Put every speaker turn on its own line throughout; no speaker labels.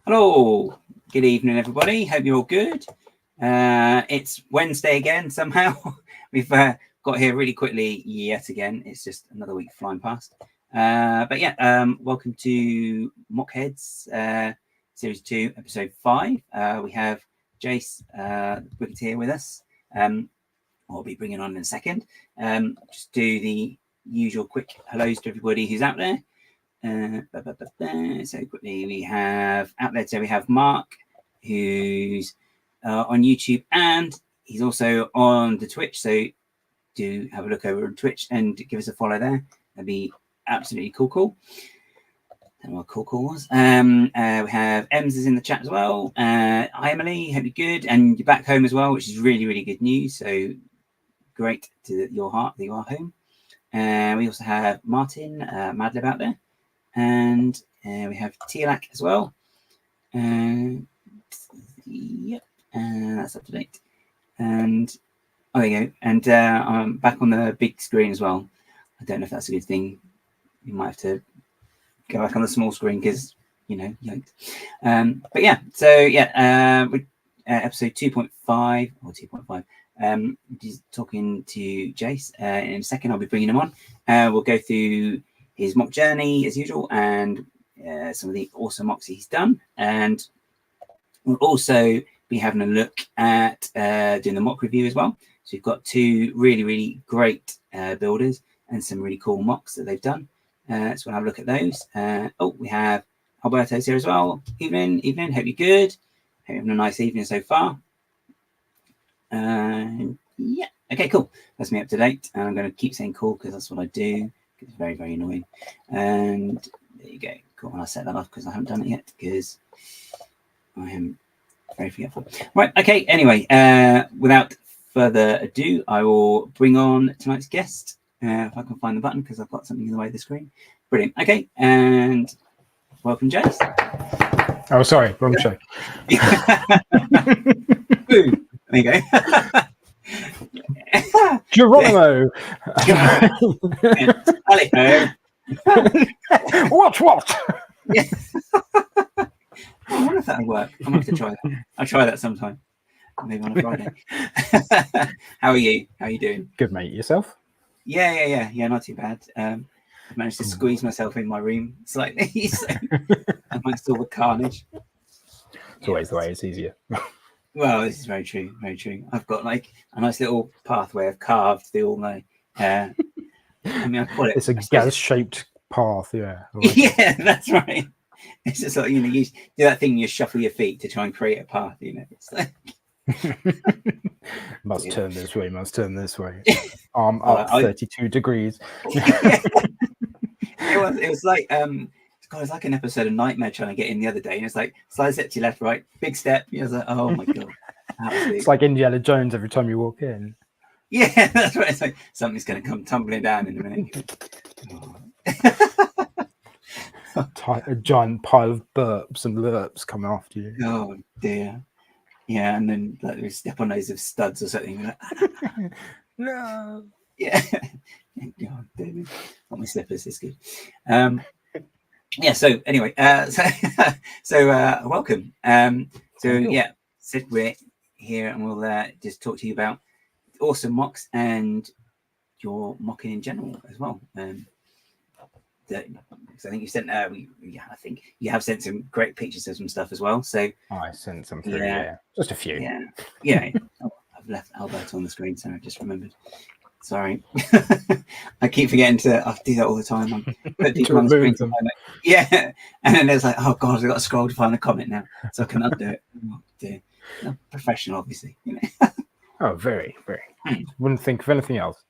Hello, good evening, everybody. Hope you're all good. It's Wednesday again. Somehow we've got here really quickly yet again. It's just another week flying past. But yeah, welcome to MOC Heads, Series 2, Episode 5. We have Jace, TheBricketeer, with us. I'll be bringing on in a second. Just do the usual quick hellos to everybody who's out there. So quickly, we have out there. So we have Mark, who's on YouTube, and he's also on the Twitch. So do have a look over on Twitch and give us a follow there. That'd be absolutely cool. I don't know what cool was. We have Ems is in the chat as well. Hi Emily, hope you're good, and you're back home as well, which is really good news. So great to your heart that you are home. We also have Martin, Madlib out there. And we have Tialak as well. Yep, that's up to date. And oh, there you go. And I'm back on the big screen as well. I don't know if that's a good thing. You might have to go back on the small screen because, you know, yikes. But yeah, so yeah, episode 2.5 or 2.5. Just talking to Jace. In a second, I'll be bringing him on. We'll go through his mock journey as usual and some of the awesome mocks he's done, and we'll also be having a look at doing the mock review as well. So we've got two really great builders and some really cool mocks that they've done, so we'll have a look at those. We have Alberto's here as well. Evening, hope you're good. Hope you're having a nice evening so far. Yeah, okay, cool. That's me up to date, and I'm going to keep saying cool because that's what I do. It's very annoying. And there you go. Cool. And I'll set that off because I haven't done it yet because I am very forgetful. Right. Okay. Anyway, without further ado, I will bring on tonight's guest. If I can find the button because I've got something in the way of the screen. Brilliant. Okay. And welcome, Jace.
Oh, sorry. Wrong show.
Boom. There you go.
Geronimo.
Hello.
What?
Yeah. I wonder if that'll work. I'm gonna have to try that. I'll try that sometime. Maybe on a Friday. How are you? How are you doing?
Good, mate. Yourself?
Yeah. Not too bad. I've managed to squeeze myself in my room slightly, so amongst all the carnage.
It's always the way. It's easier.
Well, this is very true. I've got like a nice little pathway I've carved through all my I mean, I call it.
It's a gas-shaped path, yeah.
Yeah, that's right. It's just like, you know, you do that thing, you shuffle your feet to try and create a path, you know. It's like
turn this way, must turn this way. Arm up 32 degrees.
It was like God, it's like an episode of Nightmare trying to get in the other day, and it's like slide step to your left, right, big step. You know, it's like, oh my God. Absolutely.
It's like Indiana Jones every time you walk in.
Yeah, that's right. It's like something's going to come tumbling down in a minute.
A giant pile of burps and lurps coming after you.
Oh dear. Yeah, and then like we step on those of studs or something. Like,
No.
Yeah. God damn it. Not my slippers. It's good. Yeah. So anyway, so welcome. Yeah, we're here and we'll just talk to you about awesome mocks and your mocking in general as well. So I think you sent. I think you have sent some great pictures of some stuff as well. So
I sent some through. Yeah, just a few.
Yeah. Oh, I've left Albert on the screen, so I just remembered. Sorry, I keep forgetting to. I do that all the time. I put people on the screen. Yeah, and then there's like, oh God, I've got to scroll to find a comment now, so I can undo it. Oh, dear. No, professional, obviously. You know.
Oh, very. Wouldn't think of anything else.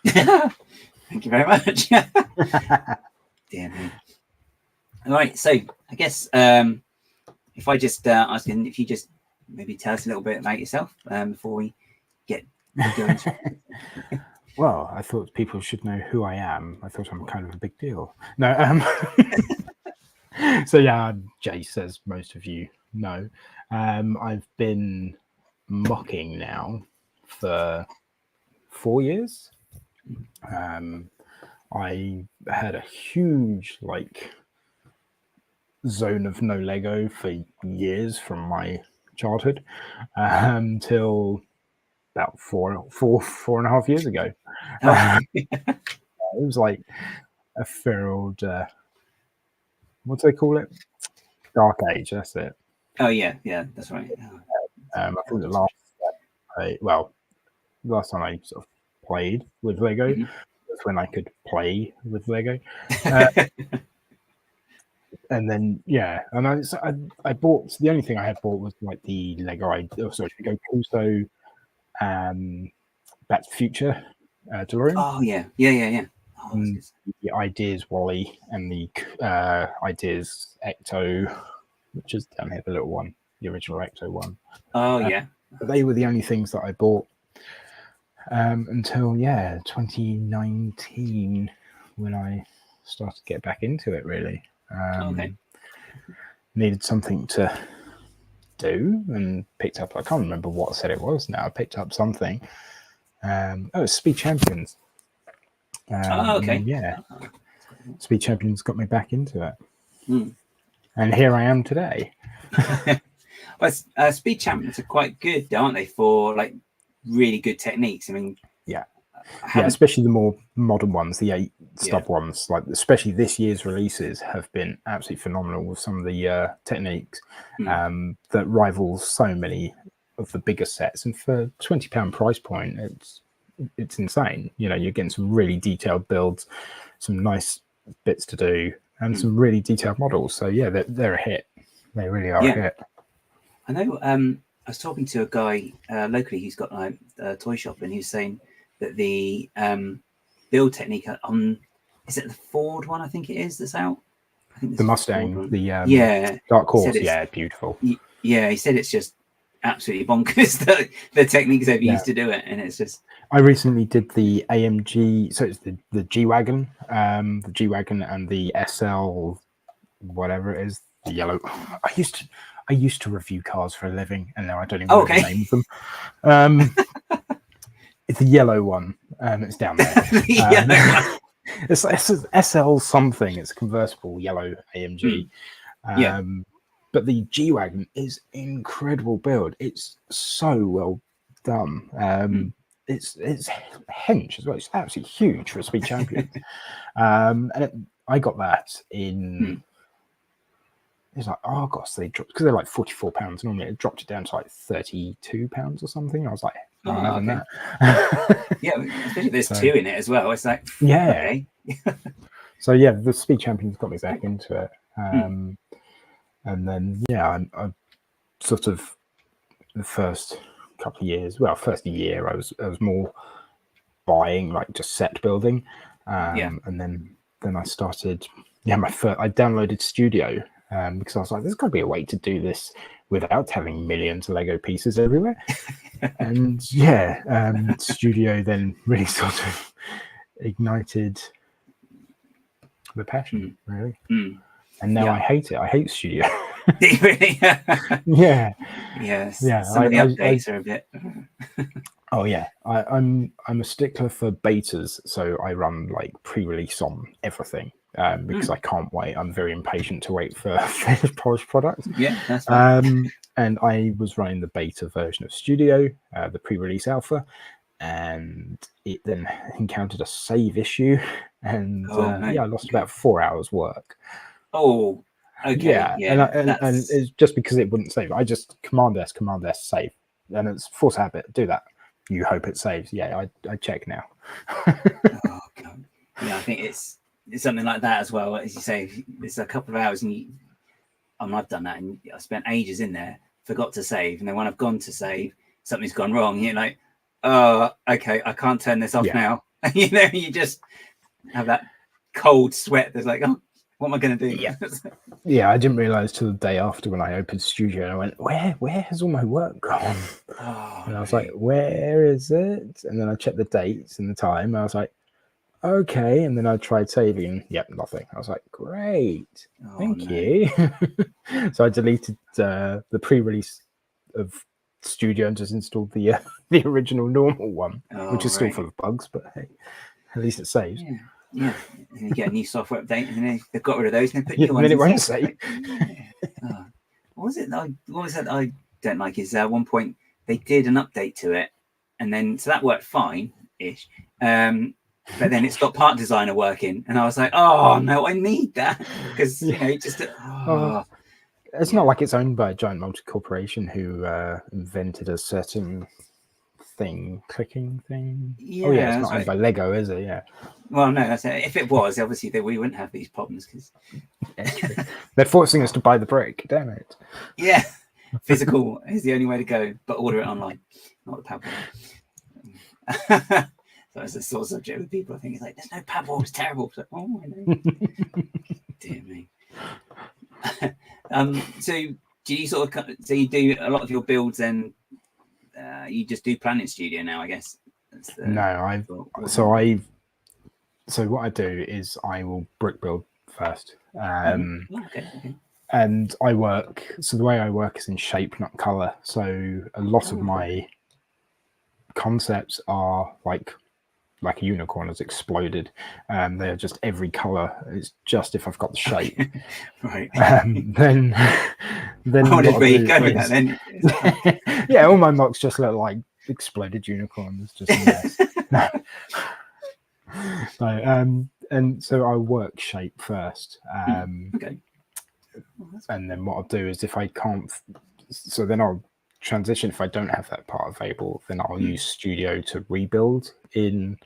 Thank you very much. Dear me. All right, so I guess if I just ask you, if you just maybe tell us a little bit about yourself before we get going.
Well, I thought people should know who I am. I thought I'm kind of a big deal. No, so yeah, Jace, as most of you know, I've been mocking now for 4 years. I had a huge zone of no Lego for years from my childhood till about four and a half years ago.
Oh,
It was like a feral, what do they call it? Dark Age. That's it.
oh yeah, that's right.
I think the last time I sort of played with Lego
Mhm.
was when I could play with Lego. And then I bought, the only thing I had bought was like the Lego Crusoe, Back to the Future DeLorean.
Oh yeah. Oh, that's good.
The Ideas Wally and the Ideas Ecto, which is down here, the little one, the original Ecto one.
Oh yeah.
But they were the only things that I bought until 2019, when I started to get back into it. Really,
Okay.
needed something to do and picked up. I can't remember what set it was now. I picked up something. It's Speed Champions.
Okay.
Speed Champions got me back into it,
Mm.
and here I am today.
Well, Speed Champions are quite good, aren't they, for like really good techniques? I mean,
especially the more modern ones, the 8 stub ones. Like especially this year's releases have been absolutely phenomenal with some of the techniques that rivals so many of the bigger sets. And for £20 price point, it's insane. You know, you're getting some really detailed builds, some nice bits to do, and some really detailed models. So yeah, they're a hit. They really are a hit.
I know. I was talking to a guy locally who's got a toy shop, and he was saying that the build technique on, is it the Ford one? I think it is that's out. I think
the Mustang, the Dark Horse, beautiful.
Yeah, he said it's just absolutely bonkers the techniques they've used to do it, and it's just.
I recently did the AMG, so it's the G-Wagon, and the SL, whatever it is, the yellow. I used to review cars for a living, and now I don't even know the name of them. It's the yellow one. It's down there. It's SL something. It's a convertible yellow AMG. But the G-Wagon is incredible build. It's so well done. It's hench as well. It's absolutely huge for a Speed Champion. I got that in. It's like, oh gosh, they dropped, because they're like £44 normally. It dropped it down to like £32 or something. I was like, that.
Especially if there's two in it as well. It's like,
okay. So the Speed Champions got me back into it. And then I sort of the first couple of years, first year I was more buying, like just set building, and then I started I downloaded Studio because I was like, there's got to be a way to do this without having millions of Lego pieces everywhere. And Studio then really sort of ignited the passion, really. And now I hate it. I hate Studio.
Really?
Yes.
Some of the updates are a bit.
Oh yeah, I'm a stickler for betas, so I run like pre-release on everything because I can't wait. I'm very impatient to wait for finished polished products.
Yeah, that's fine.
And I was running the beta version of Studio, the pre-release alpha, and it then encountered a save issue, and I lost about 4 hours work.
Oh, okay.
And it's just because it wouldn't save. I just Command S save, and it's force habit. Do that. You hope it saves. I check now.
Oh god. Yeah, I think it's something like that as well. As you say, it's a couple of hours, and I've done that, and I spent ages in there, forgot to save, and then when I've gone to save, something's gone wrong. You're like, oh, okay, I can't turn this off now. You just have that cold sweat. There's like, oh, what am I going to do?
I didn't realize till the day after when I opened Studio, and I went, where has all my work gone? And I was like, where is it? And then I checked the dates and the time, and I was like, okay. And then I tried saving, nothing. I was like, great, thank you. So I deleted the pre-release of Studio and just installed the original normal one, which is still full of bugs, but hey, at least it saves.
Yeah, and you get a new software update, and then they've got rid of those, and they put
Yeah,
new ones.
then it
in.
won't
So
say.
it's like, yeah. Oh, what was it? What was that I don't like? Is at one point they did an update to it, and then so that worked fine-ish. But then it stopped Part Designer working, and I was like, "Oh no, I need that," because you know, just
it's not like it's owned by a giant multi-corporation who invented a certain clicking thing.
Yeah,
oh yeah, it's not owned by Lego, is it? Yeah.
Well, no, that's it. If it was, obviously we wouldn't have these problems because
they're forcing us to buy the brick. Damn it.
Yeah, physical is the only way to go, but order it online, not the Pebble. So it's a sort of subject with people. I think it's like, there's no Pebble, it's terrible. So, oh, I know. Dear me. So do you so you do a lot of your builds and you just do Planet Studio now, I guess?
So what I do is I will brick build first.
Okay.
And I work, so the way I work is in shape, not color. So a lot of my concepts are like a unicorn has exploded. They're just every color. It's just if I've got the shape.
Right.
Then
what did we go with that then?
Yeah, all my mocks just look like exploded unicorns. Just a mess. And so I work shape first.
Okay.
And then what I'll do is if I can't, so then I'll transition. If I don't have that part available, then I'll use Studio to rebuild in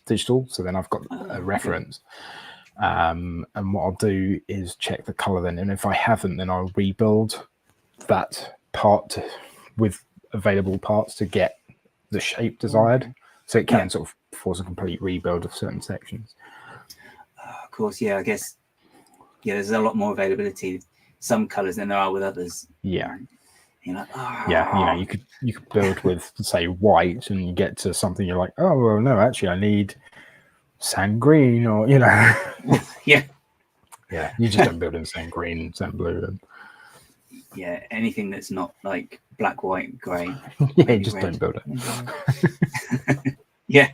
digital. So then I've got a reference. And what I'll do is check the color then. And if I haven't, then I'll rebuild that part with available parts to get the shape desired. So it can sort of force a complete rebuild of certain sections.
Of course, yeah, I guess. Yeah, there's a lot more availability some colors than there are with others.
Yeah.
You're like,
yeah, you know, you could build with say white, and you get to something you're like, oh well, no, actually I need sand green, or you know.
yeah,
you just don't build in sand green, sand blue, and
yeah, anything that's not like black, white, grey.
Yeah, just red. Don't build it.
Yeah.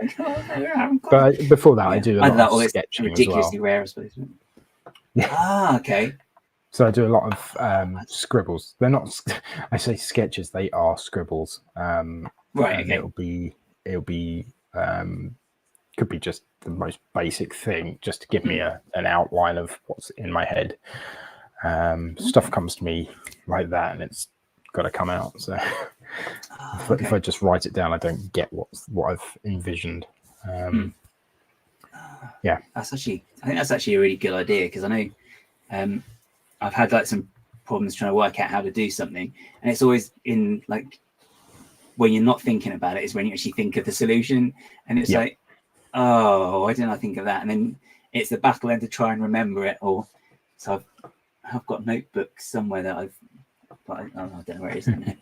Like, no,
but before that, I do a lot of sketching
ridiculously
as well.
rare, I suppose. Yeah. Okay.
So I do a lot of scribbles. They're not. I say sketches. They are scribbles.
Right. Okay.
It'll be. Could be just the most basic thing, just to give me an outline of what's in my head. Stuff comes to me like that, and it's got to come out. So if I just write it down, I don't get what I've envisioned. Yeah,
I think that's actually a really good idea, because I know I've had like some problems trying to work out how to do something, and it's always in like when you're not thinking about it is when you actually think of the solution, and it's like, oh, why didn't I think of that? And then it's the battle then to try and remember it. Or so I've got notebooks somewhere that I don't know where it is now.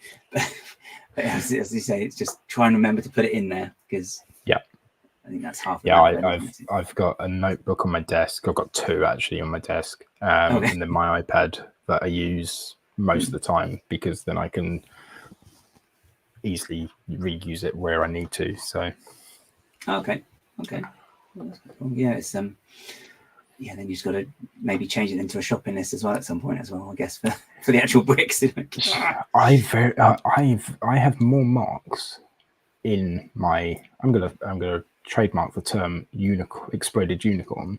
But as you say, it's just try and remember to put it in there, because I think that's half.
I've got a notebook on my desk. I've got two actually on my desk, and then my iPad that I use most of the time, because then I can easily reuse it where I need to. So
okay. Yeah, it's then you just got to maybe change it into a shopping list as well at some point as well, I guess, for the actual bricks.
I have more marks in my. I'm gonna trademark the term exploded unicorn.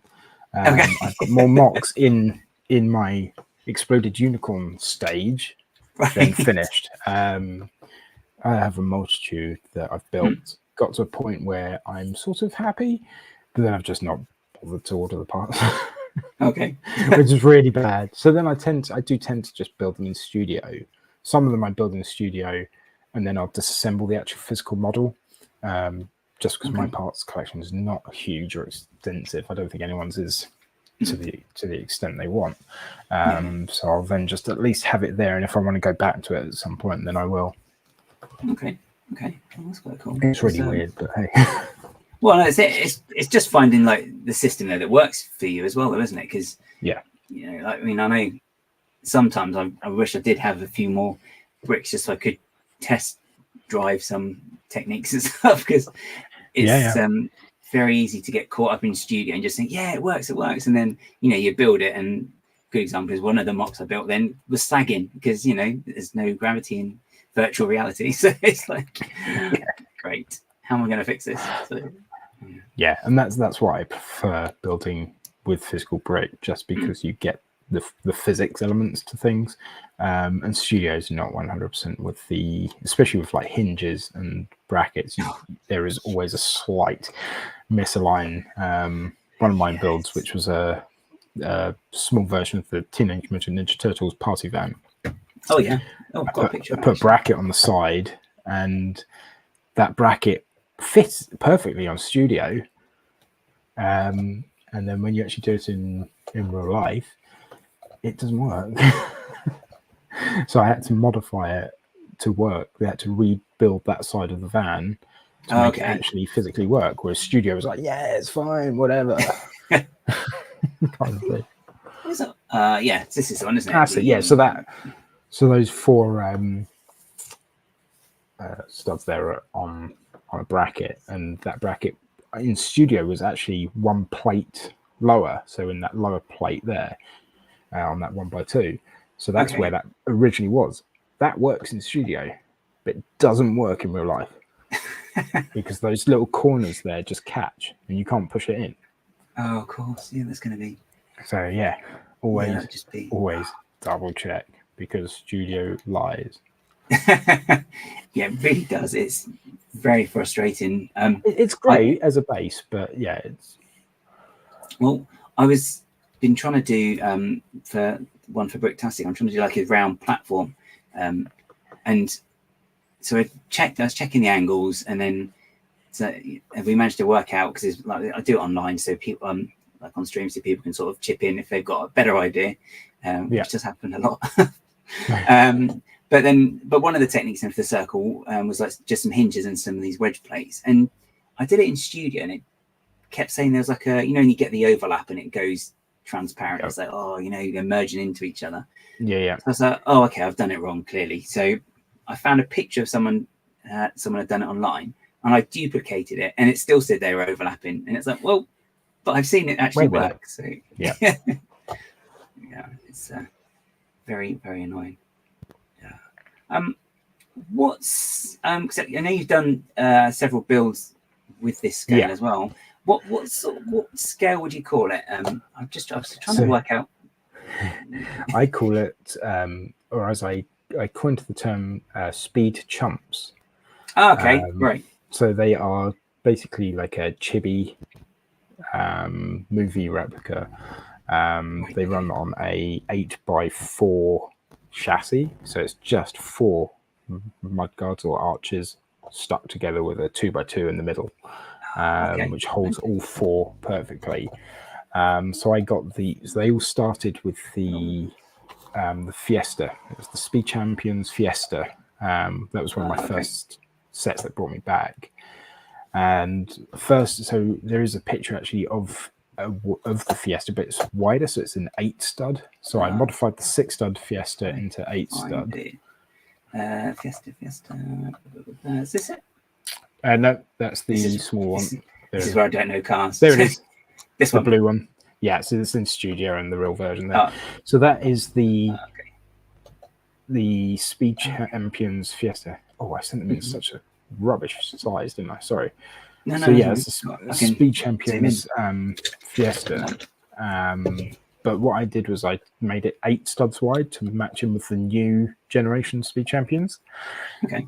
I've got more mocks in my exploded unicorn stage than finished. I have a multitude that I've built. Got to a point where I'm sort of happy, but then I've just not bothered to order the parts.
Okay.
Which is really bad. So then I do tend to just build them in Studio. Some of them I build in Studio, and then I'll disassemble the actual physical model. Just because my parts collection is not huge or extensive. I don't think anyone's is to the extent they want. So I'll then just at least have it there, and if I want to go back to it at some point, then I will.
Okay. Well, that's quite cool.
It's really weird, but hey.
Well, no, it's just finding like the system there that works for you as well, though, isn't it? Because you know, I know sometimes I wish I did have a few more bricks just so I could test drive some techniques and stuff, because it's very easy to get caught up in studio and just think, yeah, it works, and then you build it, and good example is one of the mocks I built then was sagging because there's no gravity in virtual reality, so it's like, great, how am I going to fix this? So,
yeah, and that's why I prefer building with physical brick, just because you get the physics elements to things, and studio's not 100% with especially with like hinges and brackets. There is always a slight misalign. One of my builds, which was a small version of the Teenage Mutant Ninja Turtles party van.
Oh yeah, I've got a picture.
I put a bracket on the side, and that bracket fits perfectly on studio. And then when you actually do it in real life, it doesn't work. So I had to modify it to work. We had to rebuild that side of the van to make it actually physically work. Whereas studio was like, yeah, it's fine, whatever. Kind of thing.
Yeah, this is the one, isn't it?
That's it. Yeah. So those 4 studs there are on a bracket, and that bracket in studio was actually 1 plate lower. So in that lower plate there, on that 1x2. So that's where that originally was. That works in studio, but it doesn't work in real life because those little corners there just catch and you can't push it in.
Oh, of course. Yeah, that's going to be.
So yeah, always double check, because studio lies.
Yeah, it really does. It's very frustrating.
It's great as a base, but yeah, it's.
Well, I was been trying to do for Bricktastic. I'm trying to do like a round platform, and so I was checking the angles, and then we managed to work out, because like I do it online, so people like on stream, so people can sort of chip in if they've got a better idea, which does happen a lot. But one of the techniques in for the circle was like just some hinges and some of these wedge plates, and I did it in studio, and it kept saying there was like a, when you get the overlap and it goes transparent, it's like, you're merging into each other.
Yeah.
So I was like, oh, okay, I've done it wrong, clearly. So I found a picture of someone had done it online, and I duplicated it, and it still said they were overlapping, and it's like, well, but I've seen it actually work. So yeah, it's very, very annoying. What's I know you've done several builds with this scale as well. What scale would you call it? I was trying to work out.
I call it, or as I coined the term, speed chumps.
Oh, okay, right.
So they are basically like a chibi movie replica. They run on a 8x4 chassis, so it's just 4 mudguards or arches stuck together with a 2x2 in the middle, which holds all 4 perfectly. So I got these. They all started with the Fiesta. It was the Speed Champions Fiesta. That was one of my first sets that brought me back. And first, so there is a picture actually of the Fiesta, but it's wider, so it's an 8 stud. So I modified the 6 stud Fiesta into 8 stud.
Fiesta. Is this it?
No, that's the small one.
This is where I don't know cars.
There it is.
This
the
one,
blue one. Yeah, so it's in studio and the real version there. So that is the Speed Champions Fiesta. Oh, I sent them in such a rubbish size, didn't I? Sorry. It's a Speed Champions Fiesta. But what I did was I made it 8 studs wide to match in with the new generation Speed Champions.
Okay.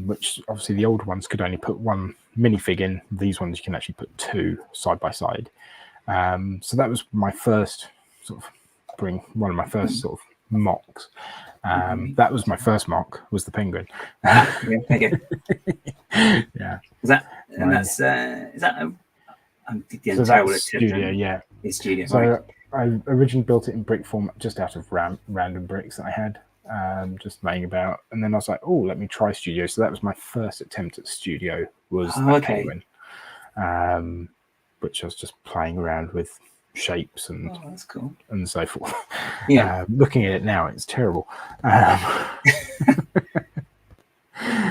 Which obviously the old ones could only put 1 minifig in. These ones you can actually put 2 side by side. So that was my first sort of one of my first sort of mocks. That was my first mock, was the penguin.
Yeah. Is that
that's studio, yeah.
It's studio.
So
right.
I originally built it in brick form, just out of random bricks that I had, just laying about. And then I was like, oh, let me try studio. So that was my first attempt at studio, was the penguin, which I was just playing around with shapes and
that's cool,
and so forth.
Yeah.
Looking at it now, it's terrible.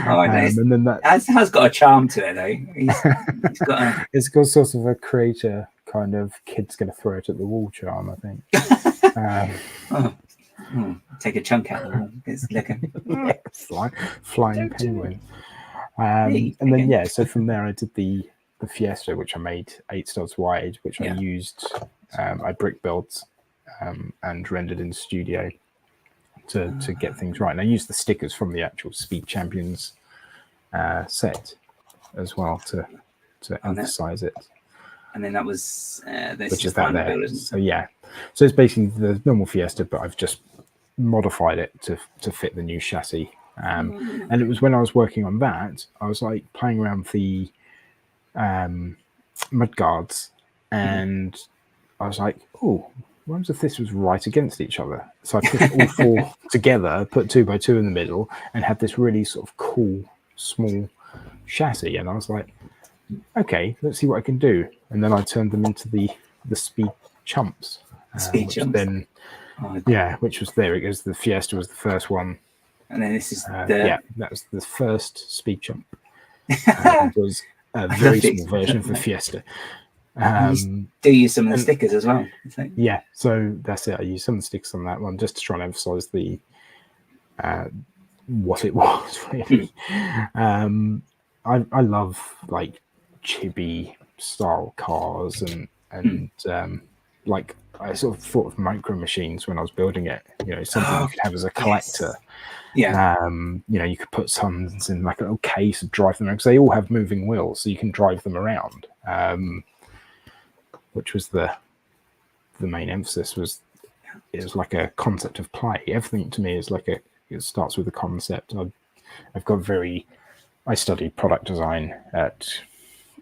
Oh,
And then that
has got a charm to it, though. He's got a...
It's got sort of a creator kind of kid's going to throw it at the wall charm, I think.
Take a chunk out of the wall. It's like
flying penguin.
Hey,
and then yeah, so from there I did the Fiesta, which I made 8 studs wide, which I used. I brick built and rendered in Studio to get things right. And I used the stickers from the actual Speed Champions set as well to emphasize it.
And then that was
which is that there. So yeah, so it's basically the normal Fiesta, but I've just modified it to fit the new chassis. And it was when I was working on that, I was like playing around with the mud guards, and I was like, oh, what if this was right against each other? So I put all 4 together, put 2 by 2 in the middle, and had this really sort of cool small chassis. And I was like, okay, let's see what I can do. And then I turned them into the Speed Chumps. Then, which was there because the Fiesta was the first one.
And then this is
that was the first Speed Chump. It was a very small version of the Fiesta.
You do use some of the stickers as well.
Yeah, so that's it. I used some of the stickers on that one just to try and emphasize the what it was really. I love like chibi style cars and like I sort of thought of micro machines when I was building it. You know, something you could have as a collector.
Yes. Yeah.
You know, you could put some in like a little case and drive them around because they all have moving wheels, so you can drive them around. Which was the main emphasis was it was like a concept of play. Everything to me is like it starts with a concept. I studied product design at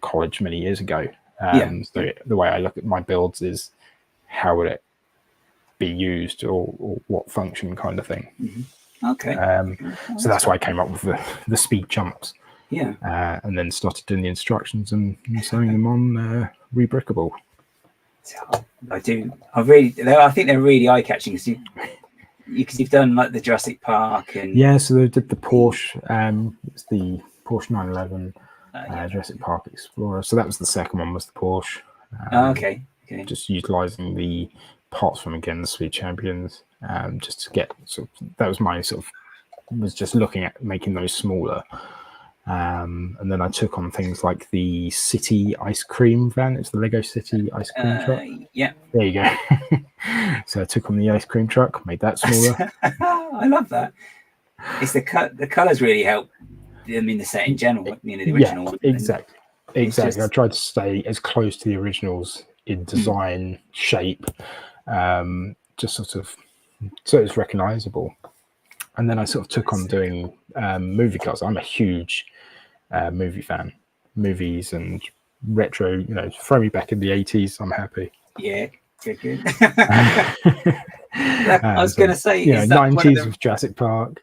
college many years ago. So the way I look at my builds is how would it be used or what function kind of thing.
Okay.
So that's why I came up with the Speed Chumps.
Yeah.
And then started doing the instructions and sewing them on rebrickable.
I think they're really eye-catching because you've done like the Jurassic Park and
so they did the Porsche. It's the Porsche 911 Jurassic Park Explorer. So that was the second one, was the Porsche.
Okay.
Just utilizing the parts from again the Speed Champions, just to get that was my was just looking at making those smaller. And then I took on things like the City ice cream van. It's the Lego City ice cream truck.
Yeah.
There you go. So I took on the ice cream truck, made that smaller.
I love that. It's the colours really help. I mean, the set in general, the original one.
Exactly. I tried to stay as close to the originals in design, shape, just sort of so it's recognisable. And then I sort of took on doing movie cars. I'm a huge movie fan. Movies and retro, throw me back in the 80s. I'm happy.
Yeah, good. I was going to say,
90s with Jurassic Park.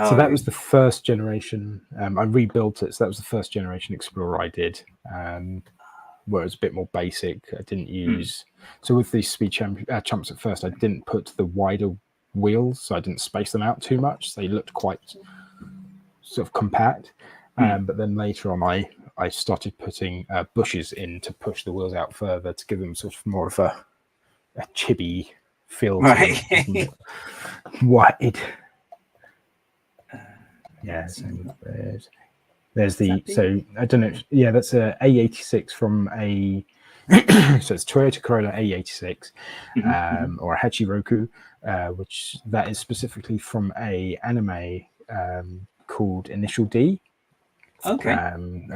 So that was the first generation. I rebuilt it. So that was the first generation Explorer I did, where it was a bit more basic. I didn't use... So with these Speed Chumps at first, I didn't put the wider wheels, so I didn't space them out too much. They looked quite sort of compact. But then later on, I started putting bushes in to push the wheels out further to give them sort of more of a chibi feel.
Right.
Wide. So there's the... So I don't know. Yeah, that's a A86 from a... so it's Toyota Corolla A86 or a Hachiroku, which that is specifically from a anime called Initial D.
Okay.
And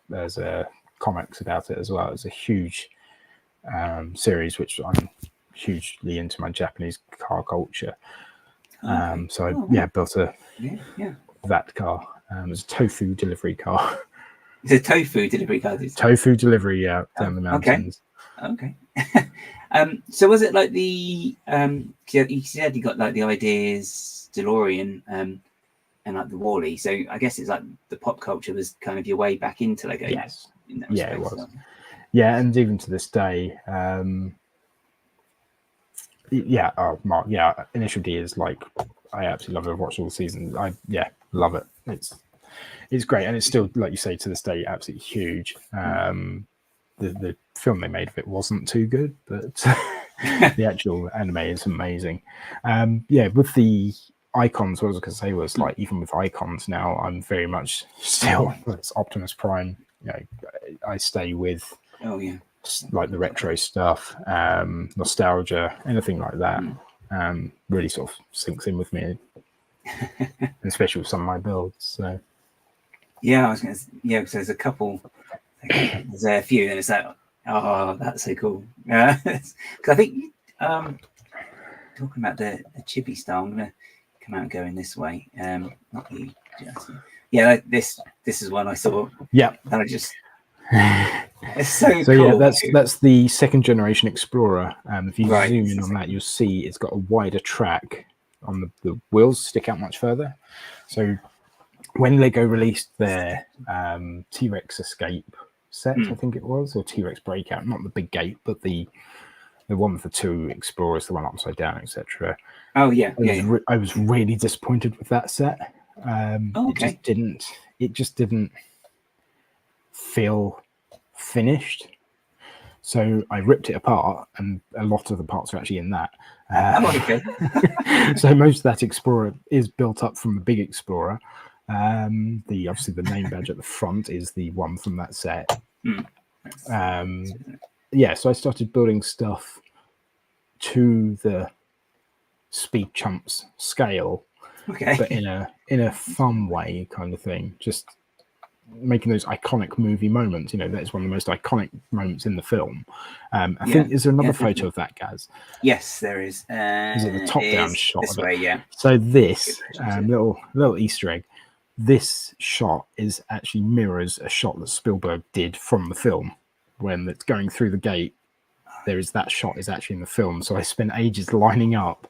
there's a comics about it as well. It's a huge series which I'm hugely into, my Japanese car culture. So I built that car. It was a tofu delivery car.
It's a tofu delivery car.
Tofu delivery, down the mountains.
Okay. So was it like the you said you got like the ideas DeLorean and like the Wall-E, so I guess it's like the pop culture was kind of your way back into Lego.
Yes.
In that
respect,
it was.
So. Yeah, and even to this day, Mark, Initial D is like, I absolutely love it. I've watched all the seasons. I love it. It's it's great, and it's still, like you say, to this day, absolutely huge. The film they made of it wasn't too good, but the actual anime is amazing. With the icons, what I was going to say was, like, even with icons now, I'm very much still it's Optimus Prime. I stay with like the retro stuff, nostalgia, anything like that. Really sort of sinks in with me, especially with some of my builds. So
I was going to because there's a couple, there's a few, and it's like, oh, that's so cool. Because I think talking about the chibi style, I'm gonna come out and go in this way. Not you, just, this is one I saw.
Yeah,
and I just it's so
so
cool.
That's the second generation Explorer. If you
Right,
zoom in on that, you'll see it's got a wider track on the wheels, stick out much further. So when Lego released their T-Rex Escape set, I think it was, or T-Rex Breakout, not the big gate, but the one with the two Explorers, the one upside down, etc.
Oh yeah,
I was really disappointed with that set. It just didn't feel finished. So I ripped it apart, and a lot of the parts are actually in that. So most of that Explorer is built up from the big Explorer. Obviously the name badge at the front is the one from that set. So I started building stuff to the Speed Chumps scale, but in a fun way, kind of thing. Just making those iconic movie moments. That's one of the most iconic moments in the film. I think, is there another photo of that, Gaz?
Yes, there is.
Is it the top-down shot?
This way, yeah.
So this little Easter egg. This shot is actually mirrors a shot that Spielberg did from the film when it's going through the gate. That shot is actually in the film. So I spent ages lining up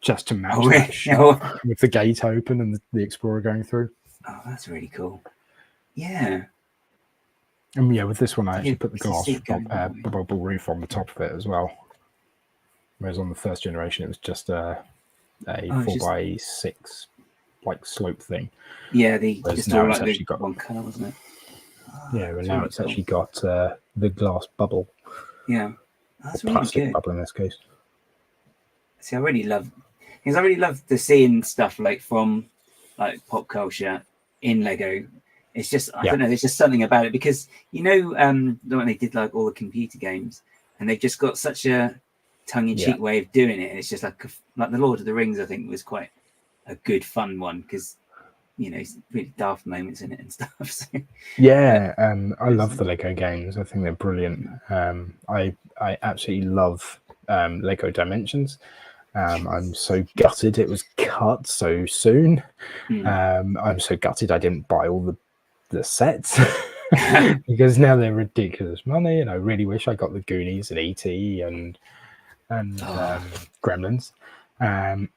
just to match that shot with the gate open and the Explorer going through.
Oh, that's really cool. Yeah.
And with this one, I actually put the glass bubble roof on the top of it as well. Whereas on the first generation, it was just a 4x6 like slope thing.
Yeah,
just now it's actually got
one colour, wasn't it?
And now it's actually got the glass bubble.
Yeah, that's really
plastic
good.
Bubble in this case.
See, I really love the seeing stuff like from like pop culture in Lego. It's just I don't know. There's just something about it because when they did like all the computer games, and they've just got such a tongue-in-cheek way of doing it, and it's just like the Lord of the Rings. I think was quite a good fun one because really daft moments in it and stuff. So,
I love the Lego games. I think they're brilliant. I absolutely love Lego Dimensions. I'm so gutted it was cut so soon. I'm so gutted I didn't buy all the sets because now they're ridiculous money, and I really wish I got the Goonies and E.T. and Gremlins. And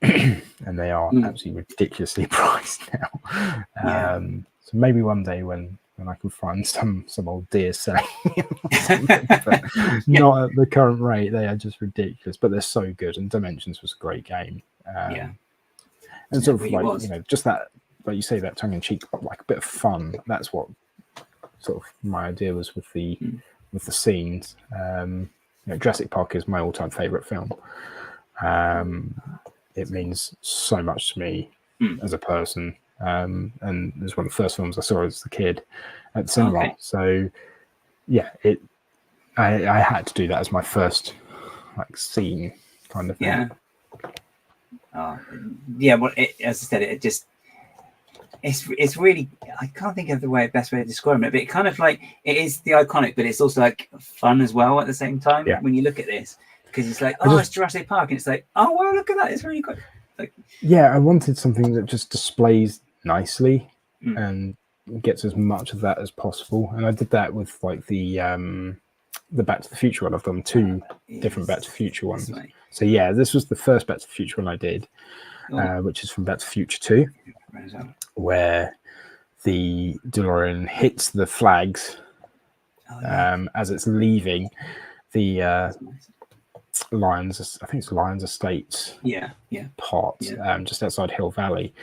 they are absolutely ridiculously priced now. So maybe one day when I can find some old deer selling but not at the current rate. They are just ridiculous, but they're so good. And Dimensions was a great game. And sort of like just that, like you say, that tongue in cheek, but like a bit of fun. That's what sort of my idea was with the scenes. Jurassic Park is my all-time favorite film. It means so much to me as a person, and it was one of the first films I saw as a kid at the cinema. So I had to do that as my first like scene kind of thing.
Well, as I said, it just it's really, I can't think of the best way to describe it, but it kind of like it is the iconic, but it's also like fun as well at the same time when you look at this. Because it's like, it's Jurassic Park, and it's like, oh, well, look at that, it's really good. Like, I wanted something that just displays nicely and gets as much of that as possible. And I did that with like the Back to the Future one. I've done two different Back to the Future ones. So this was the first Back to the Future one I did, which is from Back to the Future 2, where the DeLorean hits the flags as it's leaving the Lions, I think it's Lions Estates part, just outside Hill Valley.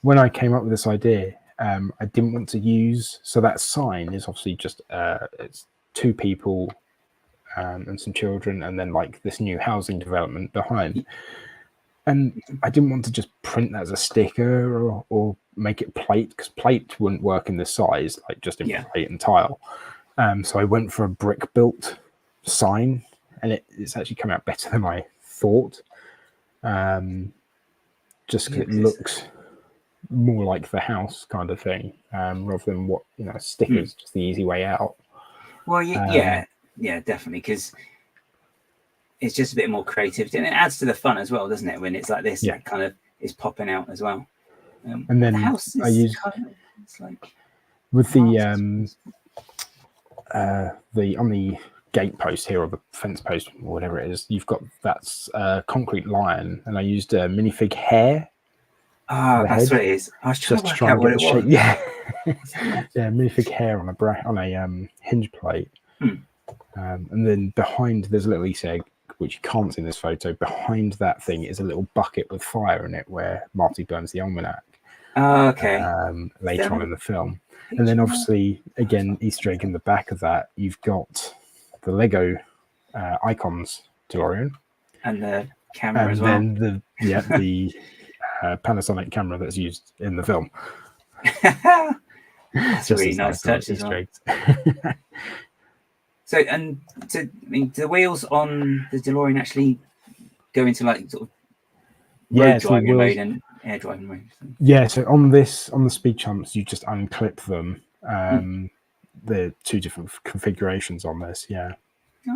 When I came up with this idea,
I didn't want to use. So that sign is obviously just it's 2 people and some children, and then like this new housing development behind. And I didn't want to just print that as a sticker or make it plate, because plate wouldn't work in this size, like just in plate and tile. So I went for a brick built sign, and it's actually come out better than I thought. Just because it looks more like the house kind of thing, rather than what, stickers, just the easy way out.
Well, yeah, definitely, because it's just a bit more creativity, and it adds to the fun as well, doesn't it? When it's like this, it kind of is popping out as well.
And then
the house is
I use
it's like
with the on the gate post here, or the fence post, or whatever it is, you've got that's concrete lion, and I used a minifig hair.
Oh, that's what it is. I was trying to work out what it was.
Yeah, minifig hair on a hinge plate. And then behind, there's a little Easter egg, which you can't see in this photo. Behind that thing is a little bucket with fire in it, where Marty burns the almanac.
Oh, okay.
Later on in the film. And then obviously, again, Easter egg in the back of that, you've got the Lego Icons DeLorean.
And the camera as well.
And then the Panasonic camera that's used in the film.
That's a really nice touch as well. So, I mean, do the wheels on the DeLorean actually go into like sort of road driving mode and air driving mode?
Yeah, so on the speed chumps, you just unclip them. The 2 different configurations on this, yeah.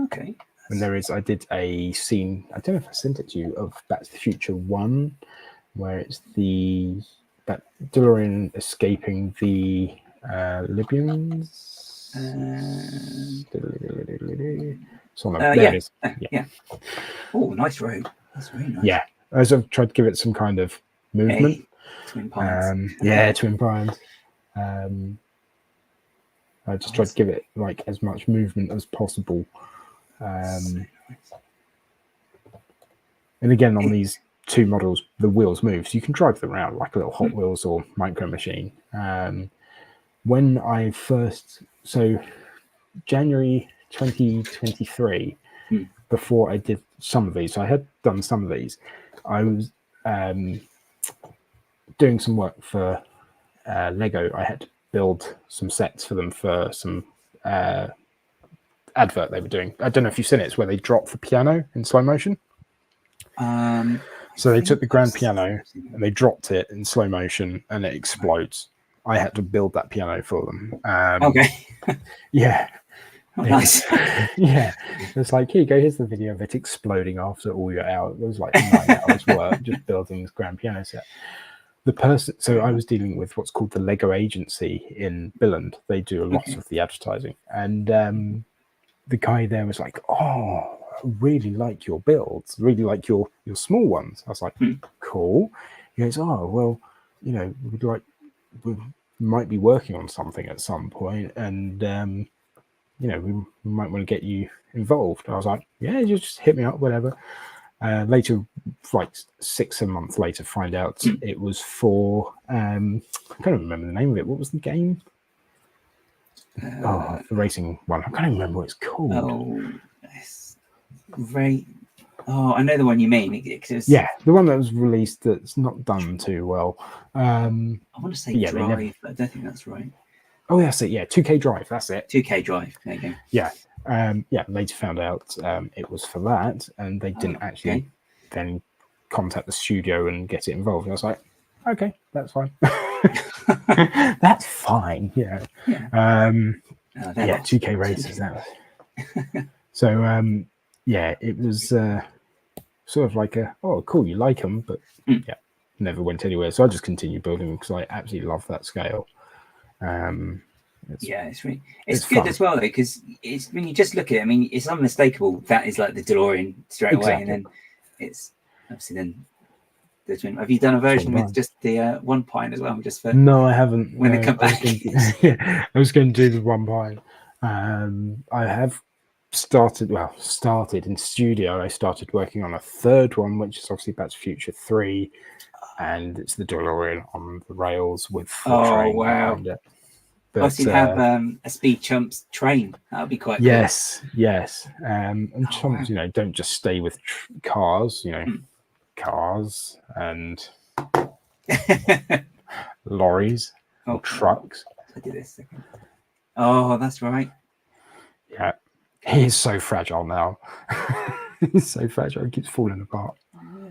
Okay.
And I did a scene, I don't know if I sent it to you, of Back to the Future 1, where it's that DeLorean escaping the Libyans. So there it is.
Yeah. Oh, nice road. That's very nice.
Yeah, as I've tried to give it some kind of movement.
Hey, Twin Pines.
Twin Pines. I just tried to give it like as much movement as possible. And again, on these 2 models, the wheels move, so you can drive them around like a little Hot Wheels or Micro Machine. When I first, so January 2023, before I did some of these, so I had done some of these, I was doing some work for Lego. I had to build some sets for them for some advert they were doing. I don't know if you've seen it. It's where they drop the piano in slow motion. So they took the grand piano and they dropped it in slow motion, and it explodes. I had to build that piano for them.
Okay.
Yeah.
Oh, nice.
Yeah. It's like, here you go. Here's the video of it exploding after all your hours. It was like 9 hours work just building this grand piano set. So I was dealing with what's called the Lego Agency in Billund. They do a lot of the advertising. And the guy there was like, oh, I really like your builds, really like your small ones. I was like, cool. He goes, oh, well, we might be working on something at some point, and we might want to get you involved. I was like, yeah, just hit me up, whatever. Later, like 6 months later, find out it was for I can't remember the name of it. What was the game? The racing one. I can't remember what it's called.
Oh, it's right. Oh, I know the one you mean.
Yeah, the one that was released that's not done too well.
I want to say Drive, but I don't think that's right.
Oh, that's it. Yeah, 2K Drive. That's it.
2K Drive. There you go.
Yeah. Later found out it was for that, and they didn't actually then contact the studio and get it involved. And I was like, okay, that's fine. That's fine. Yeah. 2K races. That was. So it was sort of like cool, you like them, but never went anywhere. So I just continued building because I absolutely love that scale.
It's good fun as well, though, because it's when you just look at it, I mean, it's unmistakable that is like the DeLorean straight away, and then it's obviously then the twin. Have you done a version with just the 1 pine as well? Just for
no, I haven't.
When they come back,
I was going to do the 1 pine. I have started in studio. I started working on a third one, which is obviously Back to the Future 3, and it's the DeLorean on the rails with the train behind it. But
obviously, you'd have a Speed Chumps train. That would be quite cool.
Yes. And chumps, don't just stay with cars. Cars and lorries or trucks.
I do this second. Oh, that's right.
Yeah, he is so fragile now. He's so fragile; he keeps falling apart.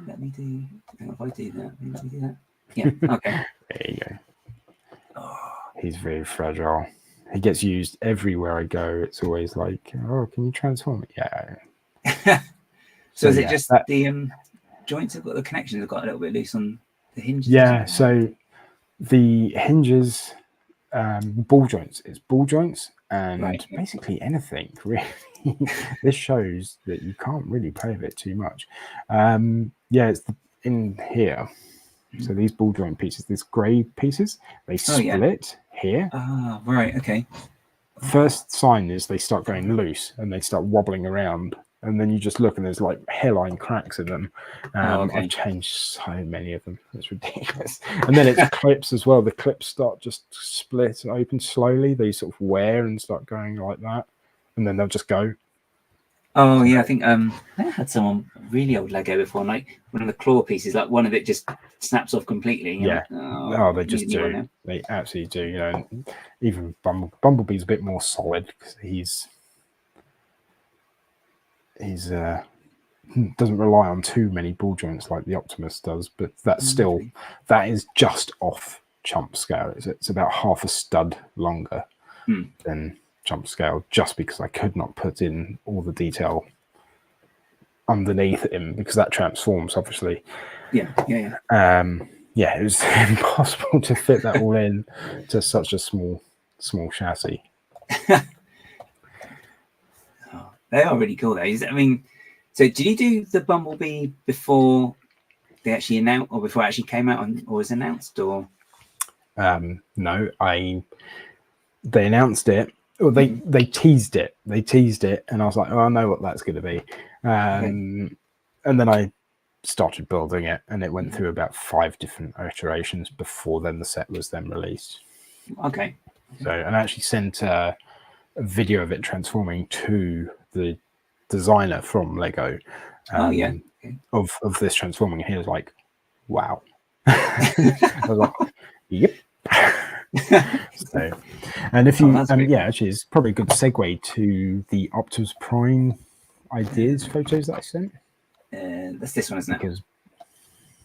Let me do. If I do that, let me do that. Yeah. Okay.
There you go. Oh, he's very fragile. He gets used everywhere I go. It's always like, "Oh, can you transform it?" Yeah.
So is it just the joints have got the connections have got a little bit loose on the hinges?
Yeah. So the hinges, ball joints. It's ball joints. And basically anything really. This shows that you can't really play with it too much. It's in here. So these ball joint pieces, these grey pieces, they split here.
Ah, right, okay.
First sign is they start going loose and they start wobbling around, and then you just look and there's like hairline cracks in them. I've changed so many of them. It's ridiculous. And then it's clips as well. The clips start just split and open slowly. They sort of wear and start going like that, and then they'll just go.
Oh yeah, I think I had some really old Lego before, like one of the claw pieces, like one of it just snaps off completely.
Yeah. They just do. They absolutely do. Even Bumblebee's a bit more solid because he's doesn't rely on too many ball joints like the Optimus does, but that's that is just off chump scale. It's about half a stud longer than chump scale, just because I could not put in all the detail underneath him because that transforms obviously. It was impossible to fit that all in to such a small chassis.
They are really cool though. I mean, so did you do the Bumblebee before they actually announced, or before it actually came out or was announced, or?
No, they announced it. Or they teased it. They teased it, and I was like, "Oh, I know what that's going to be." And then I started building it, and it went through about 5 different iterations before then the set was then released.
Okay.
So, and I actually sent a video of it transforming to the designer from Lego. Of this transforming, and he was like, "Wow." I was like, "Yep." So, and if you, actually, it's probably a good segue to the Optimus Prime ideas photos that I sent.
That's this one, isn't it?
Because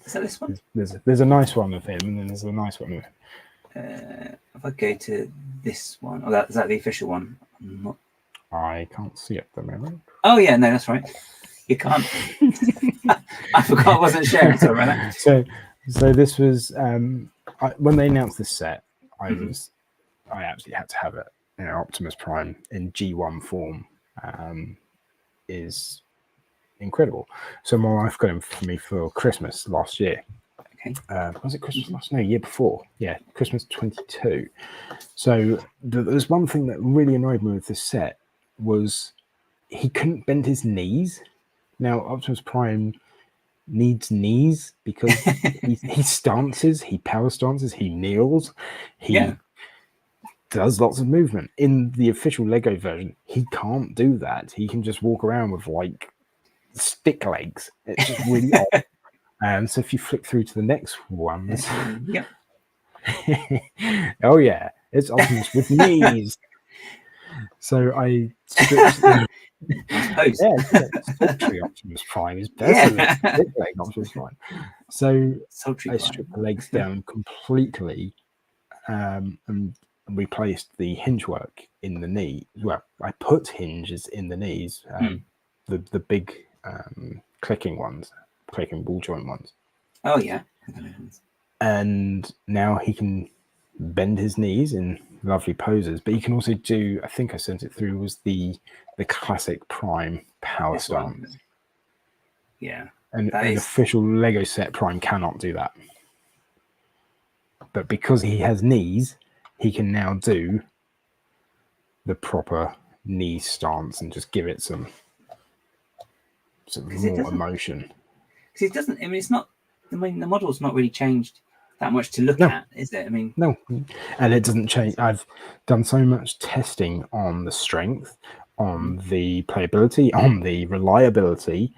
is that this one?
There's a nice one of him, and then there's a nice one of
him. If I go to this one, is that the official one?
I can't see it at the moment.
Oh yeah, no, that's right. You can't. I forgot I wasn't sharing. Sorry about that.
So this was when they announced this set. I absolutely had to have it. Optimus Prime in G1 form is incredible. So my wife got him for me for Christmas last year.
Okay.
Was it Christmas last? No, year before. Yeah, Christmas 22. So there's one thing that really annoyed me with this set was he couldn't bend his knees. Now Optimus Prime needs knees because he stances, he power stances, he kneels, he does lots of movement. In the official Lego version, he can't do that. He can just walk around with like stick legs. It's just really odd. So if you flick through to the next one, oh yeah, it's Optimus with knees. So I stripped sultry Optimus Prime is better than stick leg Optimus Prime. So I stripped the legs down completely and replaced the hinge work in the knee. Well, I put hinges in the knees, the big clicking ball joint ones.
Oh yeah.
And now he can bend his knees in lovely poses, but you can also do, I think I sent it through, was the classic Prime power stance.
Yeah.
And an official Lego set Prime cannot do that. But because he has knees, he can now do the proper knee stance and just give it some sort of more emotion.
Because it doesn't. I mean, it's not. I mean, the model's not really changed that much to look at, is it? I mean,
no, and it doesn't change. I've done so much testing on the strength, on the playability, on the reliability,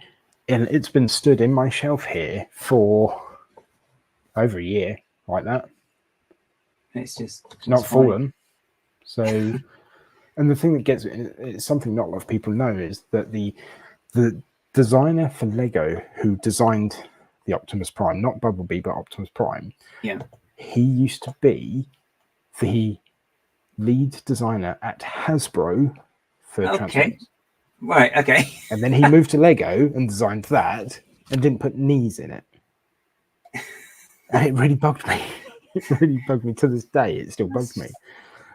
and it's been stood in my shelf here for over a year, like that.
It's
not fallen. So, and the thing that gets it's something not a lot of people know is that the designer for Lego who designed the Optimus Prime, not Bumblebee, but Optimus Prime, he used to be the lead designer at Hasbro for Transformers.
Right, okay.
And then he moved to Lego and designed that and didn't put knees in it. And it really bugged me. It really bugged me to this day. It still bugs me.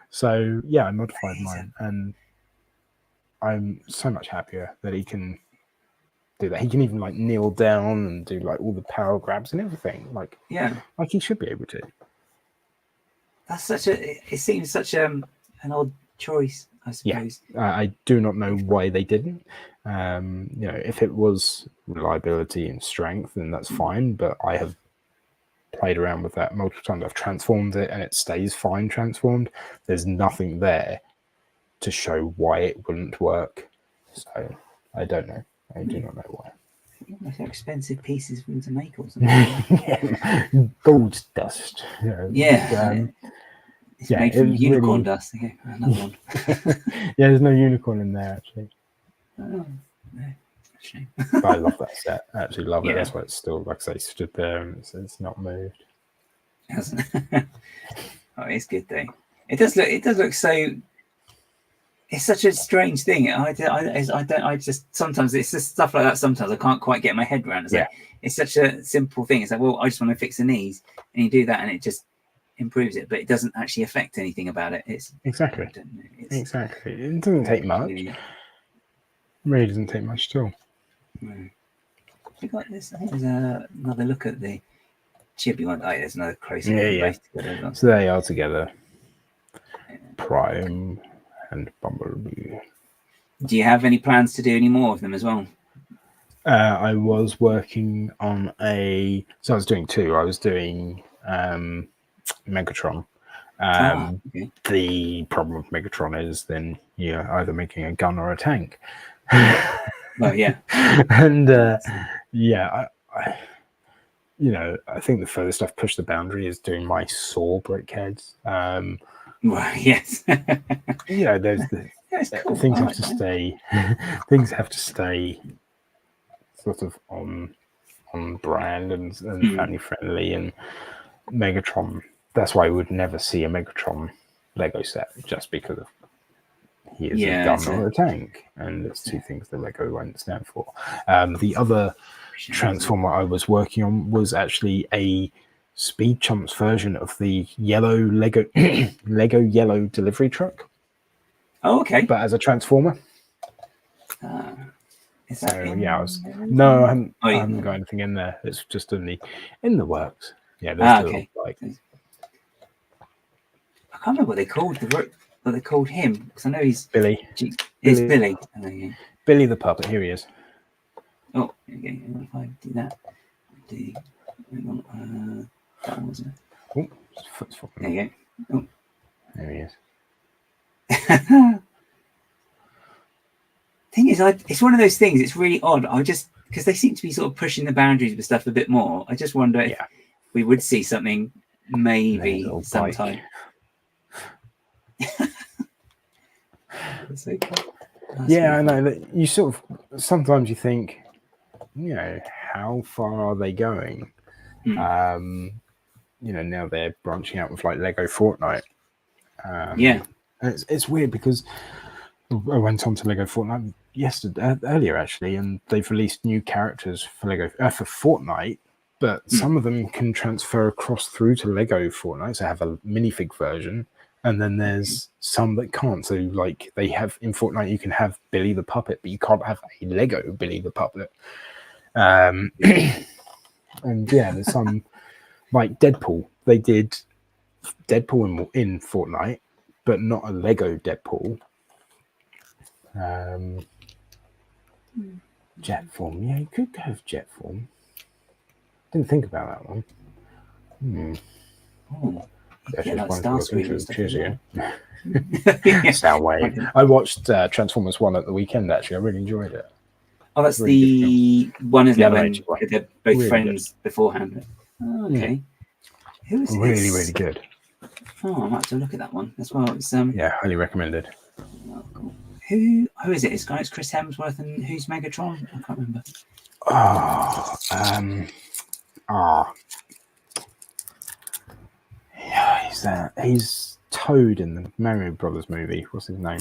So, yeah, I modified mine. And I'm so much happier that he can do that. He can even like kneel down and do like all the power grabs and everything. Like he should be able to.
That's it seems such an odd choice, I suppose.
I do not know why they didn't. If it was reliability and strength, then that's fine. But I have played around with that multiple times. I've transformed it and it stays fine transformed. There's nothing there to show why it wouldn't work. So I don't know. I do not know why.
They're expensive pieces for them to make or something.
Gold dust.
It's made from unicorn dust. Okay, another one.
There's no unicorn in there actually.
Oh, no. Shame.
But I love that set. I absolutely love it. That's why it's still, like I say, stood there and it's not moved.
Hasn't it? Oh, it's good though. It does look so. It's such a strange thing. I just sometimes it's just stuff like that. Sometimes I can't quite get my head around. It's like it's such a simple thing. It's like, well, I just want to fix the knees, and you do that, and it just improves it, but it doesn't actually affect anything about it. It's
exactly. Exactly. It doesn't take much. It really doesn't take much at all.
We got this. I think there's another look at the chibi one. Oh, there's another close look.
Yeah. So they are together. Prime and Bumblebee.
Do you have any plans to do any more of them as well?
I was working on I was doing two. I was doing Megatron. The problem with Megatron is then you're either making a gun or a tank.
Well, yeah.
And I think the furthest I've pushed the boundary is doing my saw Bricketeheads.
Well, yes.
There's cool. Things have to stay. Things have to stay sort of on brand and family friendly. And Megatron. That's why I would never see a Megatron Lego set, just because of he is a gun or a tank, and it's two things that Lego won't stand for. The other Transformer I was working on was actually a Speed Chumps version of the yellow Lego yellow delivery truck.
Oh, okay.
But as a Transformer.
Is that
I haven't got anything in there. It's just in the works. Yeah, there's
okay. I can't remember what they called him, because I know he's
Billy.
It's Billy.
Billy the puppet. Here he is.
Oh, okay. If I do that, that one wasn't it?
Oh,
there you go. Oh.
There he is.
Thing is, it's one of those things. It's really odd. Because they seem to be sort of pushing the boundaries with stuff a bit more. I just wonder if we would see something maybe sometime. So cool.
I know that you sort of sometimes you think, how far are they going? Now they're branching out with like Lego Fortnite. And it's weird because I went on to Lego Fortnite earlier actually, and they've released new characters for Lego for Fortnite, but some of them can transfer across through to Lego Fortnite. So have a minifig version, and then there's some that can't. So like they have in Fortnite, you can have Billy the Puppet, but you can't have a Lego Billy the Puppet. And there's some like Deadpool. They did Deadpool in Fortnite, but not a Lego Deadpool. Jet form. Yeah, you could go with jet form. Didn't think about that one.
Oh,
That's
yeah,
just
like
one to look
Starscream
into.
and stuff.
Cheers again.
Yeah.
Soundwave. I watched Transformers 1 at the weekend, actually. I really enjoyed it.
Oh, that's
Really good
the one, isn't
The
it? When
animated one.
they're both
Really
friends beforehand. Oh, okay. Who is
Really,
this?
really good.
Oh, I might have to look at that one as well. It's
Yeah, highly recommended.
oh, cool. Who is it? It's Chris Hemsworth, and who's Megatron? I can't remember.
Yeah, he's Toad in the Mario Brothers movie. What's his name?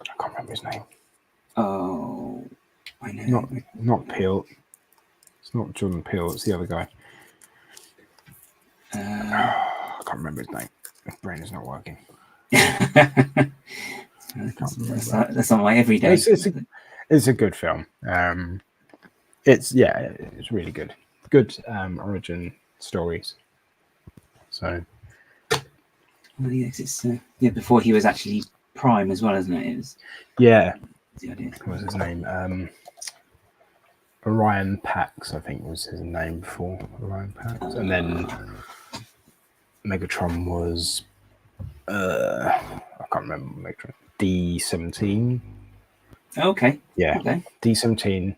I can't remember his name.
Oh, I know.
Not Peel. It's not Jordan Peele. It's the other guy. I can't remember his name. My brain is not working.
That's on my everyday.
It's a good film. It's really good. Good origin stories. So.
Well, yes, it's before he was actually Prime as well, isn't it? It was, the idea.
What was his name? Orion Pax, I think was his name before. Orion Pax, and then Megatron was I can't remember Megatron. D17.
Okay.
Yeah.
Okay.
D17,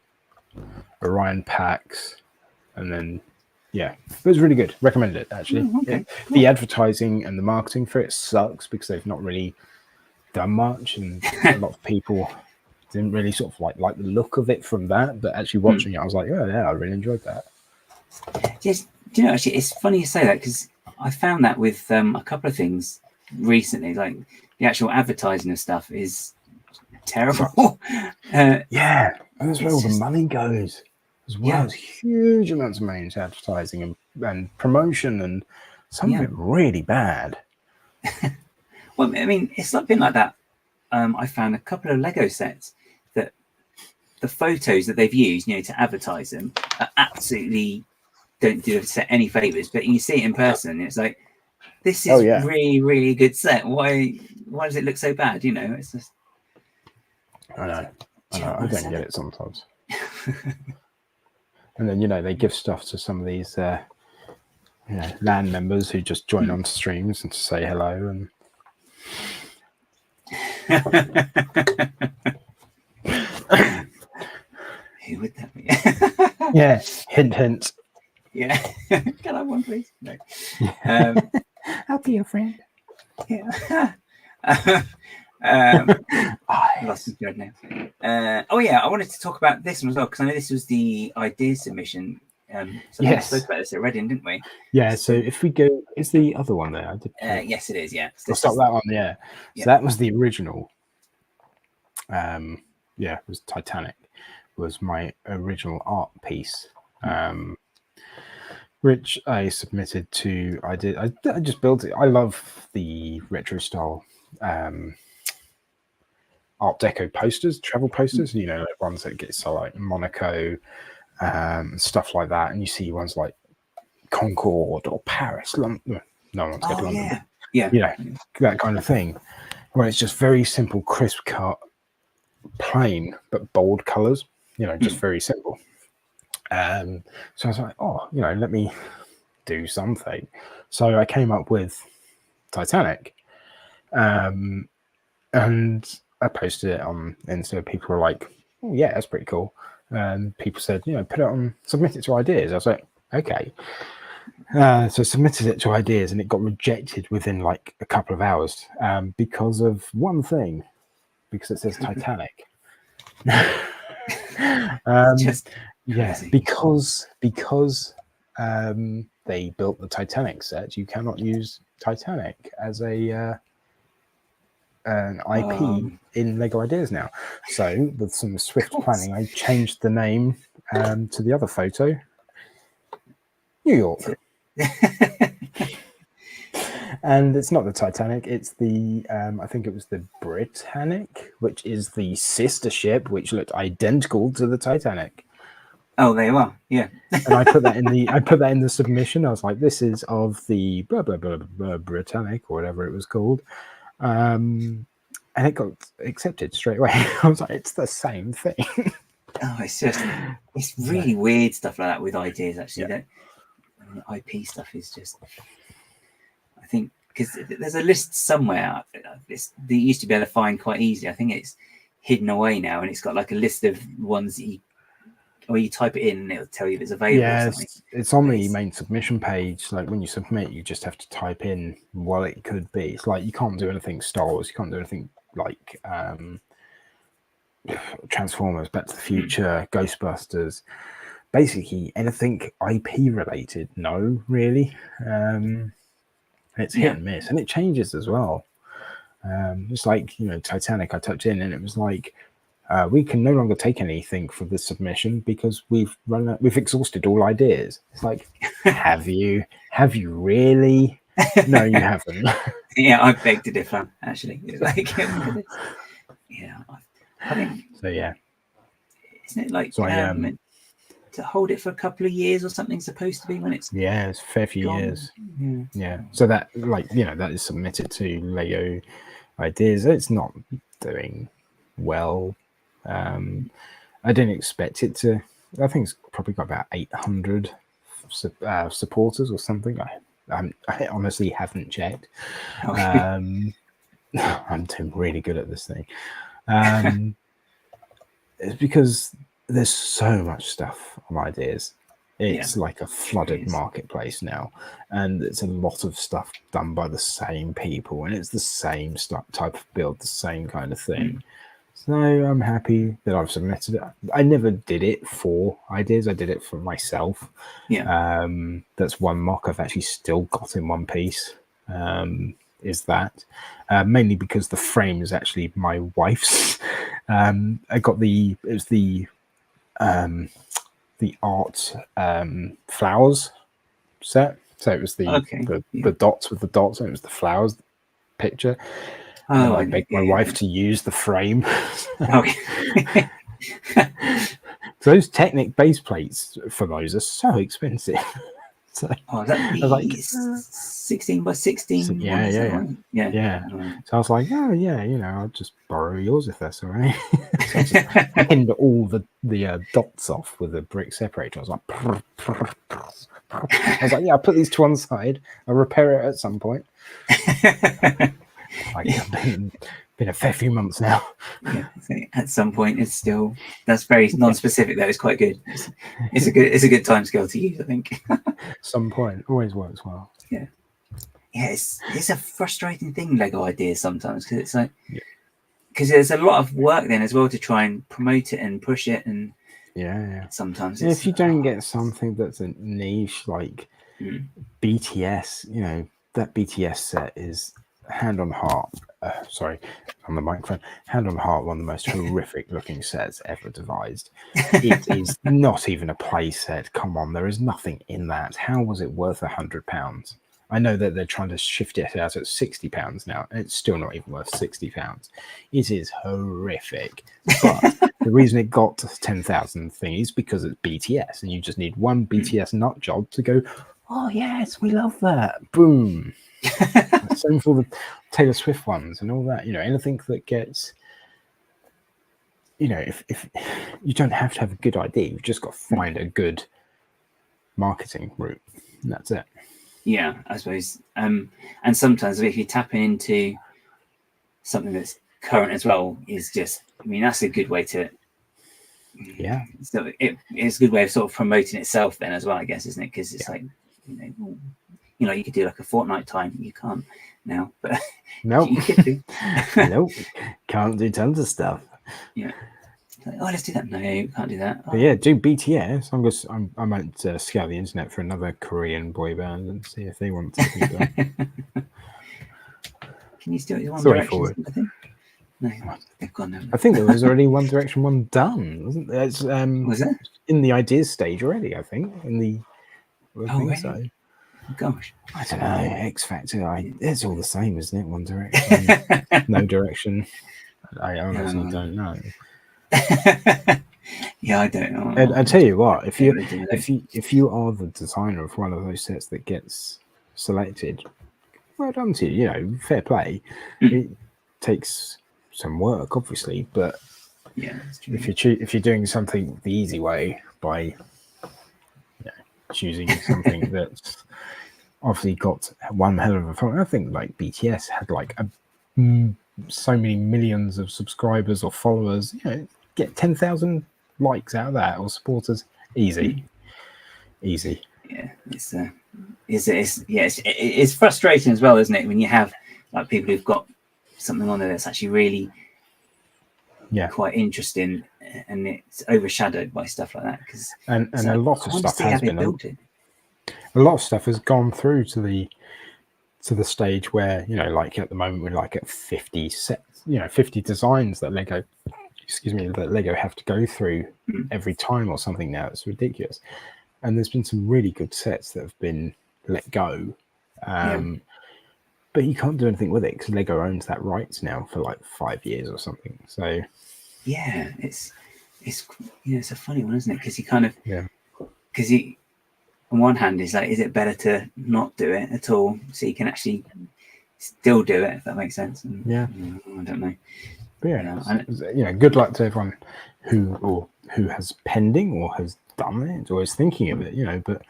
Orion Pax, and then it was really good. Recommend it actually.
Okay.
The advertising and the marketing for it sucks because they've not really done much, and a lot of people didn't really sort of like the look of it from that. But actually watching it, I was like, oh yeah, I really enjoyed that.
Yes, do you know, actually, it's funny you say that because I found that with a couple of things recently, like the actual advertising of stuff is terrible.
And that's where all the money goes as well.
Yeah.
There's huge amounts of money into advertising and promotion, and some of it really bad.
Well, I mean, it's not been like that. I found a couple of Lego sets that the photos that they've used, to advertise them, are absolutely don't do the set any favors. But you see it in person, and it's like, this is really, really good set. Why does it look so bad? It's just.
I know. I don't get it sometimes. And then they give stuff to some of these LAN members who just join on streams and to say hello and.
Who would that be?
Yeah, hint.
Yeah. Can I have one, please? No.
I'll be your friend.
Yeah. I lost my thread now. I wanted to talk about this one as well because I know this was the idea submission. We spoke about this at Reading, didn't we?
Yeah. So if we go, is the other one there?
Yes, it is. Yeah.
I'll stop that one. Yeah. So that was the original. It was Titanic. Was my original art piece, which I submitted to. I just built it. I love the retro style Art Deco posters, travel posters. Like ones that get like Monaco, stuff like that. And you see ones like Concorde or Paris, London. No one's got London.
Yeah.
That kind of thing, where it's just very simple, crisp cut, plain but bold colors. Just very simple. So I was like, let me do something. So I came up with Titanic, and I posted it on Insta. People were like, "Oh yeah, that's pretty cool." And people said, put it on, submit it to ideas. I was like, okay. So I submitted it to ideas, and it got rejected within like a couple of hours because of one thing, because it says Titanic. Because they built the Titanic set, you cannot use Titanic as an IP in Lego Ideas now. So with some swift planning, I changed the name to the other photo, New York. And it's not the Titanic, it's the I think it was the Britannic, which is the sister ship which looked identical to the Titanic.
Oh, there you are. Yeah.
And I put that in the submission. I was like, this is of the blah blah blah blah Britannic or whatever it was called. And and it got accepted straight away. I was like, it's the same thing.
Oh, it's really weird stuff like that with ideas. Actually,
Yeah.
that IP stuff is just, I think, because there's a list somewhere that you used to be able to find quite easily. I think it's hidden away now, and it's got like a list of ones that you type it in and it'll tell you if it's available.
Yeah,
or something.
it's on the main submission page. Like when you submit, you just have to type in what it could be. It's like you can't do anything Star Wars, you can't do anything like Transformers, Back to the Future, Ghostbusters. Basically anything IP related, no, really. It's hit and miss, and it changes as well. It's like, Titanic, I typed in and it was like, we can no longer take anything for this submission because we've exhausted all ideas. It's like, have you really? No, you haven't.
Yeah, I beg to differ. Actually, it's like, yeah, I think.
So yeah,
isn't it like
so
to hold it for a couple of years or something? Supposed to be when it's
it's a fair few
gone.
years.
Yeah.
So that that is submitted to Lego Ideas. It's not doing well. I didn't expect it to. I think it's probably got about 800 supporters or something. I honestly haven't checked. I'm doing really good at this thing. It's because there's so much stuff on Ideas. It's like a flooded marketplace now, and it's a lot of stuff done by the same people, and it's the same type of build, the same kind of thing. So I'm happy that I've submitted it. I never did it for Ideas. I did it for myself.
Yeah.
That's one mock I've actually still got in one piece. Is that mainly because the frame is actually my wife's. I got the art flowers set. So it was the dots with the dots, and it was the flowers picture. And I begged my wife to use the frame.
Okay.
So those Technic base plates for those are so expensive. So
that
I was like,
16 by 16.
Yeah.
Right.
So I was like, oh yeah, I'll just borrow yours if that's all right. So I just pinned all the dots off with a brick separator. I was like, yeah, I'll put these to one side. I'll repair it at some point. Been a fair few months now.
Yeah, at some point that's very non-specific. That is quite good. It's a good time scale to use, I think.
Some point always works well.
Yeah, it's a frustrating thing, Lego Ideas, sometimes, because it's like because there's a lot of work then as well to try and promote it and push it, and sometimes
if you don't get something that's a niche like BTS, that BTS set is hand on heart. Sorry, on the microphone. Hand on heart, one of the most horrific looking sets ever devised. It is not even a play set. Come on, there is nothing in that. How was it worth £100? I know that they're trying to shift it out at £60 now, and it's still not even worth £60. It is horrific. But the reason it got 10,000 thing is because it's BTS, and you just need one BTS nut job to go, oh yes, we love that. Boom. Same for the Taylor Swift ones and all that. Anything that gets, if you don't have to have a good idea, you've just got to find a good marketing route, and that's it.
Yeah, I suppose. And sometimes if you're tapping into something that's current as well, is just, that's a good way to.
Yeah.
So it's a good way of sort of promoting itself then as well, I guess, isn't it? Because it's like, you could do like a fortnight time. You can't now, but
nope.
You could do.
Nope. Can't do tons of stuff.
Yeah. Let's do that. No, you can't do that.
But yeah, do BTS. I might scout the internet for another Korean boy band and see if they want to do that.
Can you still do One Direction? I think. No, they've gone now.
I think there was already One Direction one done, wasn't there? It's,
was it
in the ideas stage already? I think
really?
So.
Gosh,
I don't know. X Factor. It's all the same, isn't it? One Direction, No Direction. I honestly don't know.
Yeah, I don't know.
I tell you what, if you are the designer of one of those sets that gets selected, well done to you. Fair play. It takes some work, obviously, but
Yeah, that's true.
if you're doing something the easy way by choosing something that's obviously got one hell of a phone. I think like BTS had like so many millions of subscribers or followers. Get 10,000 likes out of that or supporters, easy.
Yeah, it's frustrating as well, isn't it, when you have like people who've got something on there that's actually really quite interesting, and it's overshadowed by stuff like that. Because
and a lot of stuff has been built. A lot of stuff has gone through to the stage where like at the moment we're like at 50 sets, 50 designs that Lego have to go through every time or something. Now it's ridiculous, and there's been some really good sets that have been let go, but you can't do anything with it because Lego owns that rights now for like 5 years or something. So
yeah, it's a funny one, isn't it? Because you kind of because you on one hand is like, is it better to not do it at all so you can actually still do it, if that makes sense? And, I don't know.
But good luck to everyone who has pending or has done it or is thinking of it, but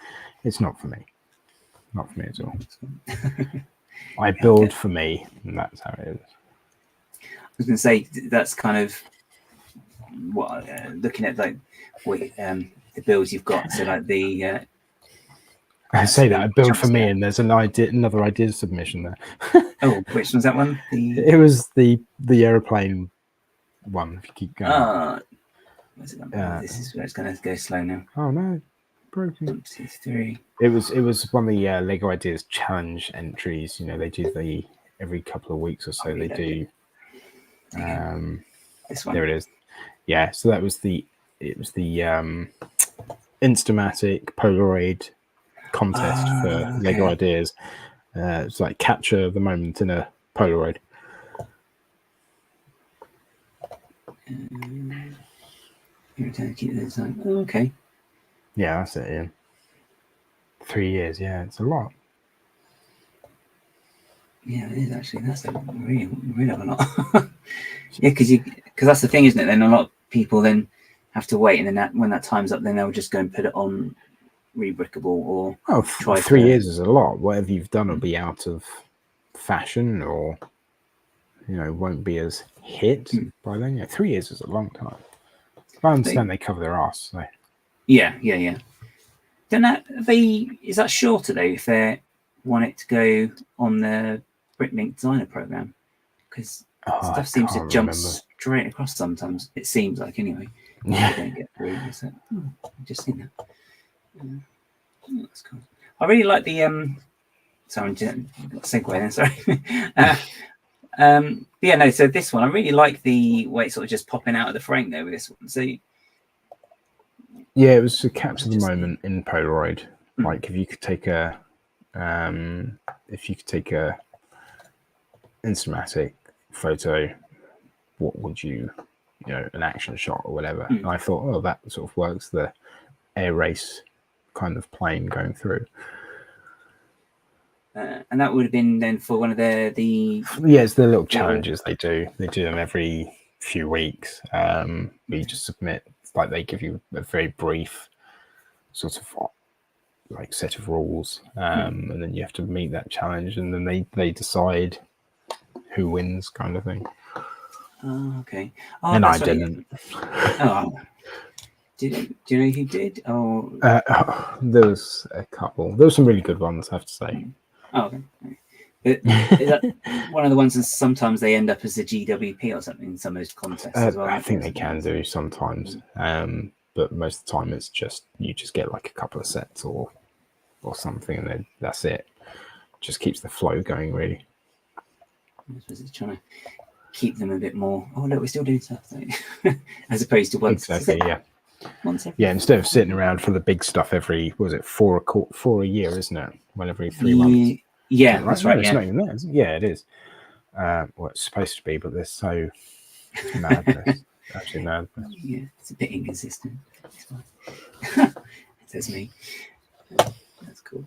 it's not for me. Not for me at all. I build for me, and that's how it is.
I was going to say that's kind of what looking at like what the builds you've got. So like the
I say that I build for me, and there's another idea submission there.
Oh, which one's that one?
It was the aeroplane one. If you keep going.
Where's it gone? This is where it's going to go slow now.
Oh no, broken.
1, 2, 3.
It was one of the Lego Ideas challenge entries. They do every couple of weeks or so. They do.
This one.
There it is. Yeah. So it was the Instamatic Polaroid contest for Lego Ideas. It's like capture the moment in a Polaroid.
Okay.
Yeah, that's it. Yeah. 3 years. Yeah, it's a lot.
Yeah, it is actually. That's a really a lot. Yeah, because that's the thing, isn't it? Then a lot of people then have to wait, and then when that time's up, then they'll just go and put it on Rebrickable or
try. 3 years is a lot. Whatever you've done will be out of fashion, or won't be as hit by then. 3 years is a long time. I understand they cover their arse. So.
Yeah. Then is that shorter though if they want it to go on the BrickLink Designer program? Because stuff seems to jump straight across sometimes. It seems like anyway.
Yeah.
They don't get through. I've just seen that. That's cool. I really like the sorry, segue then. Sorry. So this one, I really like the way it's sort of just popping out of the frame there with this one. So
it was to capture the moment in Polaroid. Like if you could take a Instamatic photo, what would you an action shot or whatever? And I thought, that sort of works, the air race kind of plane going through.
And that would have been then for one of the
it's the little challenges they do them every few weeks. You just submit, like they give you a very brief sort of like set of rules, and then you have to meet that challenge, and then they decide who wins, kind of thing.
Okay.
And I didn't.
Do you know who did?
There was a couple. There were some really good ones, I have to say.
Okay. But is that one of the ones that sometimes they end up as a GWP or something in some of those contests as well?
I think they can do sometimes, but most of the time it's just you just get like a couple of sets or something, and then that's it. Just keeps the flow going, really.
I suppose it's trying to keep them a bit more. Oh look, we're still doing stuff, as opposed to once.
Exactly, yeah.
Once every
instead of sitting around for the big stuff every, was it four a year, isn't it? Well, every 3 months.
Yeah, that's right.
It's not even there. Yeah, it is. It's supposed to be, but they're so madness. Actually, madness.
Yeah, it's a bit inconsistent. That's me. That's cool.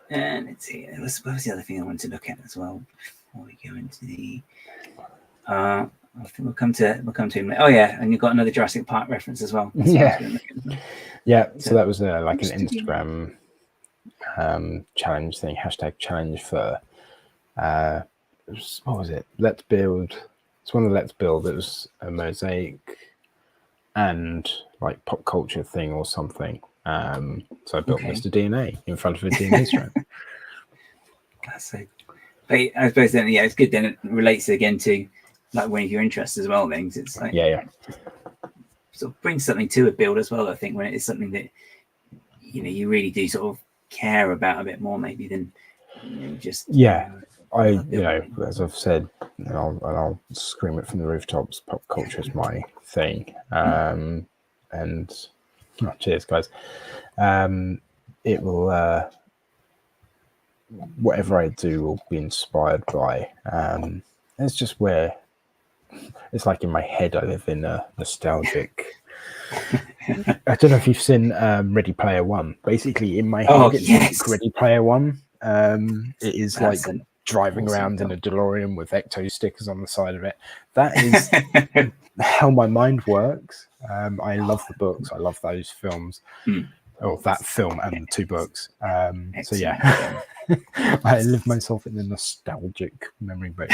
And let's see. What was the other thing I wanted to look at as well before we go into the? I think we'll come to him. Oh yeah, and you've got another Jurassic Park reference as well.
Yeah. So that was like an Instagram challenge thing, #challenge for what was it? Let's build. It's one of the Let's Build. It was a mosaic and like pop culture thing or something. So I built Mr. DNA in front of a DNA strand.
That's so. But I suppose then, yeah, it's good. Then it relates again to like one of your interests as well. Things it's like sort of brings something to a build as well. I think when it is something that you really do sort of care about a bit more maybe than just
as I've said, and I'll scream it from the rooftops. Pop culture is my thing, and cheers, guys. It will. Whatever I do will be inspired by. It's just where it's like in my head. I live in a nostalgic. I don't know if you've seen Ready Player One. Basically, in my head, it's like Ready Player One. It is that's like driving around in a DeLorean with Ecto stickers on the side of it. That is how my mind works. I love the books. I love those films. Or that film and the 2 books. So yeah, I live myself in a nostalgic memory base.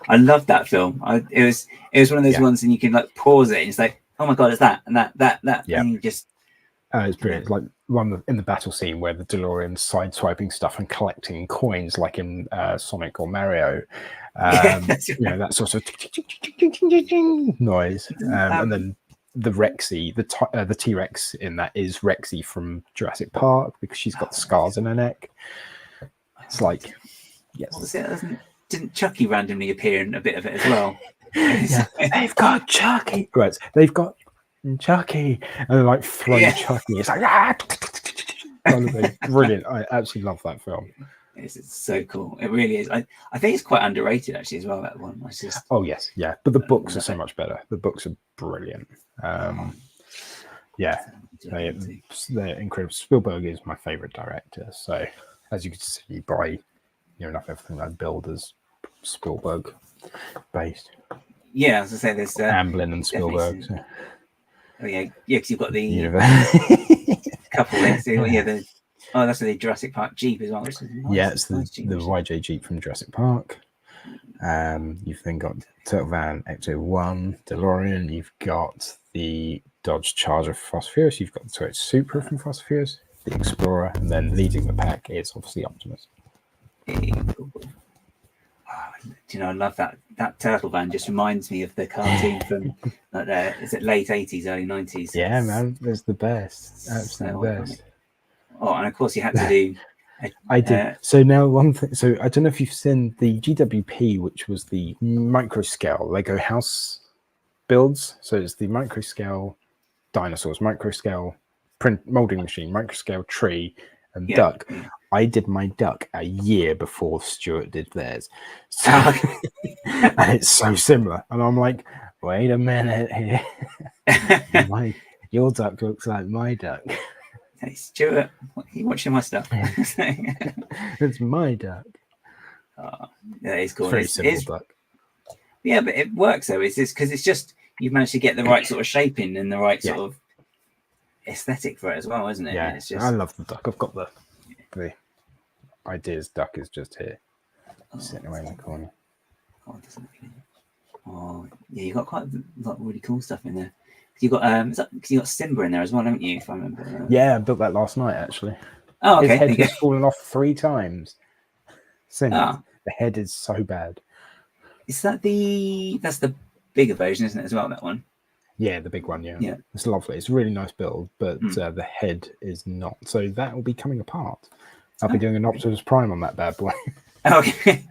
I love that film. It was one of those ones, and you can like pause it, and it's like, oh my god, it's that and that.
Yeah,
and you just.
It's brilliant. It's like one in the battle scene where the DeLorean's sideswiping stuff and collecting coins, like in Sonic or Mario. That sort of noise, and then. The Rexy, the T-Rex in that is Rexy from Jurassic Park because she's got the scars in her neck. It's like, yes.
Didn't Chucky randomly appear in a bit of it as well?
They've got Chucky. Right, they've got Chucky, and they're like throwing Chucky. It's like brilliant. I absolutely love that film.
It's so cool. It really is. I think it's quite underrated actually as well. That one.
Oh yes, yeah. But the books are so much better. The books are brilliant. They're incredible. Spielberg is my favorite director. So as you can see by enough everything I build is Spielberg based.
Yeah, as I say, there's
Amblin and Spielberg. So.
Oh yeah, because you've got the couple there. That's the Jurassic Park Jeep as well. Nice.
Yeah, it's the YJ Jeep from Jurassic Park. You've then got Turtle Van Ecto-1, DeLorean. You've got the Dodge Charger from Fast Furious. You've got the Toyota Supra from Fast Furious, the Explorer, and then leading the pack is obviously Optimus.
I love that Turtle Van. Just reminds me of the cartoon from is it late 80s, early 90s?
Yeah, man, it's the best. Absolutely the best.
Oh, and of course you had to do.
I did. So now one thing. So I don't know if you've seen the GWP, which was the micro scale Lego house builds. So it's the micro scale dinosaurs, micro scale print molding machine, micro scale tree, and duck. Yeah. I did my duck a year before Stuart did theirs. So, and it's so similar. And I'm like, wait a minute here. Your duck looks like my duck.
Hey Stuart, are you watching my stuff?
It's my duck.
Yeah, it's cool.
It's very simple duck.
Yeah, but it works though. It's just because it's just you've managed to get the right sort of shaping and the right sort of aesthetic for it as well, isn't it?
Yeah,
it's just...
I love the duck. I've got the ideas. Duck is just here, sitting away in the corner.
Yeah, you got quite a lot of really cool stuff in there. You got you got Simba in there as well, haven't you? If I remember.
Yeah, I built that last night actually.
Oh, okay.
His head has fallen off 3 times. Since the head is so bad.
Is that that's the bigger version, isn't it? As well, that one.
Yeah, the big one. Yeah, it's lovely. It's a really nice build, but the head is not. So that will be coming apart. I'll be doing an Optimus Prime on that bad boy.
Okay,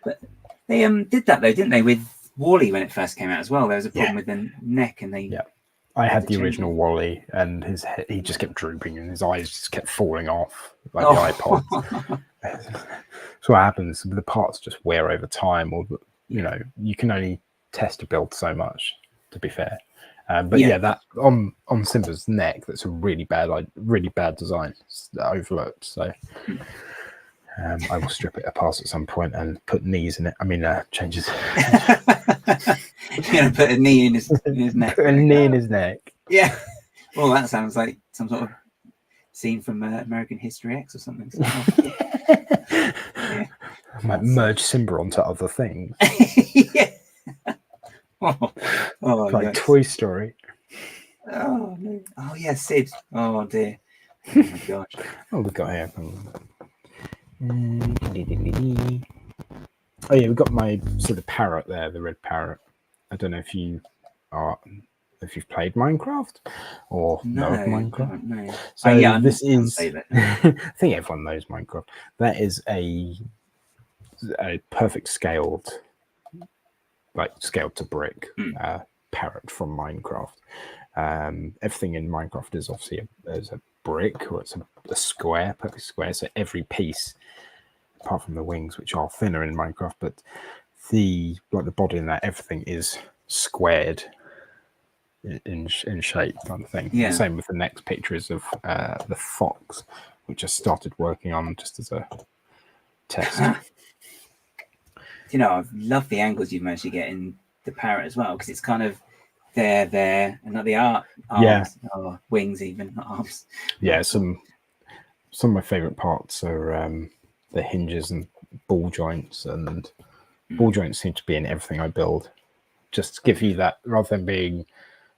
but they did that though, didn't they? With Wall-E when it first came out as well. There was a problem with the neck, and they.
Yeah. I had the original Wall-E, and his head, he just kept drooping, and his eyes just kept falling off like the iPods. So what happens? The parts just wear over time, or you can only test a build so much. To be fair, but that on Simba's neck, that's a really bad design. It's overlooked. So I will strip it apart at some point and put knees in it. I mean, changes.
You're gonna put a knee in his neck.
Put a knee in his neck.
Yeah. Well, that sounds like some sort of scene from American History X or something. So, yeah.
Might merge Simba onto other things.
Yeah. Oh,
Like
yes.
Toy Story.
Oh no. Oh yeah, Sid. Oh dear. Oh my gosh.
Oh, we got here. Oh yeah, we got my sort of parrot there, the red parrot. I don't know if you've played Minecraft or know of Minecraft.
No.
So
yeah,
this is.
I
think everyone knows Minecraft. That is a perfect scaled to brick parrot from Minecraft. Everything in Minecraft is obviously a brick, or it's a square, perfect square. So every piece, apart from the wings, which are thinner in Minecraft, but the body and that, everything is squared in shape, kind of thing.
Yeah.
Same with the next pictures of the fox, which I started working on just as a test.
I love the angles you've managed to get in the parrot as well, because it's kind of there, and not the arms, or wings, even not arms.
Yeah, some of my favorite parts are the hinges and ball joints, and ball joints seem to be in everything I build. Just to give you that, rather than being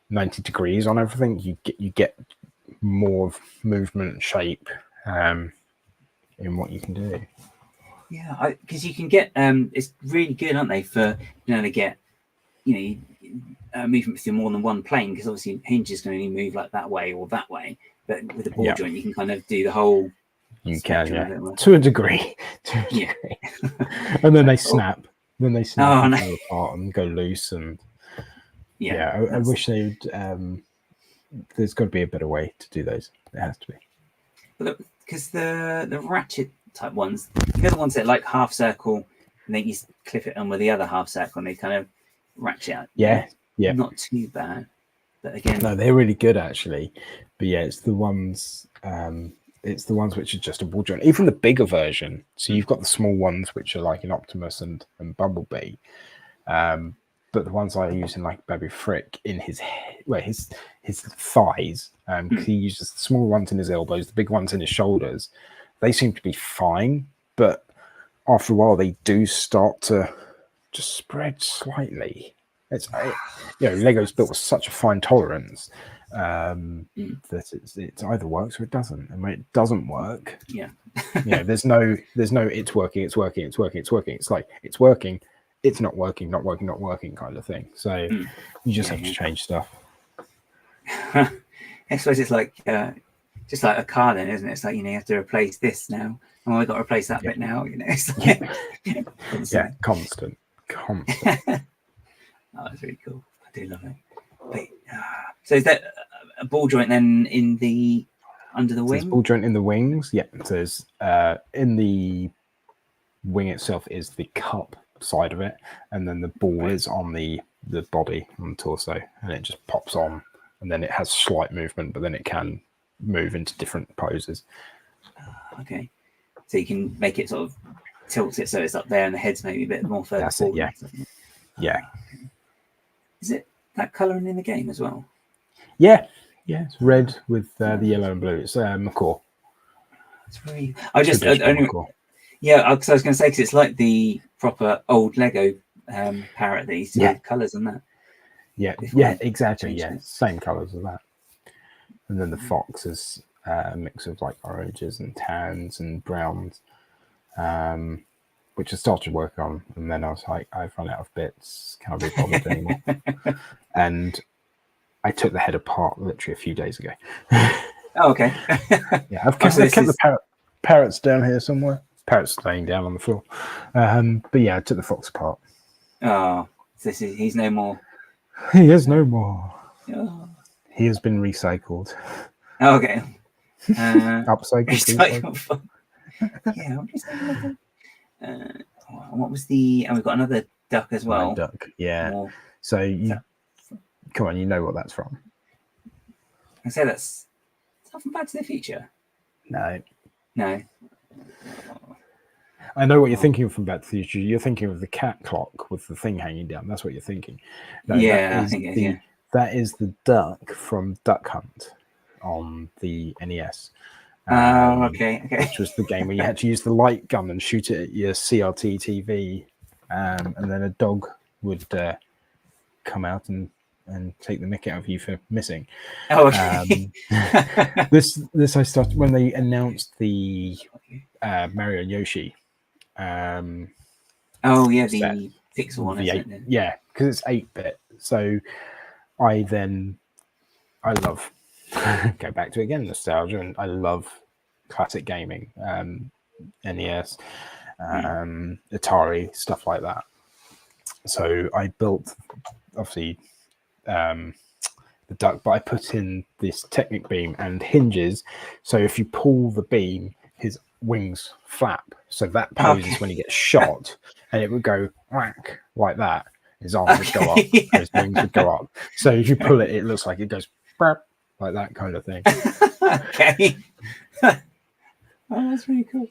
90 degrees on everything, you get more of movement and shape in what you can do.
Yeah, because you can get it's really good, aren't they, for to get movement through more than one plane, because obviously hinges can only move like that way or that way, but with a ball joint you can kind of do the whole.
You can, yeah, to a degree.
Yeah.
And then they snap. Then they snap and
no.
go apart and go loose. And I wish they would. There's got to be a better way to do those. There has to be.
Because the ratchet type ones, the ones that are like half circle, and then you clip it on with the other half circle, and they kind of ratchet out.
Yeah.
Not too bad, but again,
no, they're really good actually. But yeah, it's the ones. It's the ones which are just a ball joint. Even the bigger version. So you've got the small ones which are like in Optimus and Bumblebee. But the ones I use in like Baby Frick in his thighs, because he uses the small ones in his elbows, the big ones in his shoulders. They seem to be fine, but after a while they do start to just spread slightly. It's Lego's built with such a fine tolerance that it either works or it doesn't. And when it doesn't work, there's no it's working. It's like it's working. It's not working kind of thing. So you just have to change stuff.
I suppose it's like just like a car then, isn't it? It's like, you have to replace this now. Oh, I got to replace that bit now, It's like,
constant.
Oh, that's really cool. I do love it. But, so is that a ball joint then under the wing?
There's ball joint in the wings. Yeah. So there's in the wing itself is the cup side of it, and then the ball is on the body, on the torso, and it just pops on, and then it has slight movement, but then it can move into different poses.
Okay, so you can make it sort of tilt it so it's up there and the head's maybe a bit more further forward.
Yeah.
Is it that colouring in the game as well?
Yeah, it's red with the yellow and blue. It's macaw.
It's really. Because I was going to say, because it's like the proper old Lego parrot that used to have colours on that. Yeah,
exactly. Yeah, same colours as that. And then the fox is a mix of like oranges and tans and browns, which I started work on, and then I was like, I've run out of bits, can't be bothered anymore. And I took the head apart literally a few days ago.
Oh, okay.
I've kept the parrots down here somewhere. Parrot's laying down on the floor. But yeah, I took the fox apart.
Oh, so he's no more.
He is no more.
Oh.
He has been recycled.
Oh, okay.
Upcycled.
Yeah, I'm just thinking what was the? And we've got another duck as well.
Duck, yeah. Come on, you know what that's from.
I say that's from Back to the Future.
No. I know what you're thinking from Back to the Future. You're thinking of the cat clock with the thing hanging down. That's what you're thinking. No,
Yeah, I think it is, yeah.
that is the duck from Duck Hunt on the NES.
Okay.
Which was the game where you had to use the light gun and shoot it at your CRT TV, and then a dog would come out and take the mick out of you for missing.
Oh, okay.
This I started when they announced the Mario and Yoshi.
Oh yeah, the pixel one, isn't it?
Yeah, because it's 8-bit. So I love go back to it again, nostalgia, and I love classic gaming, NES, Atari, stuff like that. So I built obviously the duck, but I put in this Technic beam and hinges. So if you pull the beam, his wings flap. So that poses when he gets shot, and it would go whack like that. His arms would go up, and his wings would go up. So if you pull it, it looks like it goes like that kind of thing.
Okay. Oh, that's really cool.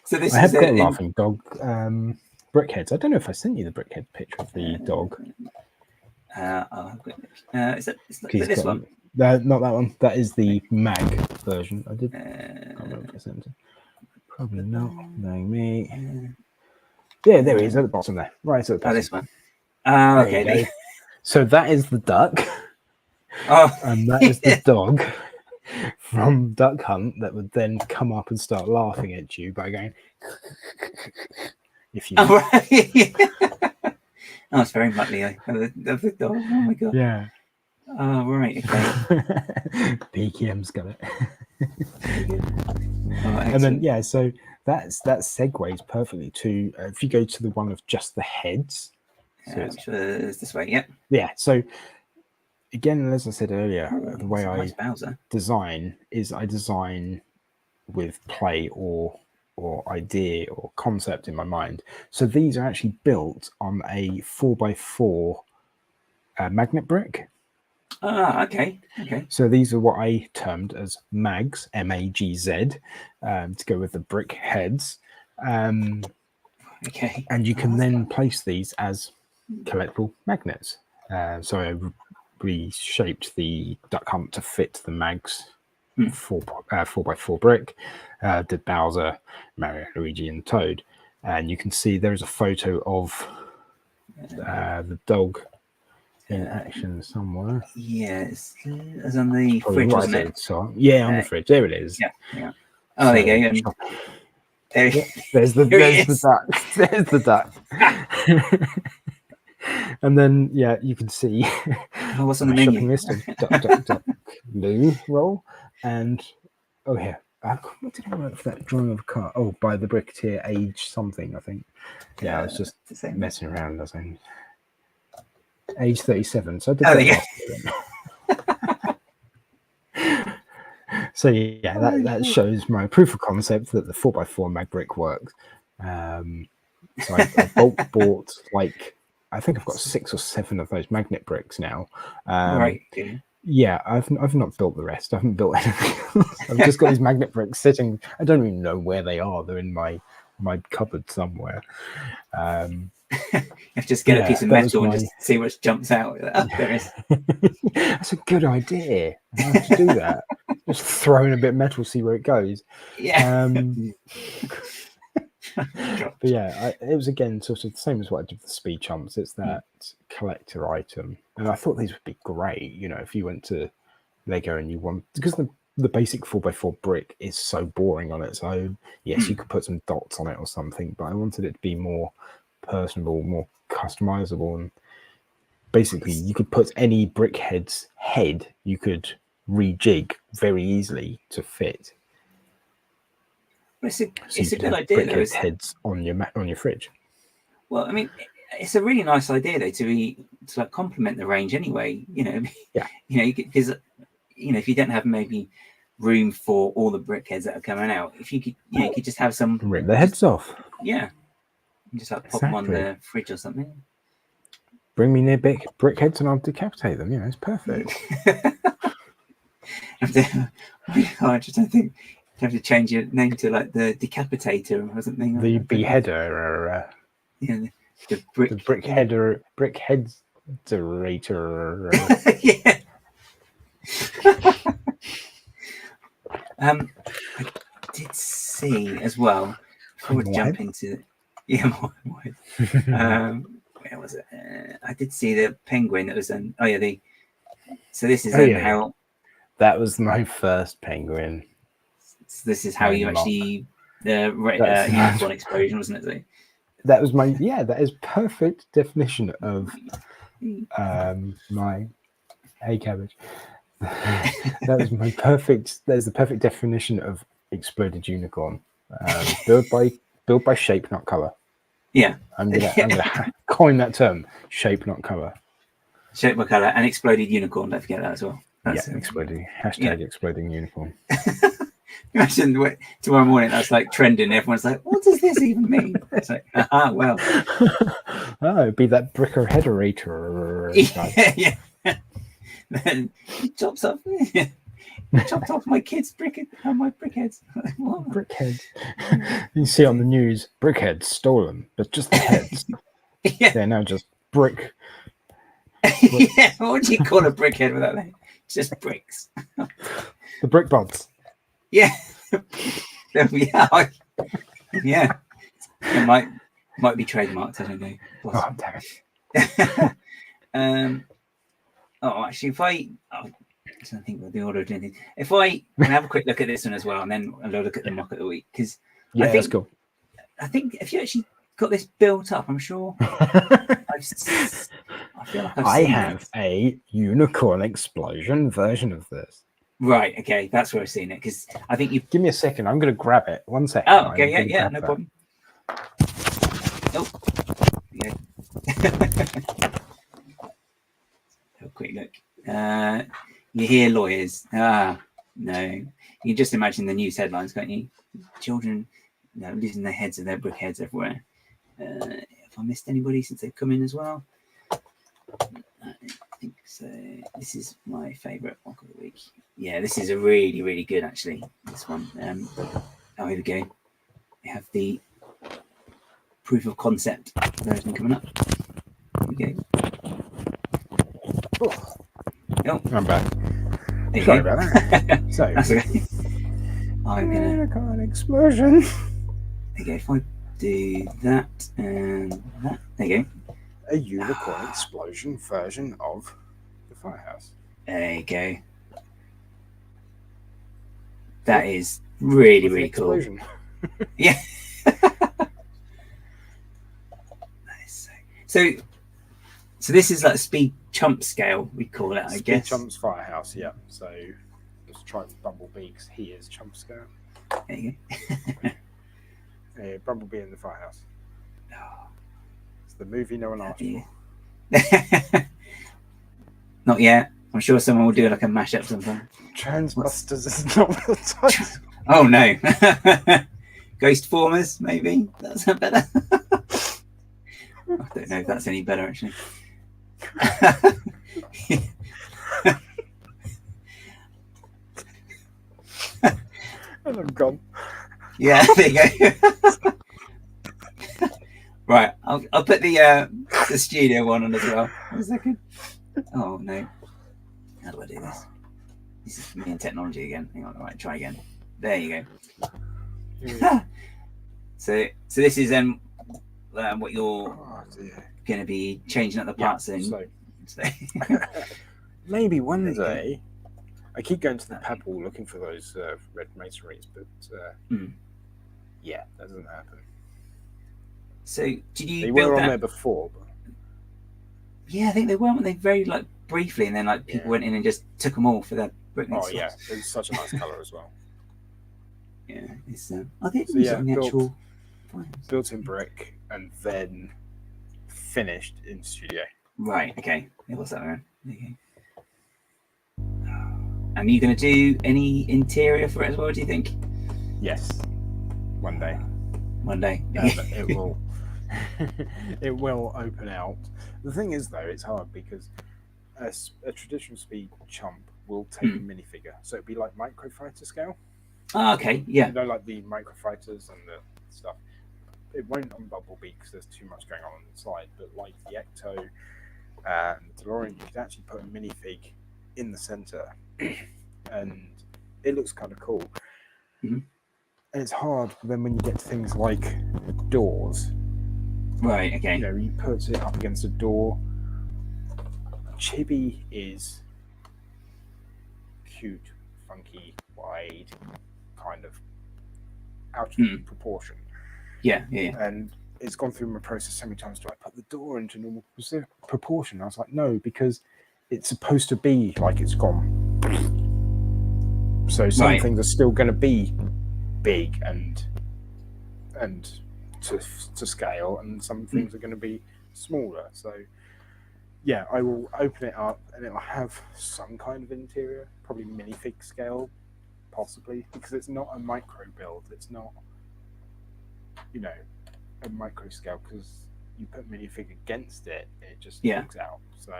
So this
I have got a laughing dog. Brickheads. I don't know if I sent you the Brickhead picture of the dog.
I'll have a quick look. Is that this one?
Not that one. That is the mag version. I did. I can't remember if I sent it. Probably not. Knowing me. Yeah, there he is at the bottom there. Right at the bottom.
Oh, this one. Oh, okay.
So that is the duck.
Oh,
and that is the dog from Duck Hunt that would then come up and start laughing at you by going. If you.
Oh, right. Oh, it's very muttly of the dog. Oh my god.
Yeah.
Oh, right. Okay.
BKM's got it.
Oh,
and then so that segues perfectly to if you go to the one of just the heads.
So which is this way, yeah.
Yeah. So again, as I said earlier, the way I design is I design with play or idea or concept in my mind. So these are actually built on a 4x4 magnet brick.
Okay.
So these are what I termed as mags, MAGZ, to go with the brick heads.
Okay.
And you can then place these as collectible magnets. So I reshaped the Duck Hunt to fit the mags 4x4 brick. Did Bowser, Mario, Luigi, and Toad. And you can see there is a photo of the dog in action somewhere.
Yes, it's on the fridge, wasn't it?
So, yeah, on the fridge. There it is.
Yeah. Oh, there you go.
There's the duck. There's the duck. And then, you can see
what's on the menu?
Shopping list of duck, loo roll. And, what did I write for that drawing of a car? Oh, by TheBricketeer, age something, I think. Yeah, I was just messing around. I was saying, age 37. So I did that. So that shows my proof of concept that the 4x4 mag brick works. So I bulk bought I think I've got 6 or 7 of those magnet bricks now.
Right.
Yeah, I've not built the rest. I haven't built anything else. I've just got these magnet bricks sitting. I don't even know where they are. They're in my cupboard somewhere.
Just get a piece of metal and just see what jumps out. There is.
That's a good idea. I have to do that. Just throw in a bit of metal, see where it goes.
Yeah.
But it was again sort of the same as what I did with the speed chumps. It's that collector item, and I thought these would be great. If you went to Lego and you want, because the basic 4x4 brick is so boring on its own. Yes, you could put some dots on it or something, but I wanted it to be more personable, more customizable, and basically you could put any brickhead's head, you could rejig very easily to fit.
It's a good idea, though.
Heads on your fridge.
Well, I mean, it's a really nice idea, though, to complement the range anyway. Because if you don't have maybe room for all the brickheads that are coming out, if you could, you could just have some
rip the heads off.
Yeah, just pop them on the fridge or something.
Bring me near brickheads and I'll decapitate them. It's perfect.
I just don't think have to change your name to like the Decapitator or something.
The Beheader.
Yeah, the
Bricketeer.
Yeah. I did see as well before we jump into where was it? I did see the penguin that was so this is how
that was my first penguin.
So this is how you actually the unicorn explosion, wasn't it? So,
that was that is perfect definition of my cabbage. That's the perfect definition of exploded unicorn. Build by shape, not color.
Yeah,
I'm gonna coin that term: shape, not color.
Shape, not color, and exploded unicorn. Don't forget that as well. That's
exploding exploding unicorn.
Imagine tomorrow morning that's like trending. Everyone's like, "What does this even mean?" It's like, well,
it'd be that bricker-headerator.
Yeah. Then he chopped off my kids' my brickheads.
Brickheads. You see on the news, brickheads stolen, but just the heads.
Yeah.
They're now just brick.
Yeah, what would you call a brickhead without that? It's just bricks.
The brick bods.
Yeah. Yeah. It might be trademarked, I don't know.
Oh, damn it.
Actually, if I don't think with the order of anything. If I can have a quick look at this one as well, and then I'll look at the mock of the week, because
that's cool.
I think if you actually got this built up, I'm sure I feel like I have
a unicorn explosion version of this.
Right, okay, that's where I've seen it, because I think you
give me a second. I'm going to grab it. 1 second.
Oh, okay, yeah, no problem. Oh, yeah. Have a quick look. You hear lawyers. No. You can just imagine the news headlines, can't you? Children losing their heads of their brick heads everywhere. If I missed anybody since they've come in as well. I think so. This is my favourite mock of the week. Yeah, this is a really, really good, actually. This one. Here we go. We have the proof of concept version coming up. Here we go. Oh,
I'm back.
Sorry
about that. So,
that's okay. I'm gonna
unicorn explosion.
There you go. If I do that and that, there you go.
A unicorn explosion version of the firehouse.
There you go. That is really, really cool. Yeah. So this is like speed chump scale, we call it, I guess.
Speed chump's firehouse, yeah. So let's try Bumblebee because he is chump scale.
There you
go. Bumblebee in the firehouse. It's the movie no one asked
for. Not yet. I'm sure someone will do like a mashup sometime.
Transbusters is not the title.
Oh no. Ghost Formers, maybe? That's better. I don't know if that's any better actually.
And I'm gone.
Yeah, there you go. Right, I'll put the studio one on as well. 1 second. Oh no. How do I do this? This is me and technology again. Hang on, right, try again. There you go. So this is what you're going to be changing up the parts in. So.
Maybe one day. I keep going to the pebble looking for those red masonries, but yeah, that doesn't happen.
So did you?
They were on there before. But...
Yeah, I think they weren't. They very briefly, and then people went in and just took them all for their brick.
Oh yeah, it's such a nice color as well.
Yeah, it's. I think it was on the actual.
Built in brick and then finished in studio.
Right. Okay. It was that around. Okay. And are you going to do any interior for it as well? Do you think?
Yes. One day.
One day.
It will. It will open out. The thing is, though, it's hard because a traditional speed chump will take a minifigure, so it'd be like microfighter scale.
Oh, okay, yeah.
You know, like the microfighters and the stuff. It won't on Bumblebee because there's too much going on the side, but like the Ecto and the DeLorean, you can actually put a minifig in the center, and it looks kind of cool.
Mm-hmm.
And it's hard, but then when you get to things like doors,
Right, okay.
you know, you put it up against a door. Chibi is cute, funky, wide, kind of out of proportion.
Yeah.
And it's gone through my process so many times. Do I put the door into normal proportion? I was like, no, because it's supposed to be like it's gone. So some things are still going to be big and to scale, and some things are going to be smaller. So yeah, I will open it up, and it'll have some kind of interior, probably minifig scale, possibly, because it's not a micro build. It's not, you know, a micro scale, because you put minifig against it, it just sticks out. So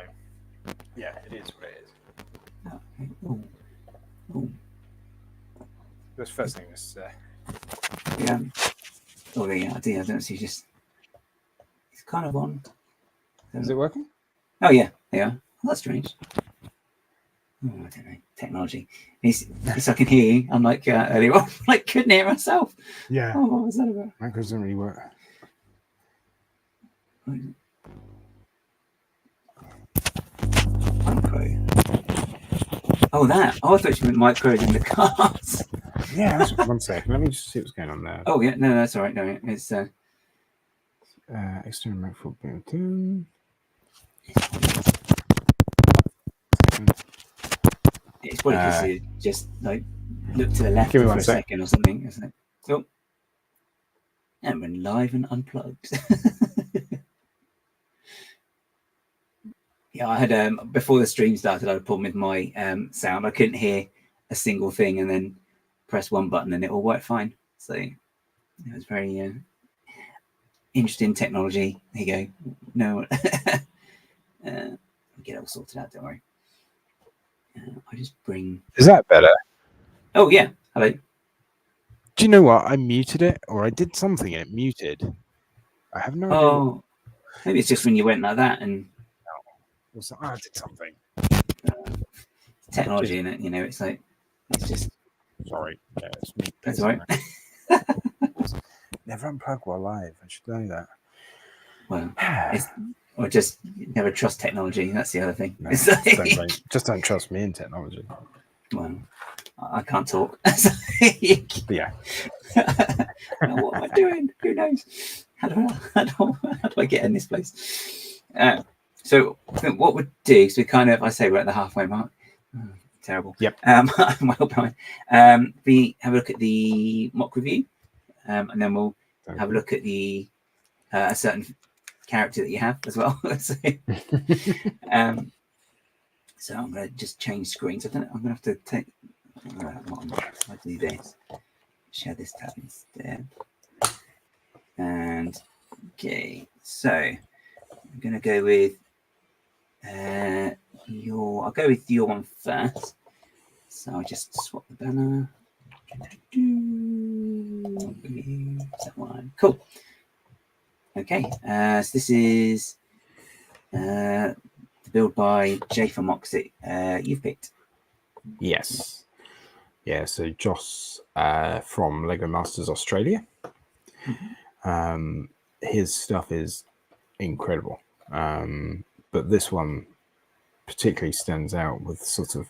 yeah, it is what it is.
Ooh.
This first thing is
yeah. Oh yeah, I don't see. Just it's kind of on.
Is it working?
Oh yeah. Oh, that's strange. Oh, I don't know. Technology. It's I can hear you. I'm like earlier on, like couldn't hear myself.
Yeah.
Oh, what was that about?
Micros doesn't really work.
Micro. Oh, that. Oh, I thought you meant micros in the cars.
Yeah, that's, 1 second. Let me just see what's going on there.
Oh, yeah. No, that's all right. No, it's
external micro built in.
It's probably because you just like look to the left
Give me
for
1
a second or something, isn't it? Oh, and we're live and unplugged. Yeah, I had before the stream started, I had a problem with my sound. I couldn't hear a single thing, and then press one button and it all worked fine. So it was very interesting technology. There you go. No, we'll get it all sorted out. Don't worry. I just bring.
Is that better?
Oh yeah. Hello.
Do you know what? I muted it, or I did something and it muted. I have no idea.
Oh, maybe it's just when you went like that and.
I did something.
Technology in it, you know. It's like it's just.
Sorry. Yeah, it's me.
That's all right.
Never unplug while live. I should know that.
Well, or just never trust technology. That's the other thing.
No,
like,
just don't trust me in technology.
Well, I can't talk.
Yeah.
What am I doing? Who knows? How do I get in this place? So what we'll do is we're at the halfway mark. Oh, terrible.
Yep.
Well behind. We have a look at the mock review, and then we'll have a look at the a certain character that you have as well. So I'm going to just change screens. I'm going to have to take. I'll do this. Share this tab instead. And okay, so I'm going to go with I'll go with your one first. So I'll just swap the banner. That one. Cool. Okay, so this is the build by J for MOCs you've picked.
Yes. Yeah, so Joss from LEGO Masters Australia. Mm-hmm. His stuff is incredible. But this one particularly stands out with sort of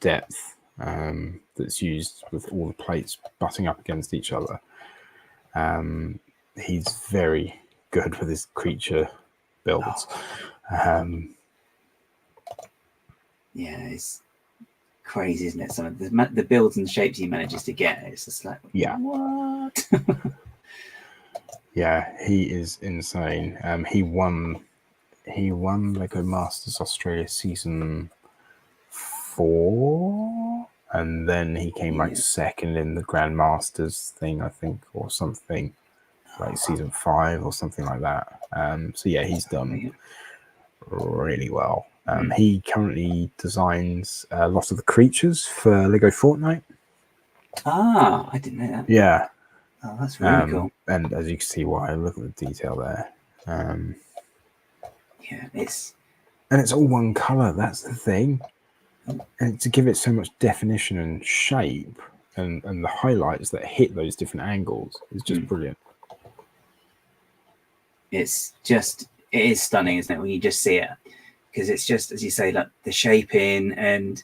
depth that's used with all the plates butting up against each other. He's very good with his creature builds.
Yeah, it's crazy, isn't it? Some of the builds and shapes he manages to get, it's just like, what?
Yeah, he is insane. He won LEGO Masters Australia season 4, and then he came like second in the Grand Masters thing, I think, or something like season 5 or something like that. So yeah, he's done really well. He currently designs a lot of the creatures for LEGO Fortnite.
Ah, I didn't know that.
Yeah.
Oh, that's really cool.
And as you can see why, look at the detail there.
Yeah, it's
all one color. That's the thing. And to give it so much definition and shape, and the highlights that hit those different angles is just brilliant.
It is stunning, isn't it, when you just see it? Because it's just, as you say, like the shaping and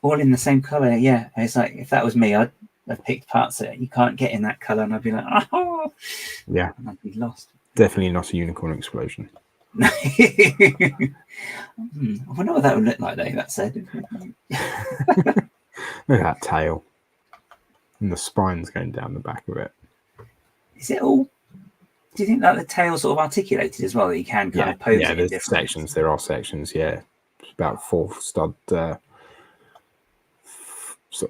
all in the same color. Yeah, and it's like if that was me, I've picked parts that you can't get in that color, and I'd be like, oh,
yeah,
and I'd be lost.
Definitely not a unicorn explosion.
I wonder what that would look like, though. That said,
look at that tail, and the spine's going down the back of it.
Is it all? Do you think that the tail's sort of articulated as well? That you can kind of pose it in
there's
different
sections.
ways?
There are sections. Yeah, it's about 4 stud sort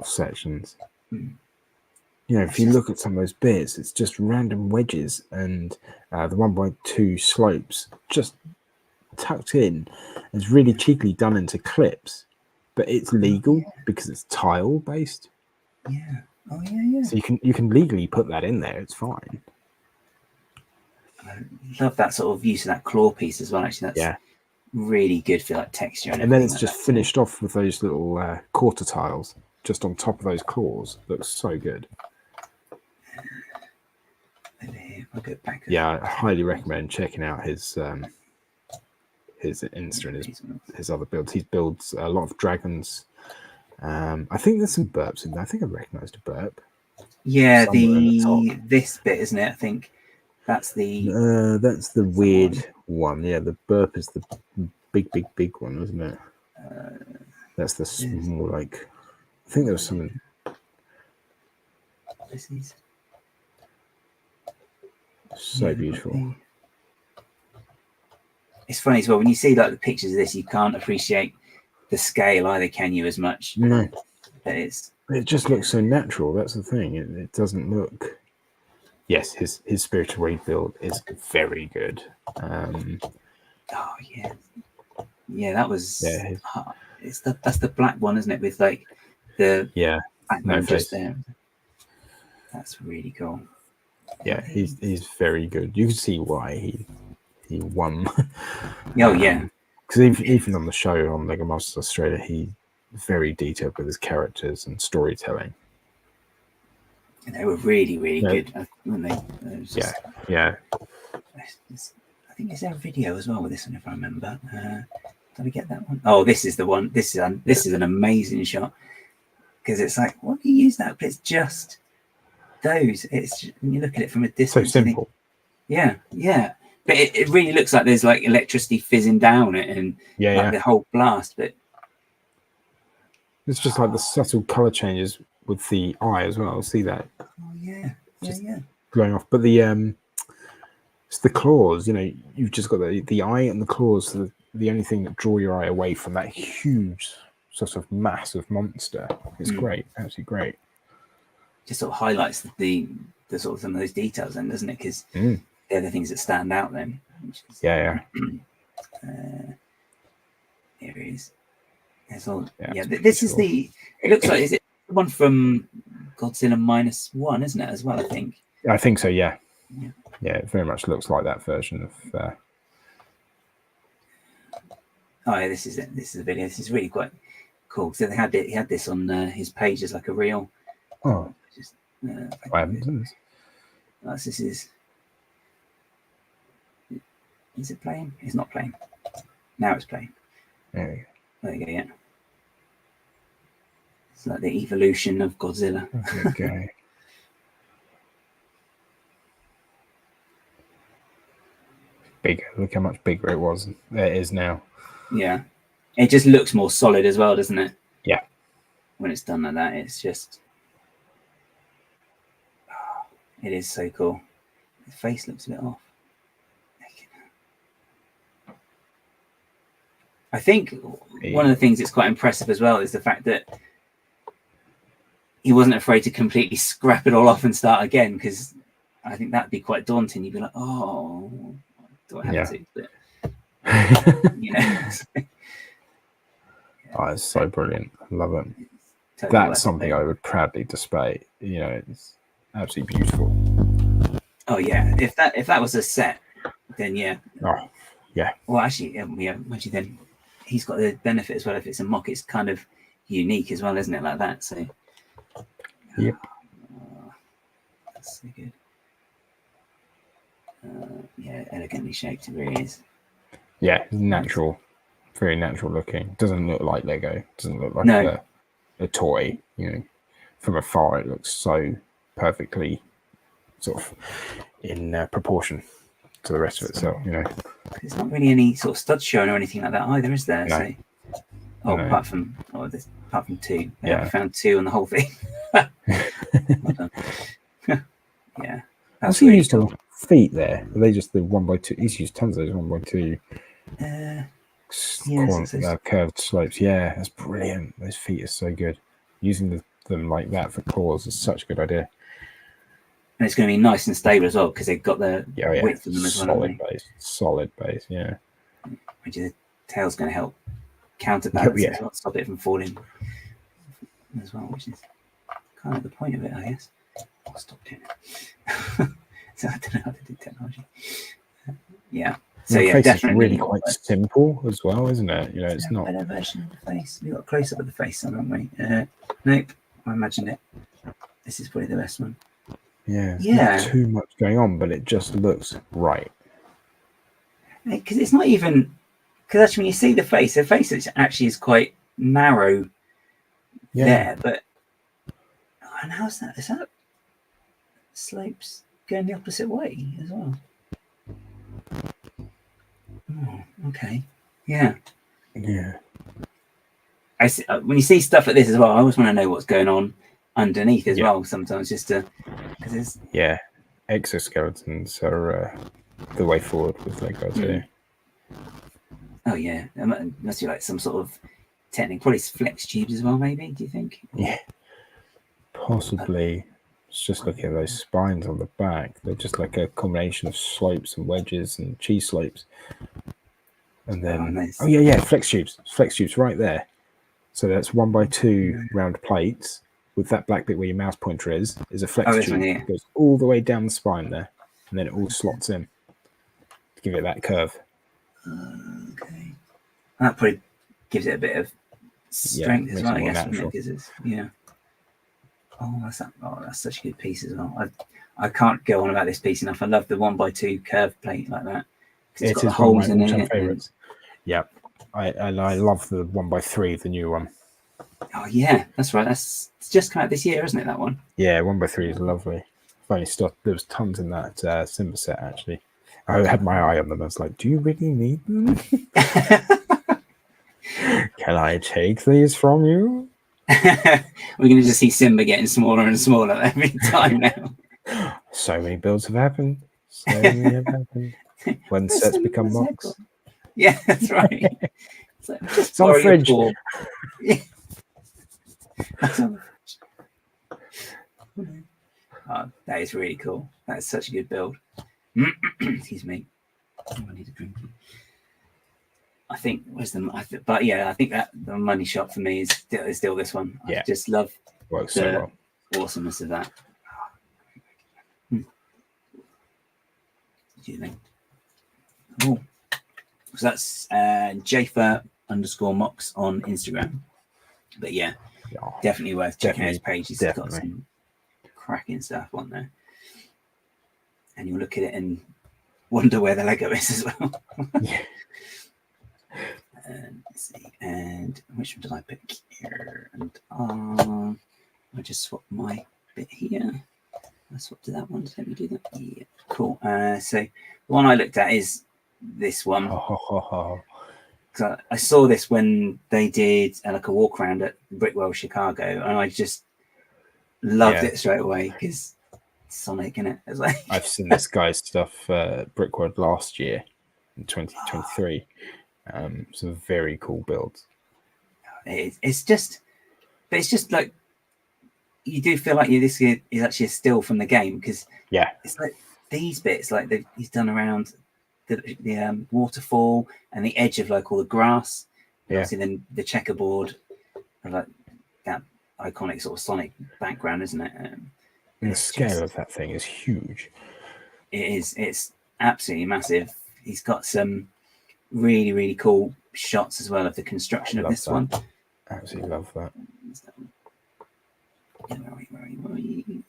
of sections. You know, if you look at some of those bits, it's just random wedges, and the 1x2 slopes just tucked in. It's really cheekily done into clips, but it's legal because it's tile based.
Yeah. Oh yeah.
So you can legally put that in there. It's fine.
I love that sort of use of that claw piece as well. Actually, that's really good for like texture and
then it's
like
just finished off with those little quarter tiles just on top of those claws. Looks so good.
I'll go back.
Yeah, I highly recommend checking out his Insta and his other builds. He builds a lot of dragons. I think there's some burps in there. I think I recognised a burp.
Yeah, this bit, isn't it? I think that's the
weird one. Yeah, the burp is the big one, isn't it? That's the small, like, I think there was something.
This is
so beautiful.
It's funny as well when you see like the pictures of this, you can't appreciate the scale either, can you? As much.
No,
but
it just looks so natural. That's the thing. It doesn't look. Yes, his spiritual rebuild is very good.
Oh yeah, that was that's the black one, isn't it? With like the
no face.
Just there. That's really cool.
Yeah, he's very good. You can see why he won.
Oh yeah,
because even on the show on LEGO Masters Australia, he's very detailed with his characters and storytelling.
And they were really good, weren't they?
Yeah.
I think is there a video as well with this one, if I remember. Did I get that one? Oh, this is the one. This is an amazing shot because it's like, what do you use that? But it's just those. It's when you look at it from a distance.
So simple.
Yeah. But it really looks like there's like electricity fizzing down it and the whole blast. But
it's just like the subtle color changes with the eye as well. See that?
Oh yeah.
Glowing off. But it's the claws. You know, you've just got the eye and the claws. The only thing that draw your eye away from that huge sort of massive monster. It's great. Absolutely great.
Just sort of highlights the sort of some of those details then, doesn't it? Because they're the things that stand out then.
Here
it is. It's all, this is it looks like, is it the one from Godzilla -1, isn't it, as well, I think?
I think so, yeah. It very much looks like that version of
oh yeah, this is it. This is the video. This is really quite cool. So he had this on his page as like a reel.
Oh, I haven't seen this.
This is it playing? It's not playing. Now it's playing.
There
you go. Yeah. It's like the evolution of Godzilla.
Okay. Bigger. Look how much bigger it was. There it is now.
Yeah. It just looks more solid as well, doesn't it?
Yeah.
When it's done like that, it's just. It is so cool. The face looks a bit off. I think one of the things that's quite impressive as well is the fact that he wasn't afraid to completely scrap it all off and start again, because I think that'd be quite daunting. You'd be like, oh, do I have to? But, you know.
Oh, it's so brilliant. I love it.
totally
that's something I would proudly display. You know, it's absolutely beautiful.
Oh yeah, if that was a set, then yeah.
Oh yeah.
Well, actually, yeah. Actually, then he's got the benefit as well. If it's a mock, it's kind of unique as well, isn't it? Like that. So.
Yep.
That's so good. Yeah, elegantly shaped. It really is.
Yeah, natural, very natural looking. Doesn't look like Lego. Doesn't look like a toy. You know, from afar it looks so perfectly sort of in proportion to the rest of itself. You know,
there's not really any sort of studs shown or anything like that either, is there?
No.
So,
No.
apart from two,
Yeah.
I found two on the whole thing. Well done. Yeah, that's
he
really
used
cool.
feet there. Are they just the 1x2? He's used tons of those 1x2 curved slopes. Yeah, that's brilliant. Those feet are so good. Using them like that for claws is such a good idea.
And it's going to be nice and stable as well because they've got the width of them as well.
Solid base, yeah.
Which the tail's going to help counterbalance as well, stop it from falling as well, which is kind of the point of it, I guess. I'll stop doing it. So I don't know how to do technology. Yeah. So
the
yeah,
face
definitely
is really quite simple as well, isn't it? You know, it's not.
Better version of the face. We got a close up of the face, haven't we? Nope. I imagined it. This is probably the best one.
Yeah. Not too much going on, but it just looks right.
Because it's not even. Because actually, when you see the face actually is quite narrow. There, but. And how's that? Is that slopes going the opposite way as well? Oh, okay. Yeah.
Yeah.
I see, when you see stuff like this as well, I always want to know what's going on underneath as well. Sometimes just to because it's
exoskeletons are the way forward with Lego too.
Oh yeah, it must be like some sort of technique. Probably flex tubes as well. Maybe. Do you think?
Yeah. Possibly. Just looking at those spines on the back. They're just like a combination of slopes and wedges and cheese slopes. And then, flex tubes right there. So that's 1x2 round plates with that black bit where your mouse pointer is a flex tube. It goes all the way down the spine there, and then it all slots in to give it that curve.
Okay, that probably gives it a bit of strength as well, I guess. That's such a good piece as well. I can't go on about this piece enough. I love the 1x2 curved plate like that.
It is one of my all-time favourites. Yeah, I love the 1x3, the new one.
Oh yeah, that's right. It's just come out this year, isn't it? That one.
Yeah, 1x3 is lovely. I've only started. There was tons in that Simba set actually. I had my eye on them. I was like, "Do you really need them? Can I take these from you?"
We're going to just see Simba getting smaller and smaller every time now.
So many builds have happened. When sets become MOCs.
Yeah, that's right.
It's on the fridge.
Oh, that is really cool. That's such a good build. Excuse me. I need a drink. I think I think that the money shot for me is still this one. I just love the awesomeness of that. What do you think? Oh, so that's Jafer_MOCs on Instagram. But definitely worth checking out his page. He's got some cracking stuff on there, and you'll look at it and wonder where the Lego is as well. Let's see, and which one did I pick here? And I just swapped my bit here. I swapped to that one. Let me do that. Yeah, cool. So the one I looked at is this one. So I saw this when they did like a walk around at Brickwell Chicago, and I just loved it straight away because Sonic in it. It's like
I've seen this guy's stuff Brickworld last year in 2023. Some very cool builds.
It's just like you do feel like this is actually a still from the game because it's like these bits like he's done around the waterfall and the edge of like all the grass. Obviously then the checkerboard like that iconic sort of Sonic background, isn't it?
And the scale of that thing is huge.
It is. It's absolutely massive. He's got some really, really cool shots as well of the construction of this one.
Absolutely love that.
Where are you?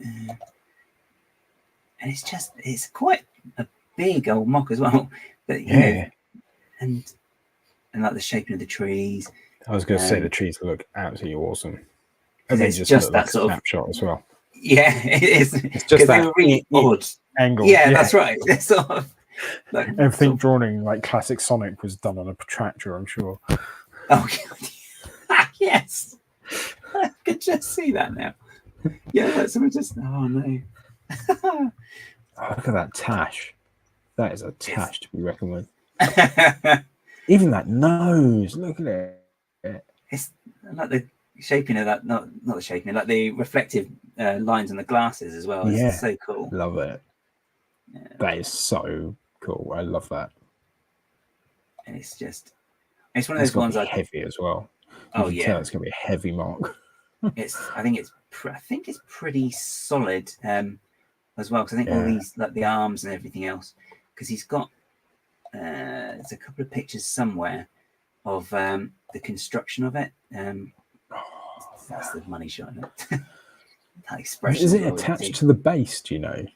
And it's quite a big old mock as well. But you know, and like the shaping of the trees.
I was going to say the trees look absolutely awesome. And
they just that sort of
snapshot as well.
Yeah, it is.
It's just that
they were really odd
angle.
Yeah, that's right. It's sort of
like everything drawn in like classic Sonic was done on a protractor, I'm sure.
Oh God. Yes, I could just see that now. Yeah, someone just. Oh no.
Oh, look at that tash. That is a tash to be reckoned with. Even that nose. Look at it.
It's like the shaping of that. Not the shaping. Like the reflective lines on the glasses as well. It's so cool.
Love it. Yeah. That is so cool. I love that.
And it's one of those ones.
Heavy as well.
Oh yeah,
it's gonna be a heavy mark.
I think it's pretty solid as well, because I think all these like the arms and everything else, because he's got there's a couple of pictures somewhere of the construction of it. That's the money shot in it. That expression.
Is it attached to the base? Do you know?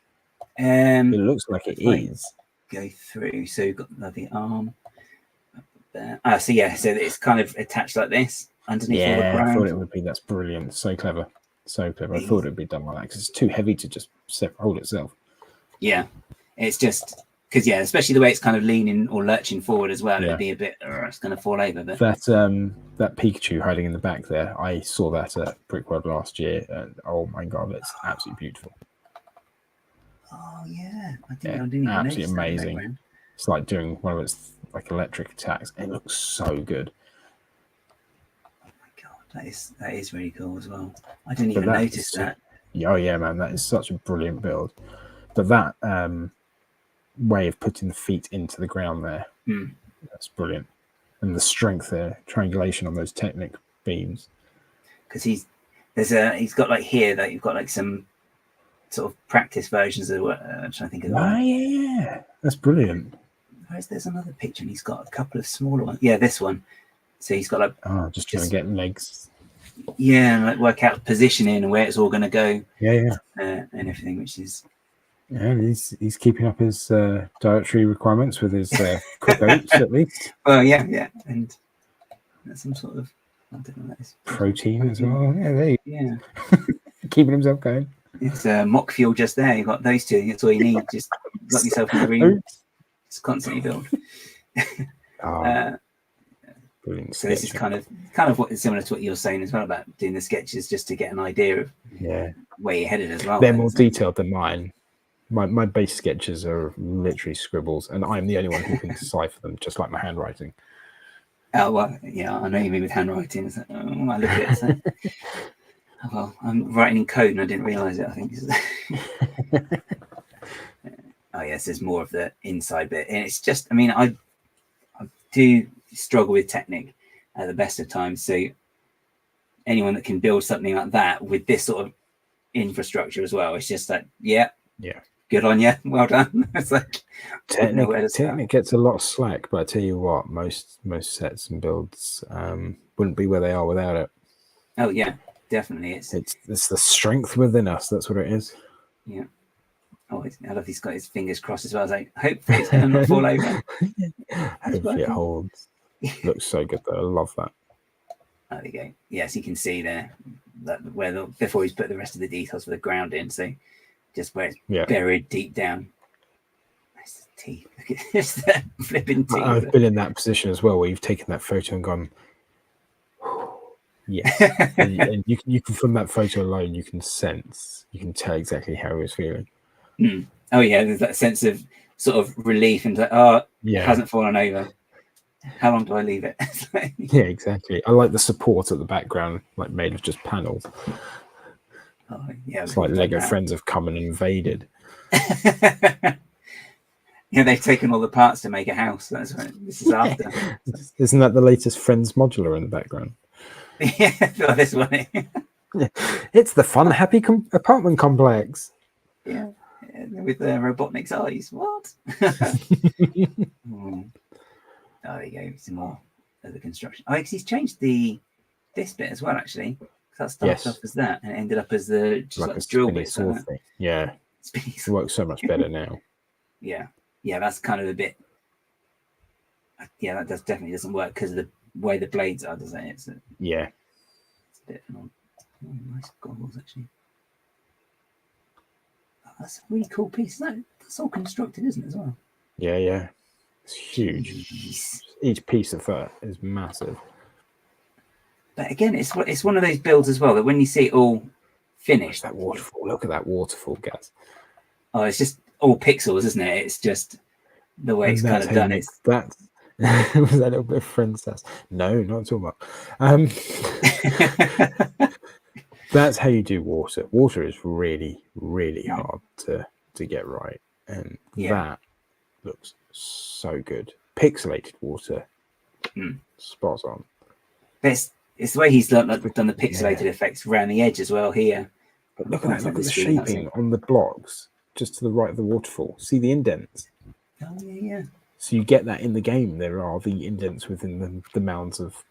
It looks like it is.
Go through. So you've got the arm. So it's kind of attached like this underneath all the ground.
I thought it would be. That's brilliant. So clever. I thought it'd be done like that because it's too heavy to just hold itself. Yeah,
it's just because especially the way it's kind of leaning or lurching forward as well. It'd be a bit. It's going to fall over. But
that Pikachu hiding in the back there, I saw that at Brickworld last year, and oh my God, it's absolutely beautiful.
Oh yeah, I didn't even
absolutely amazing. It's like doing one of its like electric attacks. It looks so good.
Oh my God, that is really cool as well. I didn't even notice that.
Oh yeah, man, that is such a brilliant build. But that way of putting the feet into the ground there, that's brilliant. And the strength there, triangulation on those Technic beams.
Because he's got like here that you've got like some sort of practice versions of what I'm trying to think of.
Oh yeah, that's brilliant.
There's another picture and he's got a couple of smaller ones. Yeah, this one. So he's got like
just trying to get legs.
Yeah, and like work out positioning and where it's all going to go.
Yeah.
And everything, which is.
Yeah, he's keeping up his dietary requirements with his quick oats at least.
Well, yeah, and that's some sort of
protein as well. Yeah, there you
go.
Keeping himself going.
It's MOC fuel just there. You've got those two. That's all you need. Just lock yourself in the room. Just constantly build.
Brilliant.
So this is kind of what is similar to what you're saying as well about doing the sketches just to get an idea of where you're headed as well.
They're more detailed than mine. My base sketches are literally scribbles, and I'm the only one who can decipher them, just like my handwriting.
Oh well, yeah, I know you mean with handwriting. It's like, I look at it. So, well, I'm writing in code and I didn't realise it. I think. Oh yes, there's more of the inside bit, and it's just. I mean, I do struggle with Technic at the best of times. So anyone that can build something like that with this sort of infrastructure as well, it's just like, yeah. Good on you. Well done. It's like
Technic gets a lot of slack, but I tell you what, most sets and builds wouldn't be where they are without it.
Oh yeah, definitely. It's
the strength within us. That's what it is.
Yeah. Oh, I love he's got his fingers crossed as well. I was like, hopefully it's going to not fall over.
Hopefully it holds. Looks so good though. I love that.
There we go. Yes, you can see there that before he's put the rest of the details for the ground in. So just where it's buried deep down. Nice teeth. Look at this flipping teeth.
I've been in that position as well, where you've taken that photo and gone, yeah. and you can from that photo alone, you can tell exactly how he was feeling.
Oh yeah, there's that sense of sort of relief and it hasn't fallen over. How long do I leave it?
Yeah, exactly. I like the support at the background, like made of just panels.
Oh, yeah,
it's like Lego friends have come and invaded.
Yeah, they've taken all the parts to make a house. That's what this is after.
Isn't that the latest Friends modular in the background?
Yeah, this one.
It's the fun, happy apartment complex.
Yeah, with Robotnik's eyes. What? Oh, there you go. Some more of the construction. Oh, because he's changed this bit as well, actually. That started off as that, and it ended up as the just like
a
drill
spinny
bits.
saw
Like
thing. Yeah,
it
works so much better now.
Yeah, that's kind of a bit. Yeah, that definitely doesn't work because of the way the blades are, doesn't it? It's a bit nice goggles actually. Oh, that's a really cool piece. That's all constructed, isn't it, as well?
Yeah. It's huge.
Jeez.
Each piece of that is massive.
But again, it's one of those builds as well that when you see it all finished,
that waterfall. Look at that waterfall, Gaz.
Oh, it's just all pixels, isn't it? It's just the way it's kind of done. It's
that. Was that a little bit of friend sass? No, not at all. That's how you do water. Water is really, really hard to get right, and that looks so good. Pixelated water, spot on.
It's the way he's done the pixelated effects around the edge as well here.
But look at that! Look at the shaping on the blocks just to the right of the waterfall. See the indents?
Oh yeah.
So you get that in the game. There are the indents within the mounds of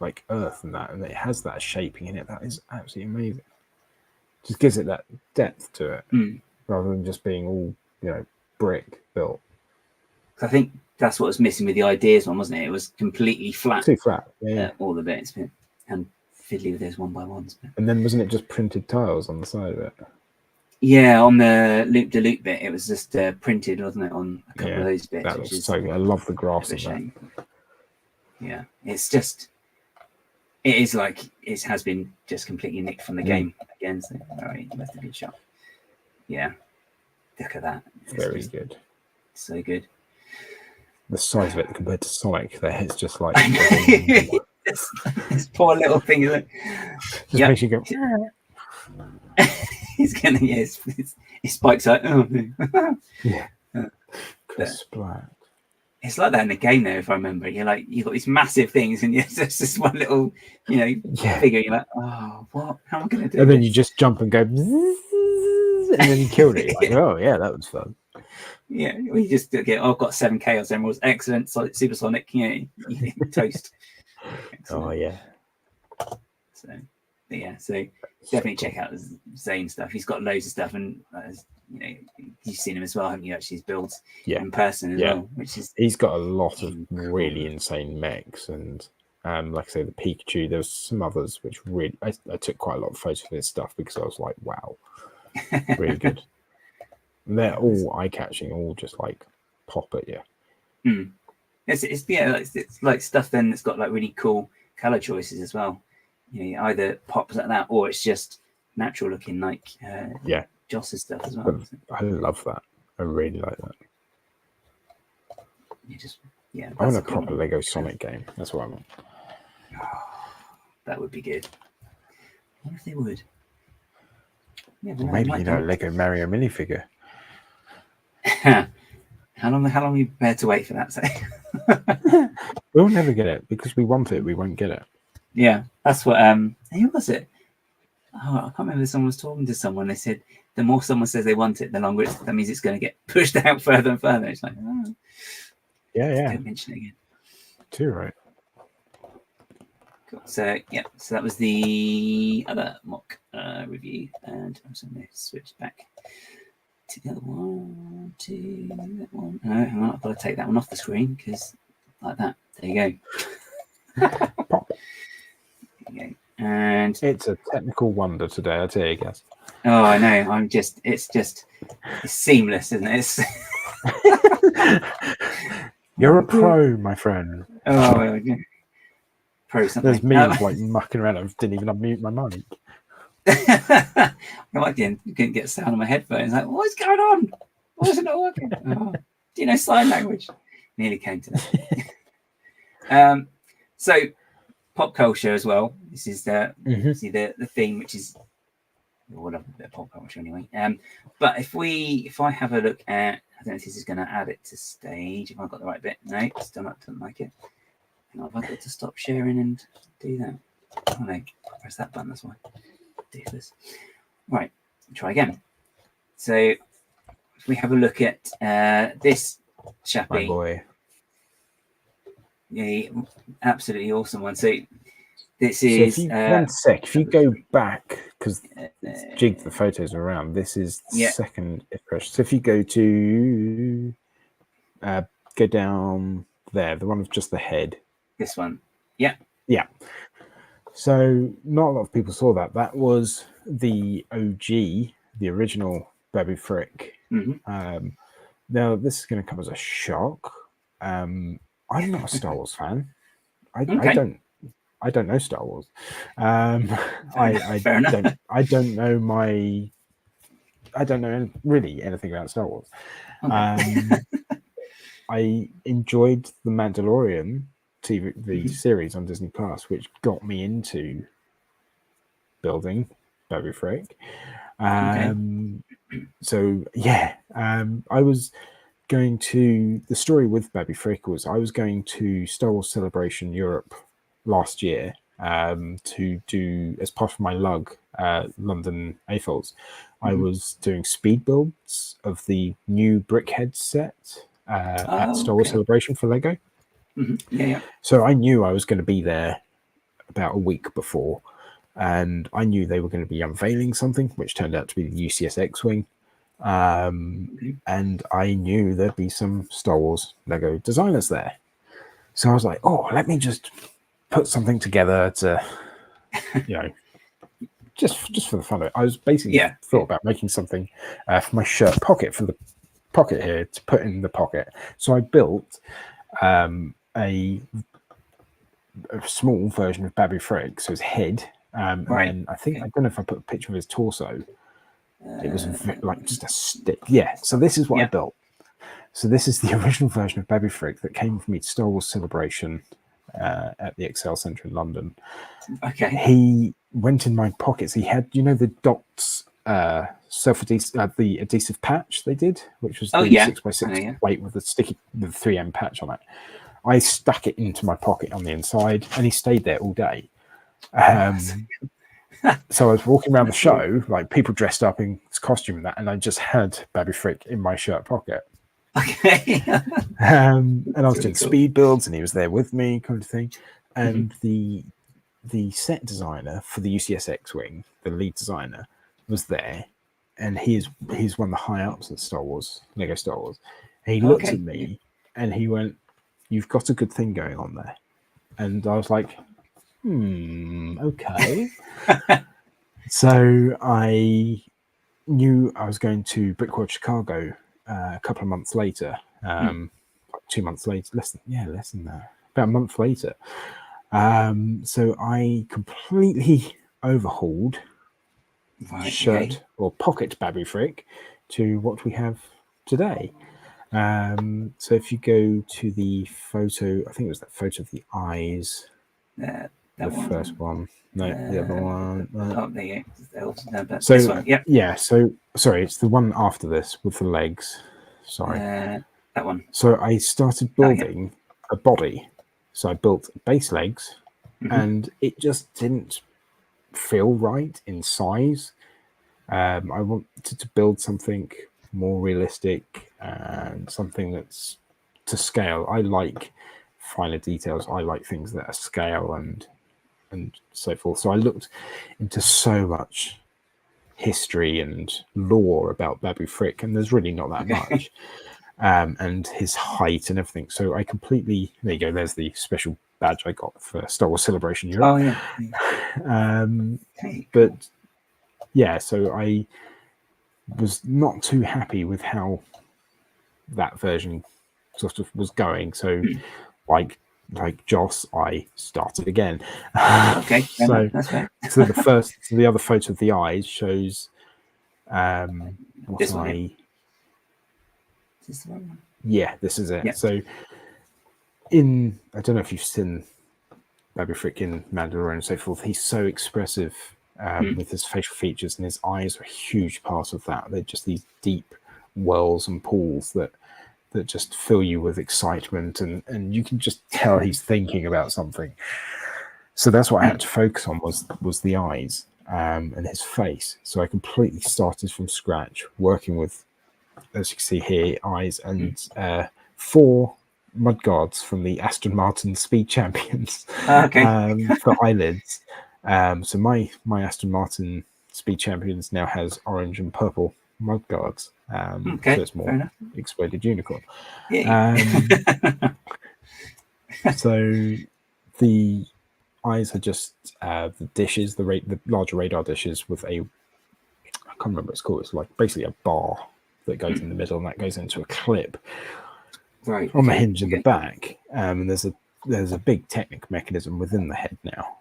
like earth and that, and it has that shaping in it. That is absolutely amazing. Just gives it that depth to it, rather than just being all brick built.
I think that's what was missing with the ideas one, wasn't it? It was completely flat.
Too flat. Yeah.
All the bits, and fiddly with those one by ones.
And then wasn't it just printed tiles on the side of it?
Yeah, on the loop bit, it was just printed, wasn't it, on a couple of those bits.
That was so good. I love the grass in that.
Yeah, it's just, it is like it has been just completely nicked from the game again. So, all right, that's a good shot. Yeah, look at that. It's
very good.
So good.
The size of it compared to Sonic, there it's just like
this poor little thing. Just
makes you go.
He's gonna his spikes out. Oh no.
Yeah. Splat.
It's like that in the game though, if I remember. You've got these massive things and it's just this one little, figure. You're like, oh, what? How am I gonna do?
And then you just jump and go, and then you killed it. You're like, oh yeah, that was fun.
Yeah, we just get. I've got 7 Chaos Emeralds. Excellent, supersonic. Toast.
Oh yeah.
So definitely check out Zane stuff. He's got loads of stuff, and you've seen him as well, haven't you? Actually, his builds in person as well, which is
he's got a lot of really insane mechs, and like I say, the Pikachu. There's some others which really I took quite a lot of photos of his stuff because I was like, wow, really good. And they're all eye-catching, all just like pop at you.
It's like stuff then that's got like really cool color choices as well. Either pops like that or it's just natural looking, like Joss's stuff as well.
I love that. I really like that. I want a proper Lego Sonic game. That's what I want.
That would be good. I wonder if they would.
Maybe a Lego Mario minifigure.
How long are we prepared to wait for that?
We'll never get it because we want it. We won't get it.
Yeah, that's what. Who was it? Oh, I can't remember. Someone was talking to someone. They said the more someone says they want it, the longer that means it's going to get pushed out further and further. It's like, don't mention it again.
Too right.
Cool. So that was the other mock review, and I'm just going to switch back to the other one, to that one. No, I've got to take that one off the screen because like that. There you go.
Pop.
There you go. And
it's a technical wonder today, I tell you, guys.
Oh, I know. It's seamless, isn't it?
You're a pro, my friend.
Oh, pro something.
There's me like mucking around. I didn't even unmute my mic.
I couldn't get sound on my headphones. Like, what's going on? Why is it not working? Oh, do you know sign language? Nearly came to that. So pop culture as well. This is the theme, which is all of the pop culture anyway. But if I have a look at, I don't know if this is going to add it to stage. If I've got the right bit, no, still not doesn't like it. And I've got to stop sharing and do that. Oh no, press that button. That's why. ridiculous. Right, try again. So if we have a look at this
My
chappie,
boy.
yeah, absolutely awesome one. So this
So
is
if you, one sec, if you go back, because it's jigged the photos around, this is the
yeah.
second impression. So if you go down there, the one with just the head.
This one. Yeah.
Yeah. So not a lot of people saw that. That was the OG, the original Baby Frick.
Mm-hmm.
Now this is going to come as a shock. I'm not a Star Wars fan. I don't know Star Wars.
Fair enough.
I don't know really anything about Star Wars.
Okay.
I enjoyed the Mandalorian TV series on Disney Plus, which got me into building Baby Frick. So yeah, I was going to, the story with Baby Frick was I was going to Star Wars Celebration Europe last year to do, as part of my London AFOLs, I was doing speed builds of the new Bricketeer set at Star Wars Celebration for LEGO.
Yeah.
So I knew I was going to be there about a week before, and I knew they were going to be unveiling something, which turned out to be the UCS X-Wing. And I knew there'd be some Star Wars LEGO designers there. So I was like, oh, let me just put something together to, just for the fun of it. I was basically thought about making something for my shirt pocket, for the pocket here, to put in the pocket. So I built a small version of Baby Frick, so his head. And then I think, I don't know if I put a picture of his torso. It was like just a stick. Yeah, so this is what I built. So this is the original version of Baby Frick that came with me to Star Wars Celebration at the Excel Centre in London.
Okay.
He went in my pockets. He had, the dots, the adhesive patch they did, which was the 6x6 plate with the sticky, with the 3M patch on it. I stuck it into my pocket on the inside, and he stayed there all day. So I was walking around the show, like people dressed up in costume and that, and I just had Baby Frick in my shirt pocket.
Okay.
And I was doing speed builds, and he was there with me, kind of thing. And the set designer for the UCS X-Wing, the lead designer, was there, and he's one of the high ups at Star Wars, Lego Star Wars. And he looked at me, and he went, "You've got a good thing going on there." And I was like, okay. So I knew I was going to Brickworld Chicago a couple of months later, 2 months later, less than that, about a month later. So I completely overhauled shirt or pocket Baby Frick to what we have today. So if you go to the photo, I think it was that photo of the eyes. The first one. No, the other one.
Oh, there you go.
So,
this one.
Yeah, so, sorry, it's the one after this with the legs. Sorry.
That one.
So I started building a body. So I built base legs, and it just didn't feel right in size. I wanted to build something more realistic and something that's to scale. I like finer details. I like things that are scale and so forth. So I looked into so much history and lore about Baby Frick, and there's really not that much. And his height and everything. So I completely, there you go, there's the special badge I got for Star Wars Celebration Europe. But yeah, so I was not too happy with how that version sort of was going. So like Joss, I started again. So the other photo of the eyes shows
this one. This one?
Yeah, this is it.
Yeah.
So I don't know if you've seen Baby Frick in Mandalorian and so forth, he's so expressive with his facial features, and his eyes are a huge part of that. They're just these deep wells and pools that just fill you with excitement, and you can just tell he's thinking about something. So that's what I had to focus on was the eyes. and his face. So I completely started from scratch, working with, as you can see here, eyes and 4 mud guards from the Aston Martin Speed Champions for eyelids. So my Aston Martin Speed Champions now has orange and purple mud guards. So it's more exploded unicorn. So the eyes are just the dishes, the larger radar dishes with I can't remember what it's called. It's like basically a bar that goes in the middle, and that goes into a clip on the hinge in the back. And there's a big Technic mechanism within the head now.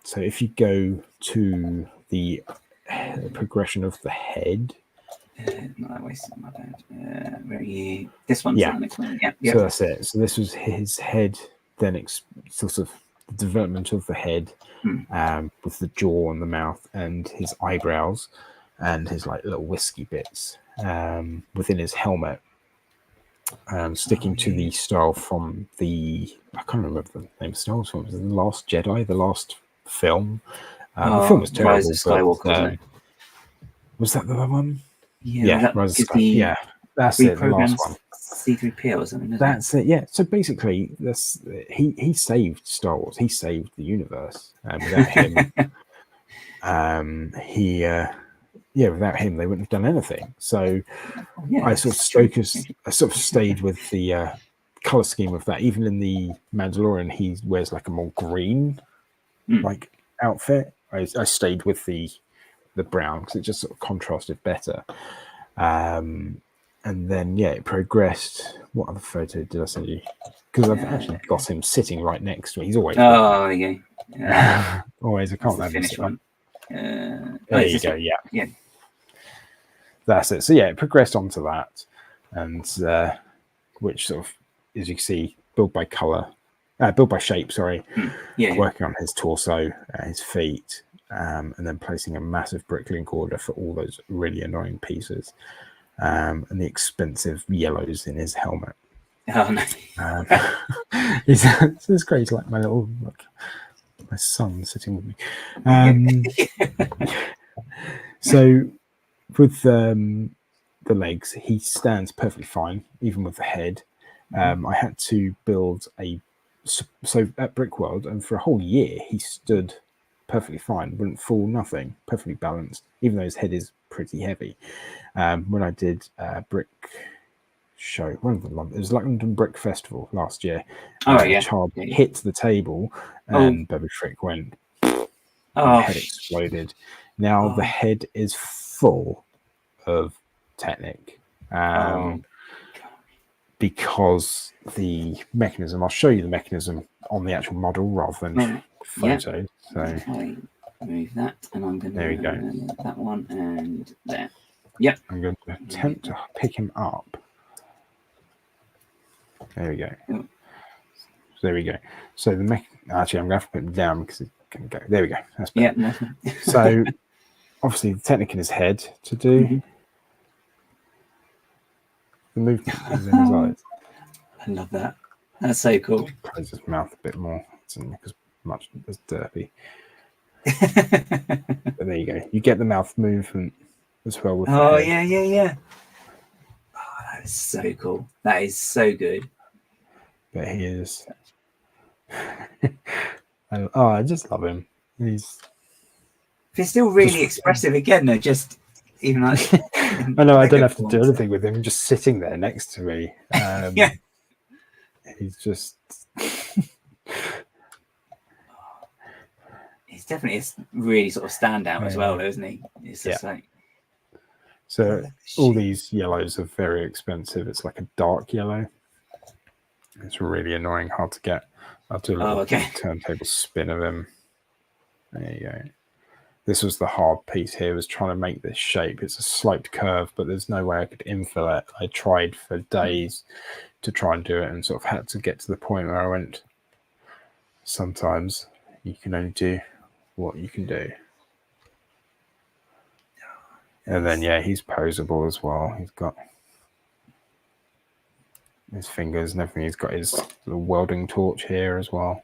So if you go to the progression of the head,
not that way, my bad. Where are you? This one's
yeah.
the next one. Yeah.
So that's it. So this was his head, then sort of the development of the head, with the jaw and the mouth and his eyebrows and his like little whiskey bits within his helmet, sticking to the style from the, I can't remember the name of Star Wars film. Was it The Last Jedi, the last film? The film was terrible.
Rise of Skywalker, wasn't it?
Was that the one?
Yeah,
Rise of Skywalker. Yeah, that's it. The last one.
C-3PO or something.
That's it. Yeah. So basically, he saved Star Wars. He saved the universe. Without him, without him, they wouldn't have done anything. So I sort of stayed with the color scheme of that. Even in the Mandalorian, he wears like a more green like outfit. I stayed with the brown because it just sort of contrasted better. And then it progressed. What other photo did I send you? Because I've actually got him sitting right next to me. He's always
there you go.
Always. I can't remember
finish one.
There you go. Yeah. That's it. So it progressed onto that, and which sort of, as you can see, build by shape. Sorry. Working on his torso, his feet, and then placing a massive bricklink order for all those really annoying pieces. And the expensive yellows in his helmet.
Oh no!
It's great, like my son sitting with me. So with the legs, he stands perfectly fine, even with the head. I had to build so at Brickworld, and for a whole year he stood perfectly fine, wouldn't fall, nothing, perfectly balanced, even though his head is pretty heavy. When I did brick show, it was London Brick Festival last year. A child hit the table and Baby Frick went, the head exploded. Now the head is full of Technic, because the mechanism, I'll show you the mechanism on the actual model rather than photo. So
I move that, and I'm going to,
there we go,
that one and there. Yep.
I'm going to attempt to pick him up. There we go. So there we go. So actually, I'm going to have to put him down because it can go. There we go. That's better.
Yeah.
So obviously, the Technic in his head to do the movement is in his eyes.
I love that. That's so cool.
Close his mouth a bit more. It's not as much as derpy. But there you go. You get the mouth movement as well with the head.
Yeah. Oh, that is so cool. That is so good.
But he is. I just love him. He's
still really expressive again, though. Just even like
I know I don't have to do anything with him. Just sitting there next to me. He's just.
He's definitely a really sort of standout as well, isn't he? It's just like.
So all these yellows are very expensive. It's like a dark yellow. It's really annoying, hard to get. I'll do a little turntable spin of him. There you go. This was the hard piece here, was trying to make this shape. It's a sloped curve, but there's no way I could infill it. I tried for days to try and do it and sort of had to get to the point where I went, sometimes you can only do what you can do. And then, he's posable as well. He's got his fingers and everything. He's got his little welding torch here as well.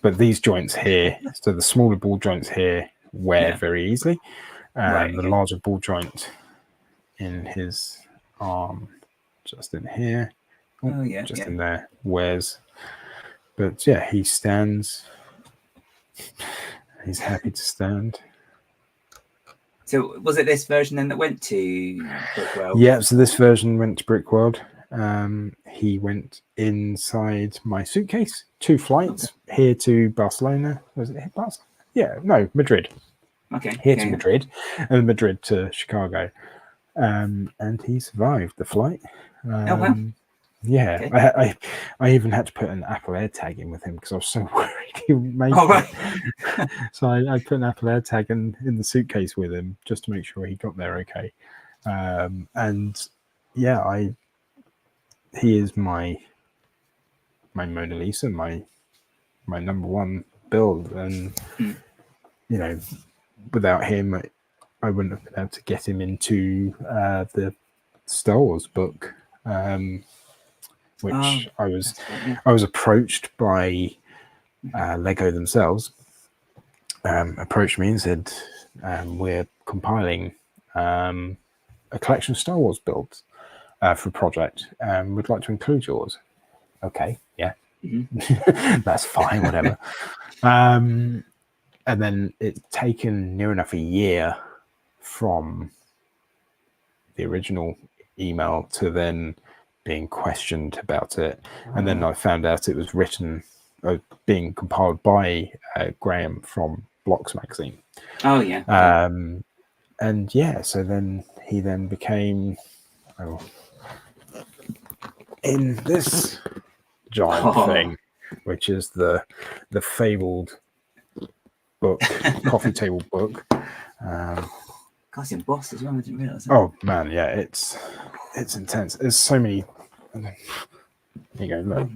but these joints here, so the smaller ball joints here wear very easily. The larger ball joint in his arm, just in here, in there, wears. But yeah, he stands. He's happy to stand.
So was it this version then that went to Brickworld?
Yeah, so this version went to Brickworld. He went inside my suitcase, 2 flights here to Barcelona. Was it Barcelona? Yeah, no, Madrid.
Okay.
Here to Madrid, and Madrid to Chicago. And he survived the flight.
Oh, wow.
Yeah, okay. I even had to put an Apple AirTag in with him because I was so worried he would make it. So I put an Apple AirTag in the suitcase with him just to make sure he got there okay. And yeah, he is my Mona Lisa, my number one build, and you know, without him, I wouldn't have been able to get him into the Star Wars book. Which I was approached by Lego themselves. Approached me and said, "We're compiling a collection of Star Wars builds for a project. We'd like to include yours." Okay, yeah, that's fine, whatever. And then it's taken near enough a year from the original email to then being questioned about it, and then I found out it was written, being compiled by Graham from Blocks magazine.
Oh yeah.
And yeah, so then he became in this giant thing, which is the fabled book, coffee table book.
It's embossed as well. I didn't realize that.
Oh man, yeah, it's intense. There's so many. Here you go. Look,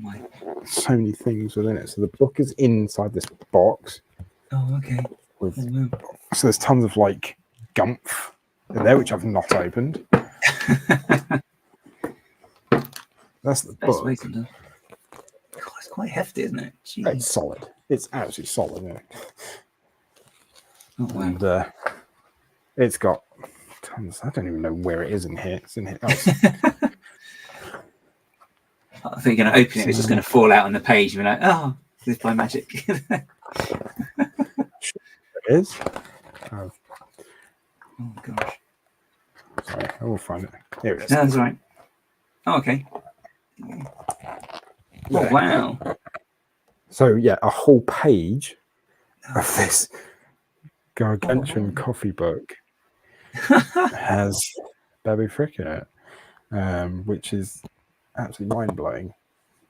so many things within it. So the book is inside this box.
Oh, okay.
So there's tons of like gumph in there, which I've not opened. That's the book.
God, it's quite hefty, isn't it? Jeez.
It's solid. It's absolutely solid, isn't it?
Oh, wow.
And it's got tons. I don't even know where it is in here. It's in here. Oh,
I think you're going to open it. It's just going to fall out on the page. And be like, oh, this by magic.
It is.
Oh gosh.
Sorry, I will find it. Here it is.
No, that's right. Oh, okay. Oh, wow.
So yeah, a whole page of this gargantuan coffee book has Babu Frick in it, which is absolutely mind-blowing.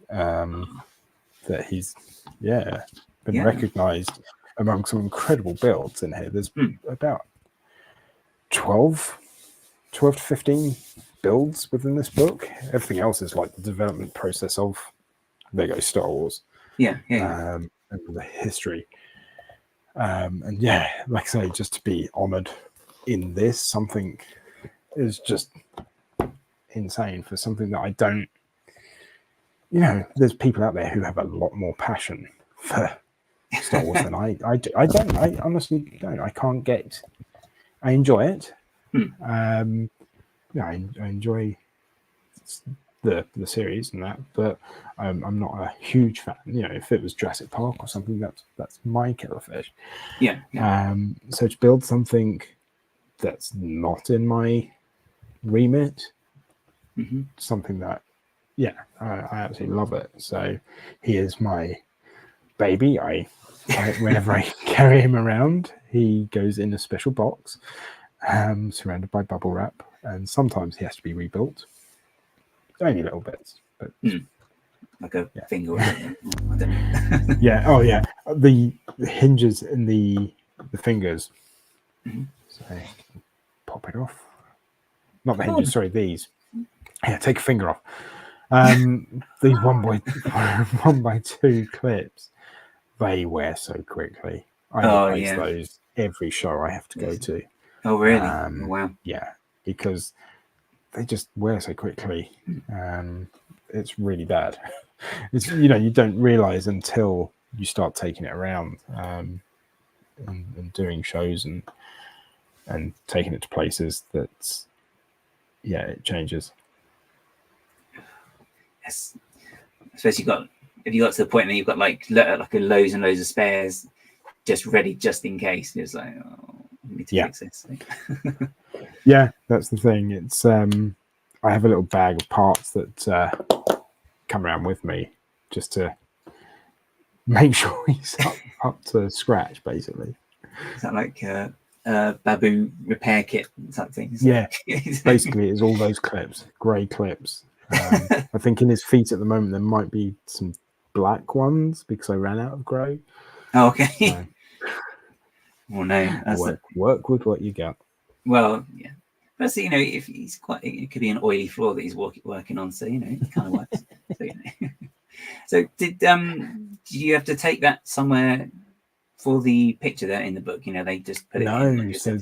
That he's been recognised among some incredible builds in here. There's about 12 to 15 builds within this book. Everything else is like the development process of Lego Star Wars. And the history. And yeah, like I say, just to be honoured in this, something is just insane for something that I don't, there's people out there who have a lot more passion for Star Wars than I do. I honestly don't. I enjoy it. I enjoy the series and that, but I'm not a huge fan. If it was Jurassic Park or something, that's my kettle of fish. So to build something that's not in my remit, something that I absolutely love it. So he is my baby. Whenever I carry him around, he goes in a special box, surrounded by bubble wrap, and sometimes he has to be rebuilt. Only little bits, but
like a finger. I don't know.
The hinges in the fingers. So pop it off. Not the hinges. Sorry, these. Yeah, take a finger off. These 1x2 clips. They wear so quickly. I replace those every show I have to go to.
Oh really? Wow.
Yeah, because they just wear so quickly. It's really bad. It's you don't realize until you start taking it around and doing shows and taking it to places that, yeah, it changes.
Yes. Especially if you got to the point that you've got like loads and loads of spares just ready just in case. It's like, oh, I need to fix this.
Yeah, that's the thing. It's I have a little bag of parts that come around with me just to make sure he's up to scratch, basically.
Is that like Babu repair kit type thing?
Yeah, basically it's all those clips, grey clips. I think in his feet at the moment there might be some black ones because I ran out of grey.
Oh, okay. So, well, no,
work with what you got.
Well, yeah, but so, if he's it could be an oily floor that he's working on, so it kind of works. So did you have to take that somewhere for the picture there in the book? They just put it in.
No, so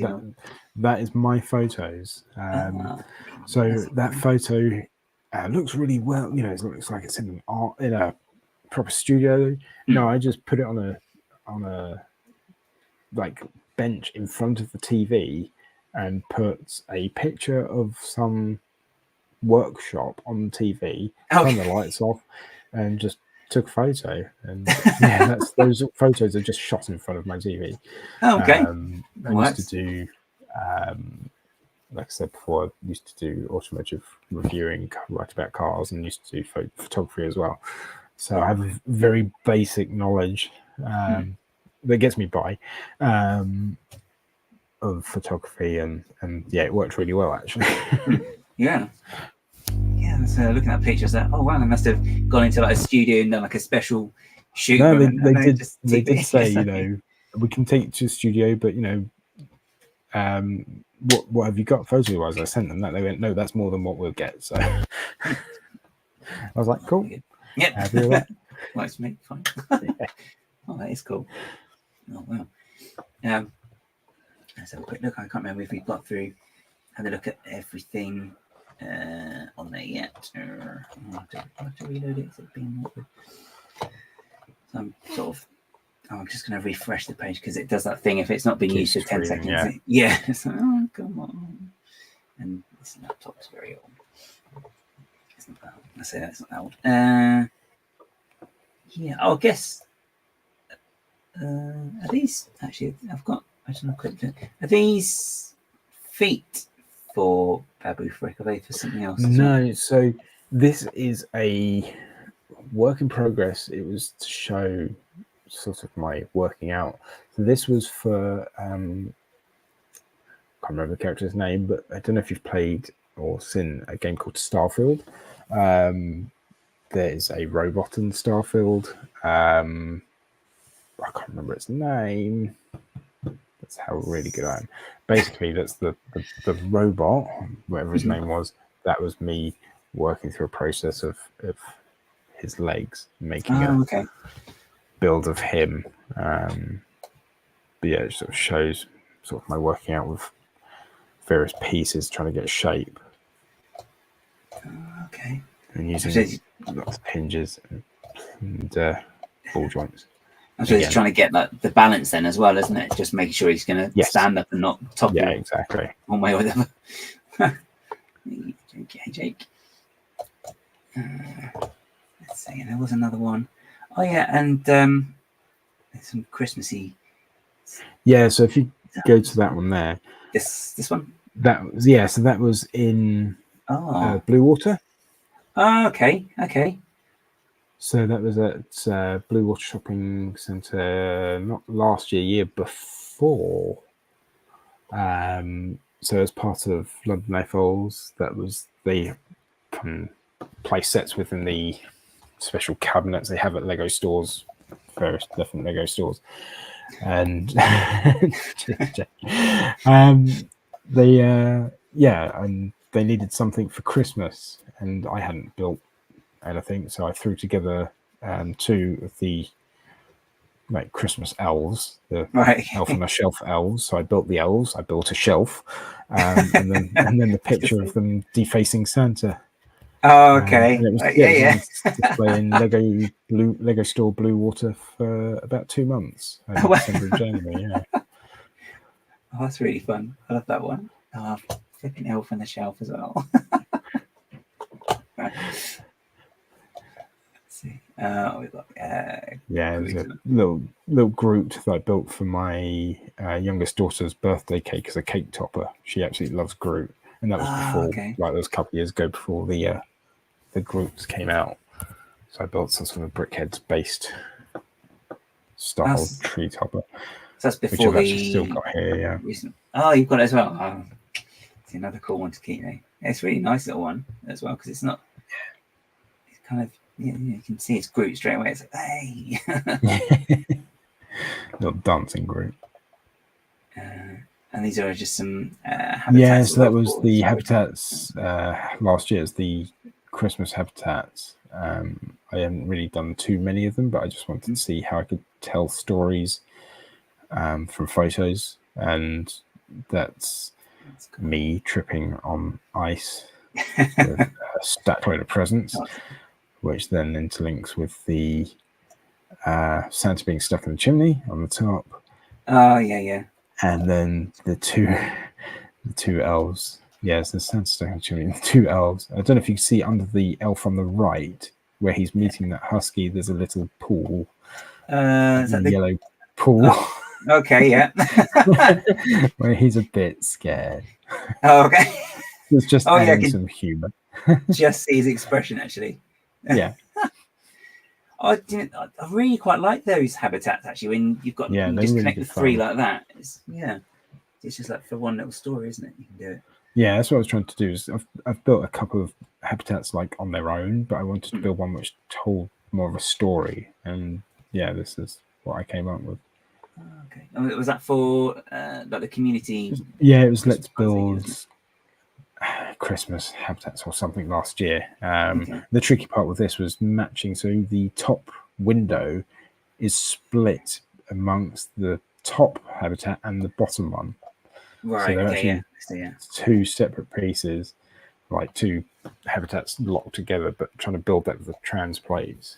that is my photos. So that photo looks really well. It looks like it's in a proper studio. No, I just put it on a like bench in front of the TV and put a picture of some workshop on the TV, turned the lights off, and just took a photo. And yeah, those photos are just shot in front of my TV.
Oh, okay.
I used to do, like I said before, I used to do automotive reviewing, write about cars, and used to do photography as well. So I have a very basic knowledge that gets me by of photography, and yeah, it worked really well actually.
Yeah. So looking at pictures, oh wow, they must have gone into like a studio and done like a special shoot.
No, they did say, we can take it to the studio, but what have you got photo wise? I sent them that. They went, no, that's more than what we'll get. So I was like, cool.
Yep.
Happy with that.
Works for me. Fine. Oh, that is cool. Oh wow. Let's have a quick look. I can't remember if we got through, had a look at everything on there yet. I'll have to reload it. It's being awkward. So I'm I'm just going to refresh the page because it does that thing if it's not been used for 10 seconds. Yeah. It's like, oh, come on. And this laptop's very old. It's not that old. I say that's not that old. Yeah, I guess. Are these actually? I don't know. Quick look. Are these feet for Babu Frick? Are they for something else?
No. So this is a work in progress. It was to show sort of my working out. So this was for I can't remember the character's name, but I don't know if you've played or seen a game called Starfield. There's a robot in Starfield. I can't remember its name. That's how really good I am. Basically, that's the robot, whatever his name was. That was me working through a process of his legs, making a build of him. But yeah, it sort of shows sort of my working out with various pieces, trying to get shape.
Okay.
And using lots of hinges and ball joints.
So he's trying to get the balance then as well, isn't it? Just making sure he's going to stand up and not topple.
Yeah, exactly.
One way or the other. Jake. Let's see. There was another one. Oh yeah, and there's some Christmassy.
Yeah. So if you go to that one there,
this one.
That was So that was in Blue Water.
Oh, okay.
So that was at Blue Water Shopping Centre, not last year before. So as part of London FOs, that was they can place sets within the special cabinets they have at Lego stores, various different Lego stores, and they needed something for Christmas, and I hadn't built anything, so I threw together two of the Christmas elves, the elf on a shelf elves. So I built the elves, I built a shelf, and then the picture of them defacing Santa.
Oh, okay.
And it was,
Yeah,
it was
yeah.
on display in Lego Store Blue Water for about 2 months, over
Wow.
December and January. Yeah.
Oh, that's really fun. I love that one. Oh, flipping Elf on the Shelf as well. Let's see. We've got
Yeah, it was a
Groot.
little Groot that I built for my youngest daughter's birthday cake as a cake topper. She absolutely loves Groot, and that was before,
Okay.
like, those couple of years ago before the Groots came out. So I built some sort of BrickeTeer based style tree topper,
So that's
which
before
I've actually still got here. Yeah.
recent. Oh, you've got it as well. Oh, it's another cool one to keep. Eh? It's a really nice little one as well because it's not. It's kind of you can see it's Groot straight away. It's like hey.
Little dancing Groot.
And these are just some habitats.
Yeah, so that was the habitats last year. It's the Christmas habitats. I haven't really done too many of them, but I just wanted to see how I could tell stories from photos, and that's cool. Me tripping on ice with a stacked load of presents, which then interlinks with the Santa being stuck in the chimney on the top.
Oh yeah.
And then the two elves. Yes, the Santa stuck in the chimney. The two elves. I don't know if you can see under the elf on the right where he's meeting that husky. There's a little pool.
Is that the
yellow pool?
Oh, okay, yeah.
Where he's a bit scared.
Oh, okay.
It's just adding some humour.
Just see his expression, actually.
Yeah.
I really quite like those habitats, actually, when you've got you just really connect the three like that. It's just like for one little story, isn't it? You can do it.
Yeah, that's what I was trying to do. Is I've built a couple of habitats like on their own, but I wanted to build one which told more of a story, and yeah, this is what I came up with.
Okay, was that for like the community?
Yeah, it was Let's Build Christmas habitats or something last year. The tricky part with this was matching. So the top window is split amongst the top habitat and the bottom one.
Right.
So they're actually two separate pieces, like two habitats locked together, but trying to build that with the trans plates.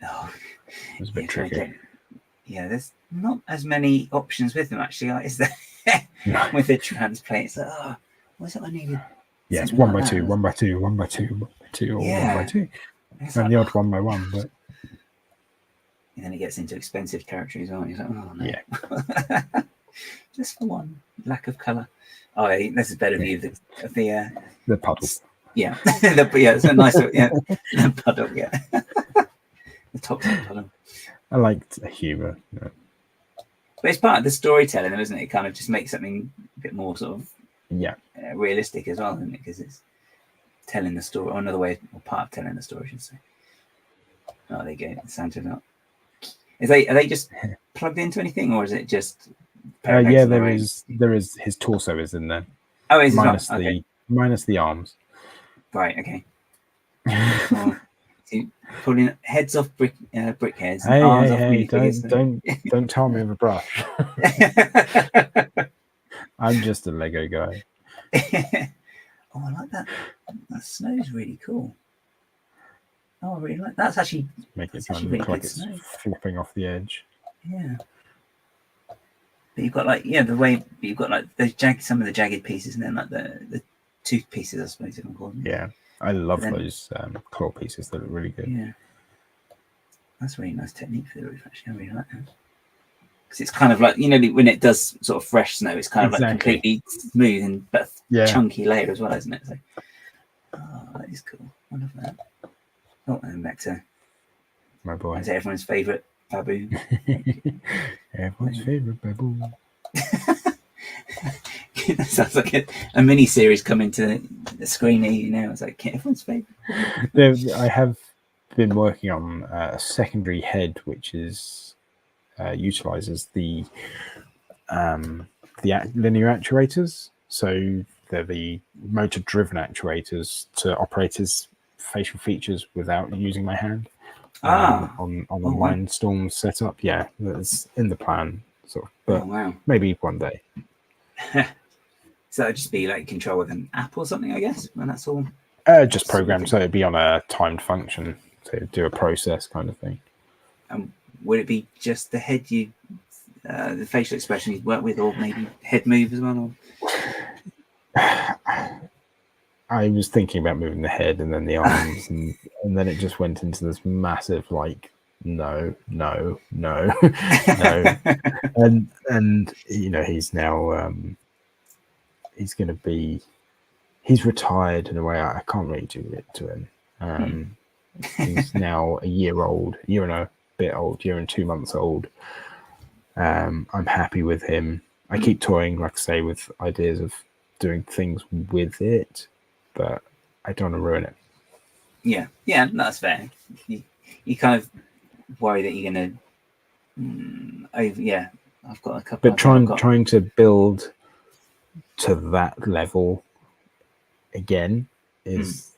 Oh,
it was a bit tricky.
Yeah, there's not as many options with them actually, is there? With the trans plates. What's it I needed?
Yeah, it's 1 by 2, 1 by 2, 1 by 2, 1 by 2, or 1 by 2. And like, the odd 1 by 1, but
and then it gets into expensive territory as well. He's like, oh no.
Yeah.
Just for one lack of colour. Oh, this is a better view of
the puddle.
Yeah. It's a nice the puddle, yeah. The top puddle.
I liked the humour.
But it's part of the storytelling, isn't it? It kind of just makes something a bit more sort of realistic as well, isn't it? Because it's telling the story, or another way, or part of telling the story, I should say. Oh, there you go. Santa's not. Are they just plugged into anything, or is it just?
Yeah, there is. His torso is in there.
Oh, is
it? Minus the arms.
Right. Okay. Pulling heads off BrickeTeers.
Hey! Don't tar me with a brush. I'm just a Lego guy.
Oh, I like that. That snow's really cool. Oh, I really like that's actually
make it kind of look like it's flopping off the edge.
Yeah. But you've got like the way you've got like those some of the jagged pieces, and then like the tooth pieces, I suppose you can call them.
Yeah. I love those claw pieces. They look really good.
Yeah, that's a really nice technique for the roof. Actually, I really like that because it's kind of like when it does sort of fresh snow, it's kind of like completely smooth and but chunky layer as well, isn't it? So, that is cool. I love that. Oh, and back to
my boy.
Is everyone's favourite baboon?
Everyone's favourite baboon.
That sounds like a mini series coming to the screen here. It's like everyone's favourite.
I have been working on a secondary head which is utilizes the linear actuators. So they're the motor driven actuators to operate as facial features without using my hand. On the Mindstorm setup. Yeah, that's in the plan, sort of, but maybe one day.
So that'd just be like control with an app or something, I guess, when that's all.
Just programmed, so it'd be on a timed function to do a process kind of thing.
Would it be just the head the facial expression you work with, or maybe head move as well?
I was thinking about moving the head and then the arms, and then it just went into this massive like no, and he's now he's retired in a way I can't really do it to him. He's now a year and a bit old, year and 2 months old. I'm happy with him. I keep toying, like I say, with ideas of doing things with it, but I don't want to ruin it.
Yeah, that's fair. You kind of worry that you're going to I've got a couple.
But trying to build to that level again is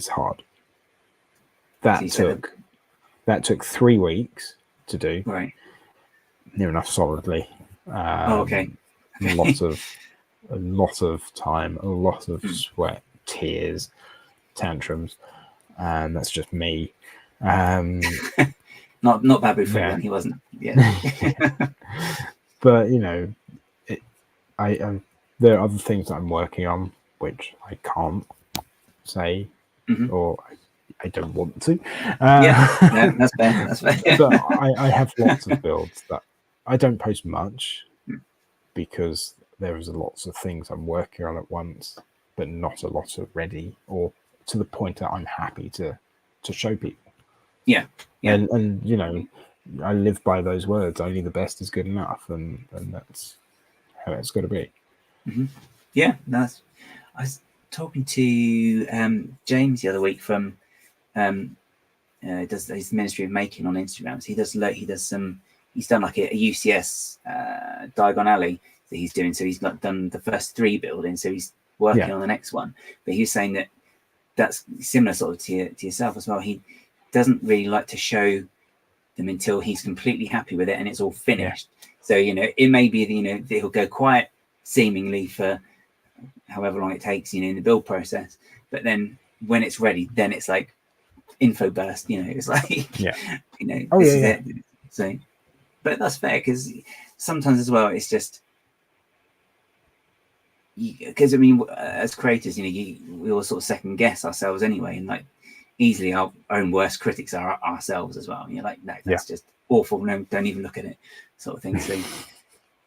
hard. That took 3 weeks to do.
Right.
Near enough solidly.
Okay.
A lot of time, a lot of sweat, tears, tantrums, and that's just me.
Not Babu for him. He wasn't. Yeah.
But I there are other things that I'm working on which I can't say, or I don't want to.
That's fair. That's fair.
But I have lots of builds that I don't post much because there is lots of things I'm working on at once, but not a lot are ready or to the point that I'm happy to show people.
Yeah.
And I live by those words. Only the best is good enough, and that's how it's got to be.
Yeah, I was talking to James the other week from does his Ministry of Making on Instagram. So he's done like a UCS Diagon Alley that he's doing. So he's done the first 3 buildings. So he's working on the next one. But he was saying that's similar sort of to yourself as well. He doesn't really like to show them until he's completely happy with it and it's all finished. So it may be that he'll go quiet seemingly for however long it takes in the build process, but then when it's ready, then it's like info burst. It's like this is it. So, but that's fair, because sometimes as well it's just because as creators, we all sort of second guess ourselves anyway, and like easily our own worst critics are ourselves as well. And you're like, no, that's just awful. No, don't even look at it, sort of thing. So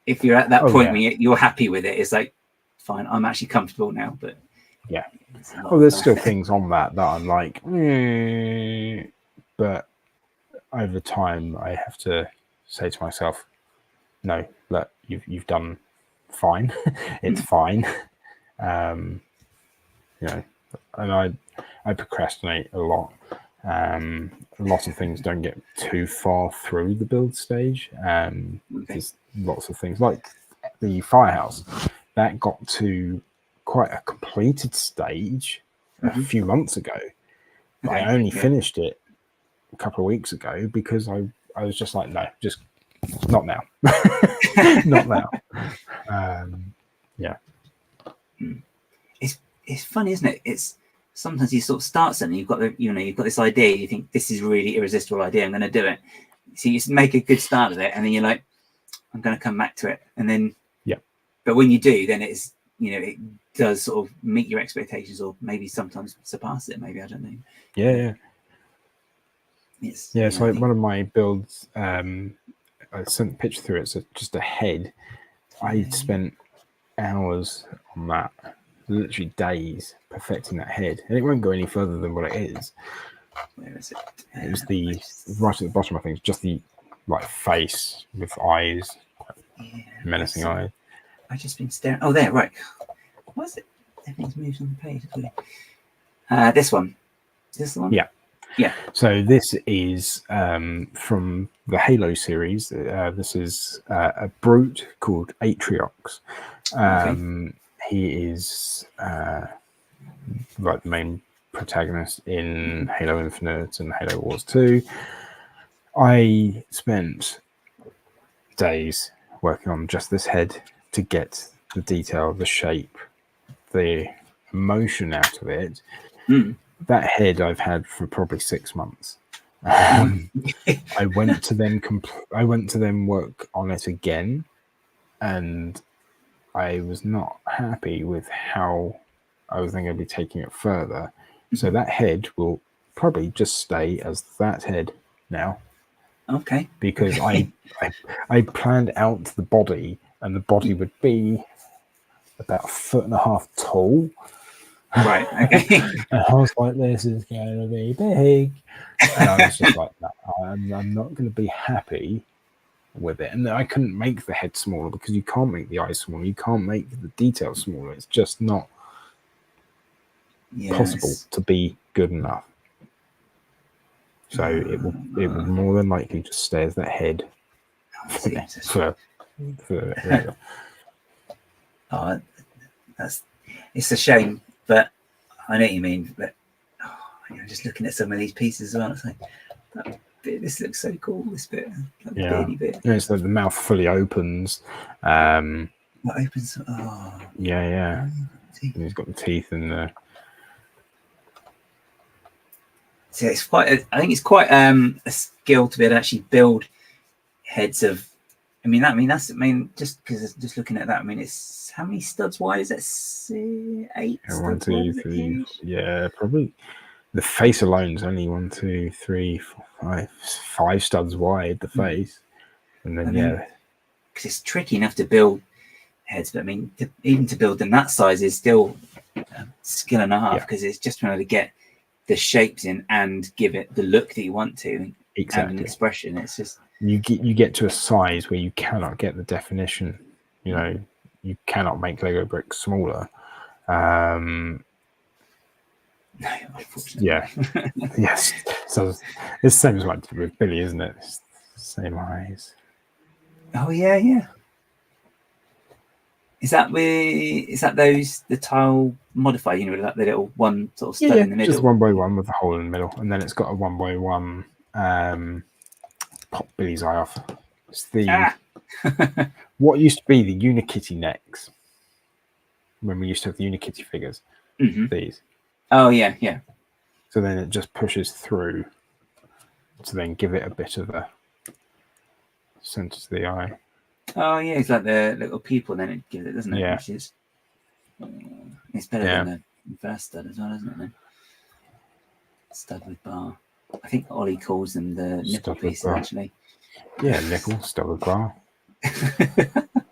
if you're at that point when you're happy with it, it's like, fine, I'm actually comfortable now. But
there's still things on that I'm like, but over time I have to say to myself, no, look, you've done fine. It's fine. And I procrastinate a lot. A lot of things don't get too far through the build stage. There's lots of things like the firehouse that got to quite a completed stage a few months ago. But I only finished it a couple of weeks ago because I was just like, no, just not now. Not now.
It's funny, isn't it? It's sometimes you sort of start something, you've got this idea, you think this is a really irresistible idea, I'm going to do it. So you make a good start of it, and then you're like, I'm going to come back to it, and then but when you do, then it's it does sort of meet your expectations, or maybe sometimes surpass it. Maybe, I don't know.
It's like one of my builds. I sent a picture through it. So just a head. I spent hours on that, literally days perfecting that head, and it won't go any further than what it is.
Where is it?
It was the right at the bottom. I think it's just the face with eyes, menacing eyes.
I've just been staring. Oh, there, right. What is it? Everything's moved on the page. This one. Is this the one? Yeah.
So this is from the Halo series. This is a brute called Atriox. He is like the main protagonist in Halo Infinite and Halo Wars 2. I spent days working on just this head to get the detail, the shape, the emotion out of it. That head I've had for probably 6 months. I went to then work on it again, and I was not happy with how I was then going to be taking it further. So that head will probably just stay as that head now.
Okay.
Because I planned out the body, and the body would be about 1.5 feet tall.
Right. Okay.
And I was like, this is going to be big. And I was just like, no, I'm not going to be happy with it. And I couldn't make the head smaller because you can't make the eyes smaller. You can't make the details smaller. It's just not possible to be good enough. So it will more than likely just stay as that head for
it's a shame, but I know what you mean. But just looking at some of these pieces as well, it's like this looks so cool. This bit, beardy bit.
Yeah, it's like the mouth fully opens.
What opens? Oh,
yeah. And he's got the teeth in there.
So it's quite. I think it's quite a skill to be able to actually build heads of. Just because just looking at that, it's how many studs wide is that? 8.
1, 2, 3. Yeah, probably. The face alone is only 1, 2, 3, 4, 5 studs wide. The face, and then
because it's tricky enough to build heads, but even to build them that size is still skill and a half because it's just trying to get the shapes in and give it the look that you want to, and an expression. It's just
you get to a size where you cannot get the definition. You cannot make Lego bricks smaller.
No, unfortunately.
Yeah. Yes. So it's the same as what I did with Billy, isn't it? It's the same eyes.
Oh yeah. Is that the tile modifier? The little one sort of stud in the middle.
Just 1 by 1 with a hole in the middle, and then it's got a 1 by 1 pop Billy's eye off. It's the what used to be the Unikitty necks when we used to have the Unikitty figures. These.
Oh yeah.
So then it just pushes through to then give it a bit of a center to the eye.
Oh yeah, it's like the little pupil, then it gives it, doesn't it?
Yeah.
Which is, it's better than the first stud as well, isn't it? Stud with bar. I think Ollie calls them the nipple pieces, actually.
Yeah, nipple, stud with bar.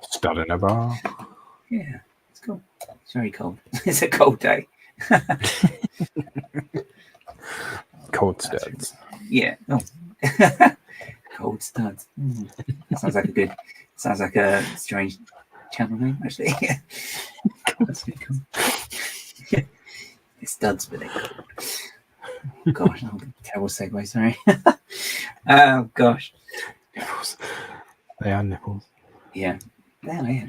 Stud in a bar.
Yeah, it's cool. It's very cold. It's a cold day.
Cold studs.
Yeah. Oh. Cold studs. Sounds like a strange channel name, actually. It's studs, but they're cold. Gosh, terrible segue, sorry. Oh gosh.
Nipples. They are nipples.
Yeah. Yeah.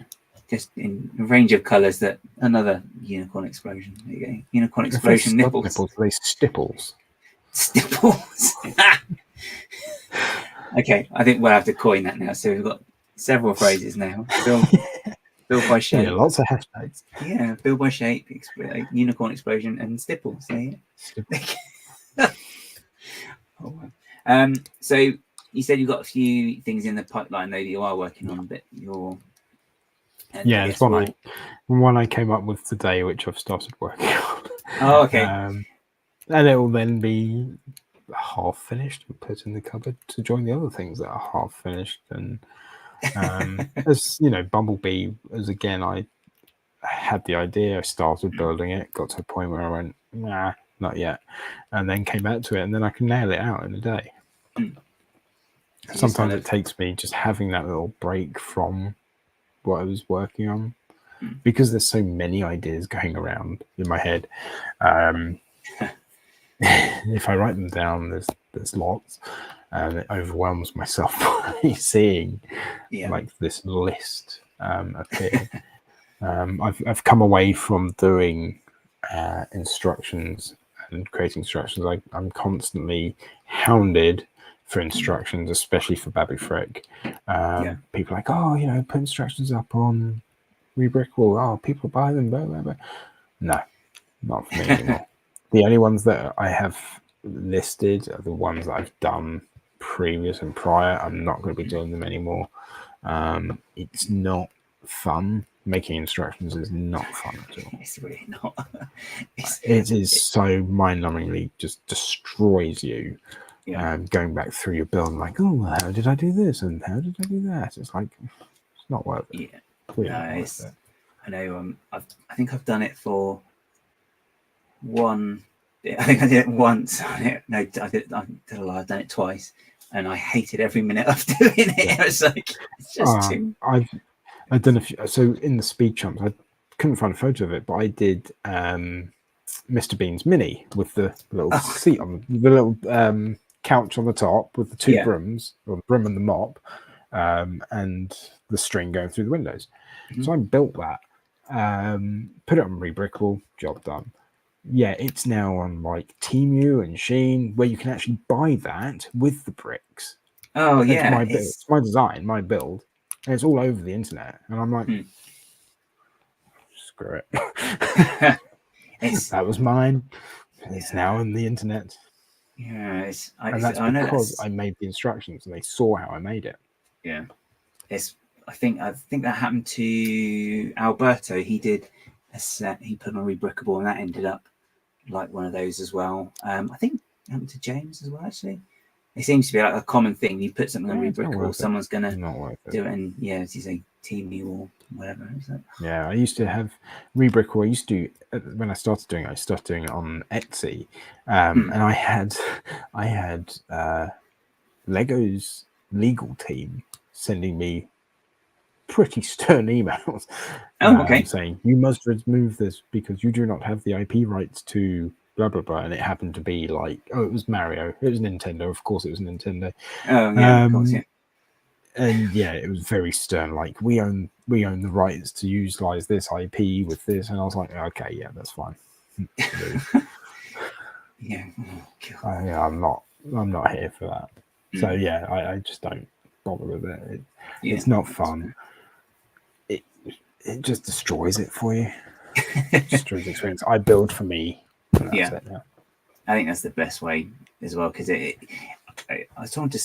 Just in a range of colours. That another unicorn explosion. There you go. Unicorn explosion nipples.
Nipples. Are they stipples?
Stipples. Okay, I think we'll have to coin that now. So we've got several phrases now. Build by shape.
Yeah, lots of hashtags.
Yeah, build by shape, unicorn explosion, and stipples. Yeah. So you said you've got a few things in the pipeline though that you are working on, but
there's one I came up with today, which I've started working on.
Oh, okay.
And it will then be half finished and put in the cupboard to join the other things that are half finished. And as Bumblebee, as again, I had the idea, I started building it, got to a point where I went, nah, not yet, and then came back to it, and then I can nail it out in a day. Sometimes it takes me just having that little break from what I was working on, because there's so many ideas going around in my head. If I write them down, there's lots, and it overwhelms myself by seeing like this list appear. I've come away from doing instructions and creating instructions. I'm constantly hounded for instructions, especially for Babby Frick. People are like, oh, put instructions up on Rebrick Wall. Oh, people buy them. Blah, blah, blah. No, not for me anymore. The only ones that I have listed are the ones that I've done previous and prior. I'm not going to be doing them anymore. It's not fun. Making instructions is not fun at all.
It's really not.
It is so mind-numbingly just destroys you.
Yeah.
Going back through your build, like, oh, how did I do this and how did I do that? It's like, it's not worth it.
Yeah.
Really
No,
not worth it.
I know. I think I've done it for one. I think I did it once. No, I did a lie. I've done it twice, and I hated every minute of doing it.
Yeah.
I was like, it's just too.
I've done a few. So in the speed chunks, I couldn't find a photo of it, but I did Mr. Bean's Mini with the little seat on the little couch on the top with the two brooms, or the broom and the mop, and the string going through the windows. So I built that, put it on Rebrickable, job done. Yeah, it's now on like Temu and Sheen, where you can actually buy that with the bricks.
Oh
It's
yeah,
my build, it's my design, my build, and it's all over the internet. And I'm like, screw it. That was mine. It's now on the internet.
Yeah,
and that's because I made the instructions and they saw how I made it.
Yeah, I think that happened to Alberto. He did a set. He put on Rebrickable, and that ended up like one of those as well. I think it happened to James as well. Actually, it seems to be like a common thing. You put something on Rebrickable, someone's gonna do it, and as you say, team you or whatever.
Yeah, I used to have Rebrickable. I used to when I started doing it on Etsy, and I had Lego's legal team sending me pretty stern emails saying you must remove this because you do not have the IP rights to blah blah blah. And it happened to be like, it was Mario, it was Nintendo, of course it was Nintendo.
Of course, yeah.
And yeah, it was very stern, like we own the rights to utilize this IP with this. And I was like, okay, yeah, that's fine.
Yeah.
I'm not here for that. So yeah, I just don't bother with it. It's not fun. It just destroys it for you. Destroys the experience. I build for me. And that's it, yeah.
I think that's the best way as well, because I was talking to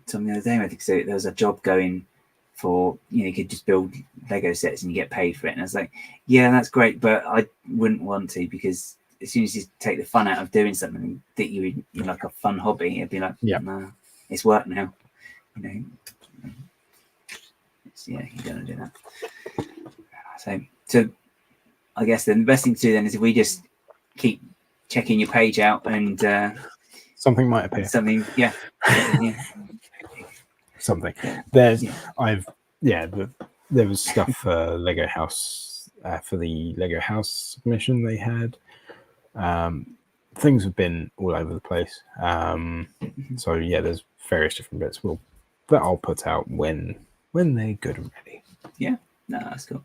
someone the other day. I think there was a job going for, you could just build Lego sets and you get paid for it. And I was like, yeah, that's great, but I wouldn't want to, because as soon as you take the fun out of doing something that you like a fun hobby, it'd be like, nah, it's work now. You don't want to do that. So I guess then the best thing to do then is if we just keep checking your page out and
something might appear.
Something, yeah.
Something. There's there was stuff for Lego House for the Lego House submission they had. Things have been all over the place. So yeah, there's various different bits that I'll put out when they're good and ready.
Yeah, no, that's cool.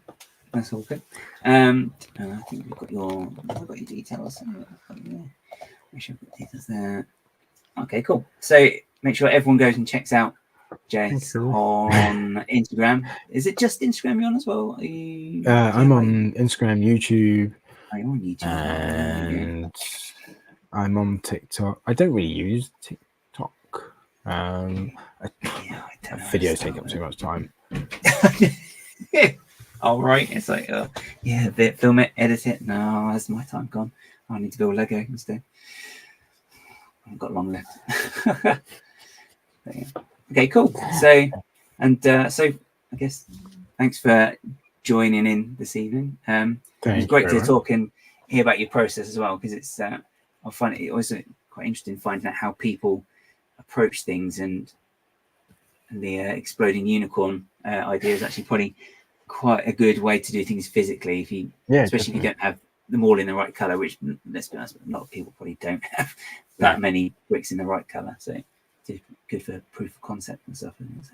That's all good. I think we've got your details. Make sure I've got details there. Okay, cool. So make sure everyone goes and checks out Jez on Instagram. Is it just Instagram you're on as well?
I'm on Instagram, YouTube.
You're on YouTube.
And I'm on TikTok. I don't really use TikTok. Videos take up too much time.
All right, it's like, film it, edit it. No, that's my time gone. I need to build Lego instead. I've got long left. Okay, cool. So I guess thanks for joining in this evening. It was great to talk and hear about your process as well, because it's I find it also quite interesting finding out how people approach things, and the exploding unicorn idea is actually probably quite a good way to do things physically, especially if you don't have them all in the right color, which, let's be honest, a lot of people probably don't have that many bricks in the right color. So it's good for proof of concept and stuff, isn't it?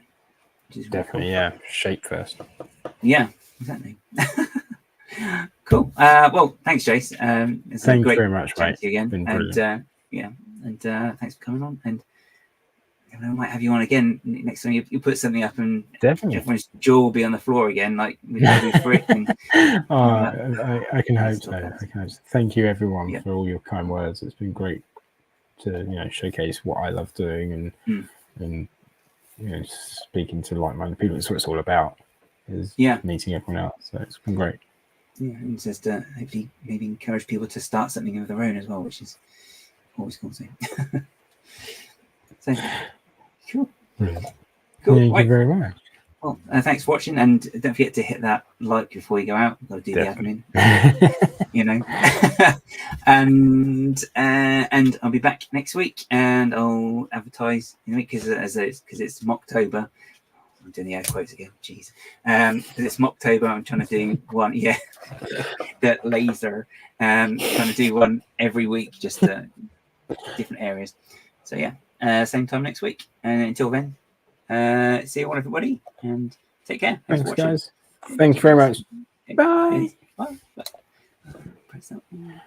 Which is
definitely cool. Shape first.
Yeah, exactly. Cool. Well, thanks, Jace.
Thanks very much, mate.
Again, and thanks for coming on. And I might have you on again next time you put something up, and
Definitely.
everyone's jaw will be on the floor again, like with every frick. And
I can hope so. I can hope so. Thank you, everyone, for all your kind words. It's been great to showcase what I love doing and speaking to like-minded people. It's what it's all about. Is meeting everyone else. So it's been great.
Yeah, and just hopefully maybe encourage people to start something of their own as well, which is always cool. So cool.
Brilliant.
Cool.
Thank you very much.
Well, thanks for watching, and don't forget to hit that like before you go out. We've got to do the admin, and I'll be back next week, and I'll advertise because it's Mocktober. I'm doing the air quotes again. Jeez, because it's Mocktober. I'm trying to do one. Yeah, the laser. Trying to do one every week, just different areas. So yeah, same time next week, and until then. See you all, everybody, and take care.
Thanks guys. Thank you very much.
Bye. Bye. Press that one.